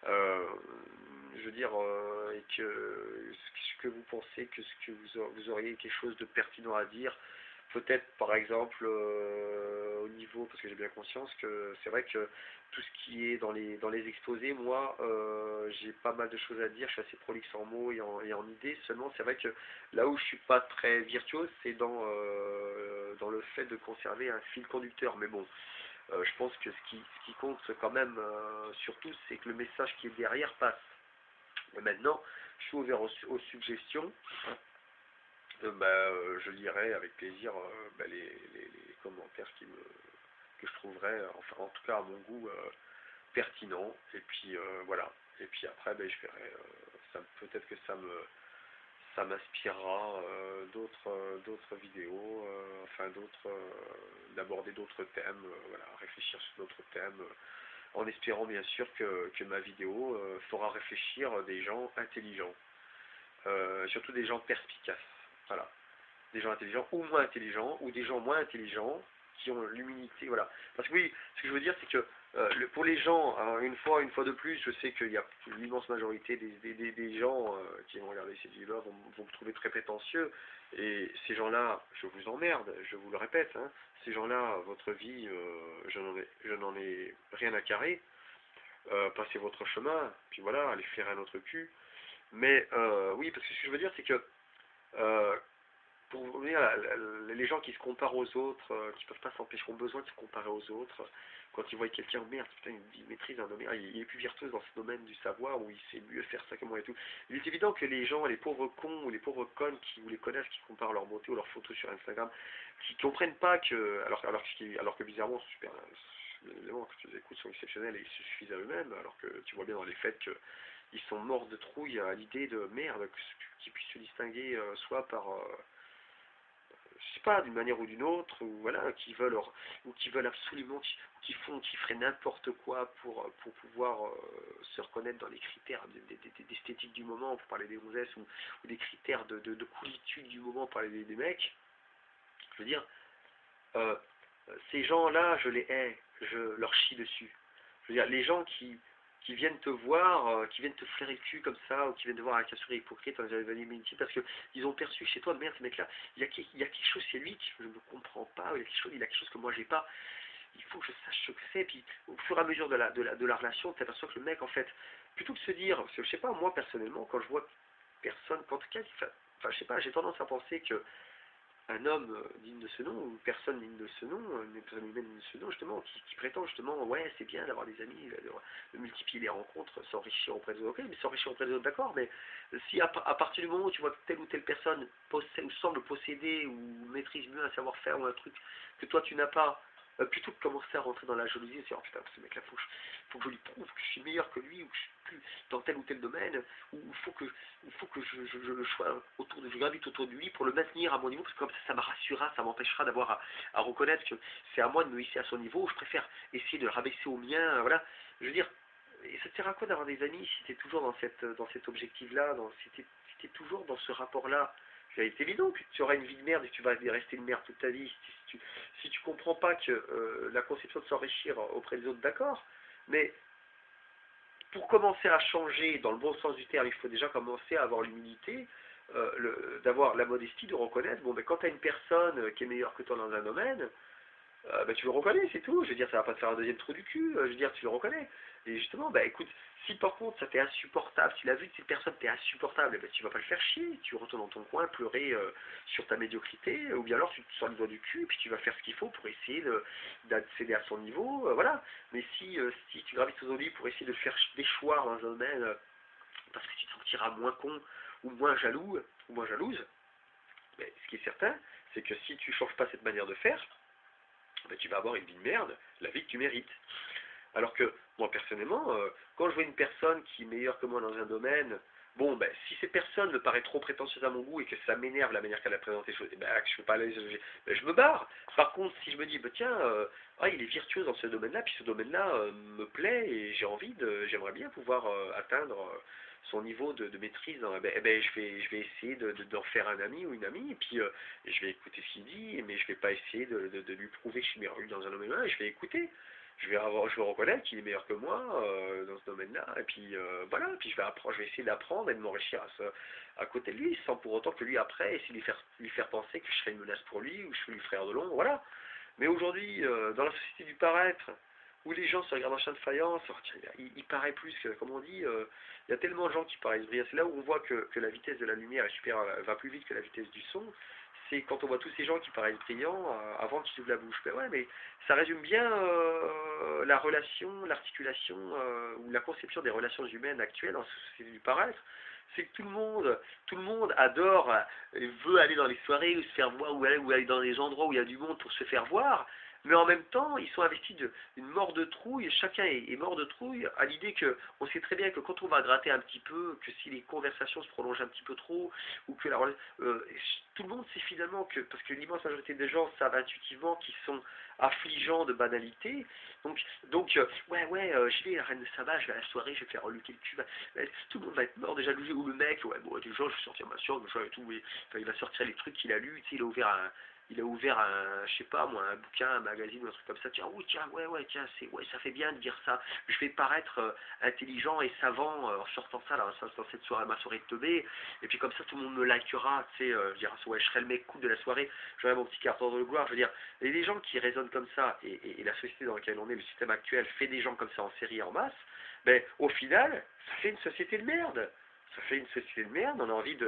je veux dire, et que ce que vous pensez que ce que vous auriez quelque chose de pertinent à dire. Peut-être par exemple au niveau, parce que j'ai bien conscience que c'est vrai que tout ce qui est dans les exposés, moi j'ai pas mal de choses à dire, je suis assez prolixe en mots et en idées, seulement c'est vrai que là où je suis pas très virtuose, c'est dans le fait de conserver un fil conducteur, mais bon, je pense que ce qui compte quand même surtout, c'est que le message qui est derrière passe. Et maintenant, je suis ouvert aux suggestions. Je lirai avec plaisir les commentaires que je trouverais, enfin en tout cas à mon goût, pertinents. Et puis voilà. Et puis après, je verrai. Peut-être que ça m'inspirera d'autres vidéos, d'aborder d'autres thèmes, voilà, réfléchir sur d'autres thèmes, en espérant bien sûr que ma vidéo fera réfléchir des gens intelligents, surtout des gens perspicaces. Voilà. Des gens intelligents ou moins intelligents, ou des gens moins intelligents qui ont l'humilité, voilà. Parce que oui, ce que je veux dire, c'est que pour les gens, hein, une fois de plus, je sais qu'il y a l'immense majorité des gens qui vont regarder ces vidéos-là vont me trouver très prétentieux, et ces gens-là, je vous emmerde, je vous le répète, hein, ces gens-là, votre vie, je n'en ai rien à carrer, passez votre chemin, puis voilà, allez flairer un autre cul, mais oui, parce que ce que je veux dire, c'est que dire, les gens qui se comparent aux autres, qui peuvent pas s'empêcher, qui ont besoin de se comparer aux autres, quand ils voient quelqu'un, merde, putain, il maîtrise un domaine, il est plus virtuose dans ce domaine du savoir, où il sait mieux faire ça que moi et tout. Il est évident que les gens, les pauvres cons ou les pauvres connes qui ou les connaissent, qui comparent leur beauté ou leurs photos sur Instagram, qui comprennent pas que, alors que bizarrement, super, les éléments que tu les écoutes sont exceptionnels et ils se suffisent à eux-mêmes, alors que tu vois bien dans les faits qu'ils sont morts de trouille à l'idée de merde, qu'ils puissent se distinguer soit par je sais pas, d'une manière ou d'une autre, ou voilà, qui veulent absolument, qui feraient n'importe quoi pour pouvoir se reconnaître dans les critères d'esthétique du moment, pour parler des gonzesses, ou des critères de coolitude du moment, pour parler des mecs. Je veux dire, euh, ces gens-là, je les hais, je leur chie dessus. Je veux dire, les gens qui viennent te voir, qui viennent te flairer le cul comme ça, ou qui viennent te voir avec un sourire hypocrite dans les anonymité, parce qu'ils ont perçu chez toi, merde, ce mec-là, il y a quelque chose chez lui que je ne comprends pas, il a quelque chose que moi j'ai pas, il faut que je sache ce que c'est, puis au fur et à mesure de la relation, tu aperçois que le mec, en fait, plutôt que de se dire, parce que je sais pas, moi personnellement, quand je vois personne, quand quelqu'un, enfin, je sais pas, j'ai tendance à penser que un homme digne de ce nom, ou une personne digne de ce nom, une personne humaine digne de ce nom, justement, qui prétend justement, ouais, c'est bien d'avoir des amis, de multiplier les rencontres, s'enrichir auprès des autres, ok, mais s'enrichir auprès des autres, d'accord, mais si à partir du moment où tu vois que telle ou telle personne possède, ou semble posséder, ou maîtrise mieux un savoir-faire, ou un truc que toi tu n'as pas, plutôt que commencer à rentrer dans la jalousie, et se dire, oh putain, ce mec-là, faut que je lui prouve que je suis meilleur que lui, ou que je suis plus dans tel ou tel domaine, ou il faut que je sois autour je gravite autour de lui pour le maintenir à mon niveau, parce que comme ça me rassurera, ça m'empêchera d'avoir à reconnaître que c'est à moi de me hisser à son niveau, je préfère essayer de le rabaisser au mien, voilà. Je veux dire, et ça te sert à quoi d'avoir des amis si tu es toujours dans cet objectif-là, si tu es toujours dans ce rapport-là? C'est évident que tu auras une vie de merde et que tu vas rester une merde toute ta vie. Si tu comprends pas que la conception de s'enrichir auprès des autres, d'accord, mais pour commencer à changer dans le bon sens du terme, il faut déjà commencer à avoir l'humilité, d'avoir la modestie, de reconnaître, bon, ben, quand tu as une personne qui est meilleure que toi dans un domaine, bah, tu le reconnais, c'est tout. Je veux dire, ça va pas te faire un deuxième trou du cul. Je veux dire, tu le reconnais. Et justement, bah écoute, si par contre ça t'est insupportable, si la vue de cette personne t'est insupportable, eh ben, tu vas pas le faire chier. Tu retournes dans ton coin, pleurer sur ta médiocrité, ou bien alors tu te sors le doigt du cul, puis tu vas faire ce qu'il faut pour essayer d'accéder à son niveau. Voilà. Mais si tu gravites aux lui pour essayer de le faire déchoir dans un domaine, parce que tu te sentiras moins con, ou moins jaloux, ou moins jalouse, ben, ce qui est certain, c'est que si tu changes pas cette manière de faire, ben, tu vas avoir une vie de merde, la vie que tu mérites. Alors que, moi personnellement, quand je vois une personne qui est meilleure que moi dans un domaine, bon, ben, si cette personne me paraît trop prétentieuse à mon goût et que ça m'énerve la manière qu'elle a présenté les choses, ben, que je peux pas aller, ben, je me barre. Par contre, si je me dis, ben, tiens, il est virtuose dans ce domaine-là, puis ce domaine-là me plaît et j'aimerais bien pouvoir atteindre son niveau de maîtrise, je vais essayer d'en faire un ami ou une amie, et puis je vais écouter ce qu'il dit, mais je vais pas essayer de lui prouver que je suis meilleur que lui dans un domaine-là, et je vais écouter. Je vais reconnaître qu'il est meilleur que moi dans ce domaine-là, et puis voilà, puis je vais essayer d'apprendre et de m'enrichir à côté de lui, sans pour autant que lui après essayer de lui faire penser que je serais une menace pour lui, ou que je suis le frère de l'ombre, voilà. Mais aujourd'hui, dans la société du paraître, où les gens se regardent en chien de faïence, oh, tiens, il paraît plus que, comme on dit, il y a tellement de gens qui paraissent brillants. C'est là où on voit que la vitesse de la lumière est va plus vite que la vitesse du son. C'est quand on voit tous ces gens qui paraissent brillants avant qu'ils ouvrent la bouche. Ben ouais, mais ça résume bien la relation, l'articulation ou la conception des relations humaines actuelles en société du paraître. C'est que tout le monde adore, veut aller dans les soirées ou se faire voir, ou aller dans les endroits où il y a du monde pour se faire voir, mais en même temps, ils sont investis d'une mort de trouille, chacun est mort de trouille à l'idée que, on sait très bien que quand on va gratter un petit peu, que si les conversations se prolongent un petit peu trop, ou que tout le monde sait finalement que, parce que l'immense majorité des gens savent intuitivement qu'ils sont affligeants de banalité, j'y vais, la reine de Saba, je vais à la soirée, je vais faire reluquer le cul, tout le monde va être mort de jalousie, ou le mec, ouais, bon, déjà, je vais sortir ma soeur, et tout, il va sortir les trucs qu'il a lus, tu sais, il a ouvert je sais pas moi, un bouquin, un magazine ou un truc comme ça, tiens, oh, tiens, tiens, ça fait bien de dire ça, je vais paraître intelligent et savant en sortant ça, là, dans cette soirée, ma soirée de teubé, et puis comme ça, tout le monde me likera, tu sais, je dirais, ouais, je serai le mec cool de la soirée, j'aurai mon petit carton de gloire, je veux dire, et les gens qui raisonnent comme ça, et la société dans laquelle on est, le système actuel, fait des gens comme ça en série, en masse, ben, au final, ça fait une société de merde, on a envie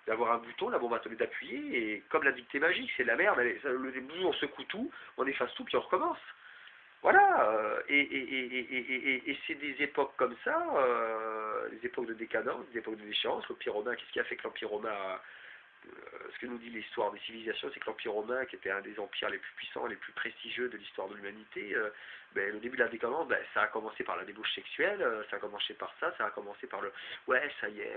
d'avoir un bouton, la bombe atomique d'appuyer, et comme la dictée magique, c'est de la merde, le bout, on secoue tout, on efface tout, puis on recommence. Voilà, et c'est des époques comme ça, des époques de décadence, des époques de déchéance. L'Empire romain, qu'est-ce qui a fait que l'Empire romain ce que nous dit l'histoire des civilisations, c'est que l'Empire romain, qui était un des empires les plus puissants, les plus prestigieux de l'histoire de l'humanité, le début de la décadence, ça a commencé par la débauche sexuelle, ça a commencé par ça a commencé par le ouais, ça y est,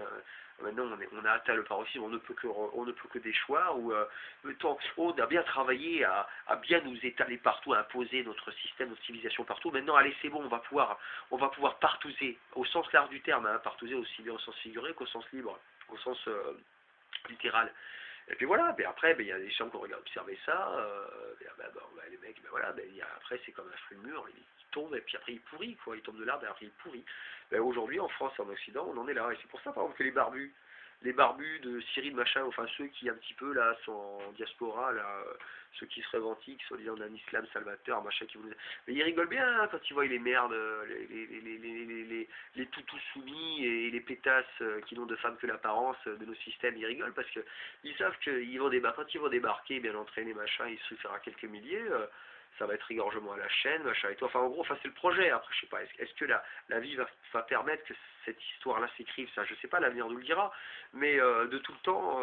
maintenant on a atteint le paroxysme, on ne peut que déchoir, ou on a bien travaillé à bien nous étaler partout, à imposer notre système, notre civilisation partout. Maintenant, allez, c'est bon, on va pouvoir partouzer, au sens large du terme, hein, partouzer aussi bien au sens figuré qu'au sens libre, au sens littéral. Et puis voilà, mais après, il y a des gens qui ont observé ça, les mecs, voilà, après c'est comme un fruit de mûr, il tombe et puis après il pourrit, quoi, il tombe de l'arbre et après il pourrit. Aujourd'hui, en France et en Occident, on en est là, et c'est pour ça, par exemple, que les barbus de Syrie, de machin, enfin ceux qui un petit peu là sont en diaspora, là, ceux qui se revendiquent, soi-disant d'un islam salvateur, machin, mais ils rigolent bien hein, quand ils voient les merdes, les toutous soumis et les pétasses qui n'ont de femme que l'apparence de nos systèmes, ils rigolent parce que ils savent qu'ils vont débarquer, quand ils vont débarquer, bien entraînés, machin, il suffira quelques milliers, ça va être égorgement à la chaîne, machin et tout. Enfin, en gros, c'est le projet. Après, je sais pas, est-ce que la vie va permettre que cette histoire-là s'écrive? Ça, je sais pas, l'avenir nous le dira. Mais de tout le temps,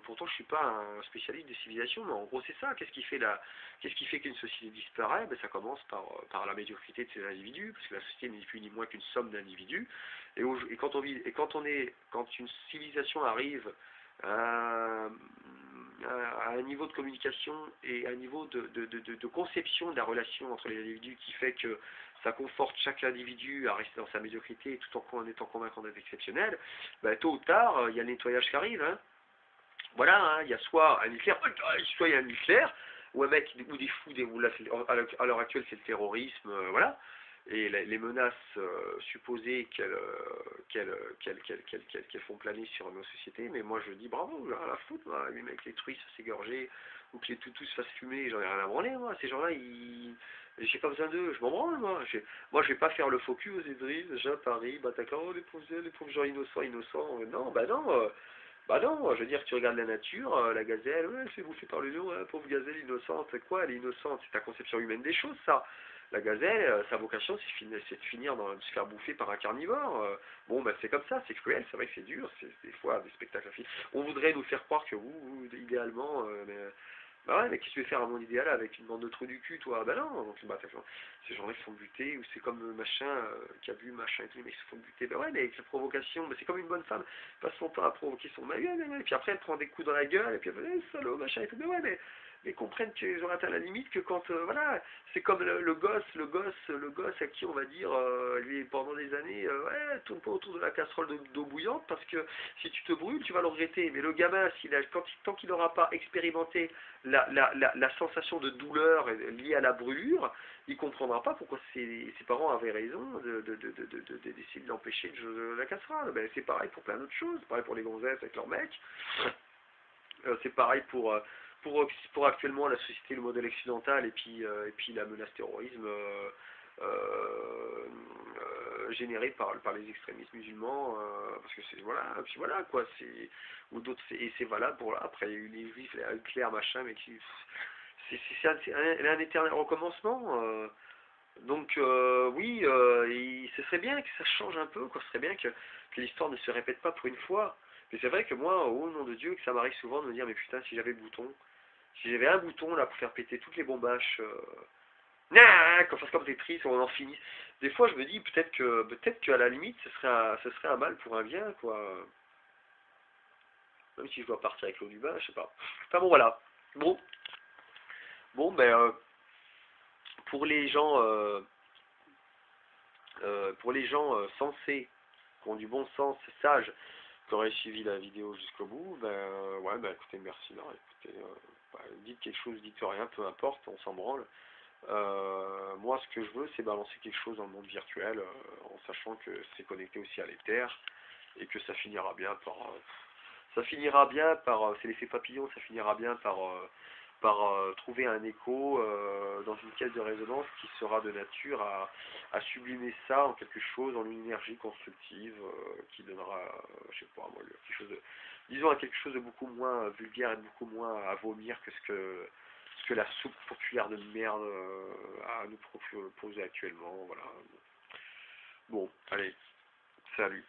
pourtant, je suis pas un spécialiste des civilisations, mais en gros, c'est ça. Qu'est-ce qui fait qu'une société disparaît? Ça commence par la médiocrité de ces individus, parce que la société n'est ni plus ni moins qu'une somme d'individus. Et quand une civilisation arrive à un niveau de communication et un niveau de conception de la relation entre les individus qui fait que ça conforte chaque individu à rester dans sa médiocrité tout en étant convaincant d'être exceptionnel, tôt ou tard, il y a le nettoyage qui arrive. Hein. Voilà, hein, il y a soit un nucléaire, soit il y a un nucléaire, ou un mec, ou des fous, à l'heure actuelle c'est le terrorisme, voilà. Et les menaces supposées qu'elles font planer sur nos sociétés, mais moi je dis bravo, j'ai rien à foutre, moi. Les mecs, les truies se s'égorger, ou que les toutous se fassent fumer, j'en ai rien à branler, moi. Ces gens-là, j'ai pas besoin d'eux, je m'en branle, moi. Moi je vais pas faire le faux cul aux Idriss, déjà Paris, Bataclan, oh, les pauvres gens innocents, non, bah non, je veux dire, tu regardes la nature, la gazelle, ouais, elle se fait bouffer par le lion, hein, pauvre gazelle innocente, quoi, elle est innocente, c'est ta conception humaine des choses, ça. La gazelle, sa vocation, c'est de finir de se faire bouffer par un carnivore. C'est comme ça, c'est cruel, c'est vrai que c'est dur, c'est des fois des spectacles à film. On voudrait nous faire croire que idéalement, bah ouais, mais qu'est-ce que tu veux faire un monde idéal avec une bande de trous du cul, toi? Bah non, donc ces gens-là se font buter, ou c'est comme machin qui a bu machin et tout, les mecs se font buter. Bah ouais, mais avec la provocation, c'est comme une bonne femme, passe son temps à provoquer son mari, et puis après elle prend des coups dans la gueule, et puis elle fait, salaud, machin et tout. Mais ouais, mais comprennent qu'ils ont atteint la limite que quand voilà, c'est comme le gosse à qui on va dire pendant des années ouais, tourne pas autour de la casserole d'eau bouillante parce que si tu te brûles tu vas le regretter. Mais le gamin tant qu'il n'aura pas expérimenté la sensation de douleur liée à la brûlure, il comprendra pas pourquoi ses parents avaient raison d'essayer de l'empêcher de jouer de la casserole. C'est pareil pour plein d'autres choses, c'est pareil pour les gonzesses avec leurs mecs, c'est pareil pour actuellement la société, le modèle occidental, et puis la menace terrorisme générée par les extrémistes musulmans, parce que c'est voilà, puis voilà quoi, c'est ou d'autres, et c'est valable pour là. Après il y a eu les juifs, les Hitler, machin, mais c'est un éternel recommencement. Donc oui, ce serait bien que ça change un peu, quoi. Ce serait bien que l'histoire ne se répète pas pour une fois. Mais c'est vrai que moi, au nom de Dieu, que ça m'arrive souvent de me dire, mais putain, si j'avais le bouton, si j'avais un bouton là pour faire péter toutes les bombaches, qu'on fasse comme Tetris, on en finit. Des fois, je me dis peut-être qu'à la limite, ce serait un mal pour un bien, quoi. Même si je dois partir avec l'eau du bain, je sais pas. Enfin bon, voilà. Bon, bon, pour les gens, sensés, qui ont du bon sens, sages, qui auraient suivi la vidéo jusqu'au bout, ouais, écoutez, merci. Non, écoutez, dites quelque chose, dites rien, peu importe, on s'en branle. Moi, ce que je veux, c'est balancer quelque chose dans le monde virtuel, en sachant que c'est connecté aussi à l'éther, et que ça finira bien par, c'est l'effet papillon, ça finira bien par trouver un écho dans une caisse de résonance qui sera de nature à sublimer ça en quelque chose, en une énergie constructive qui donnera, je sais pas moi, disons à quelque chose de beaucoup moins vulgaire et de beaucoup moins à vomir que ce que la soupe populaire de merde a à nous proposer actuellement. Voilà. Bon, allez, salut.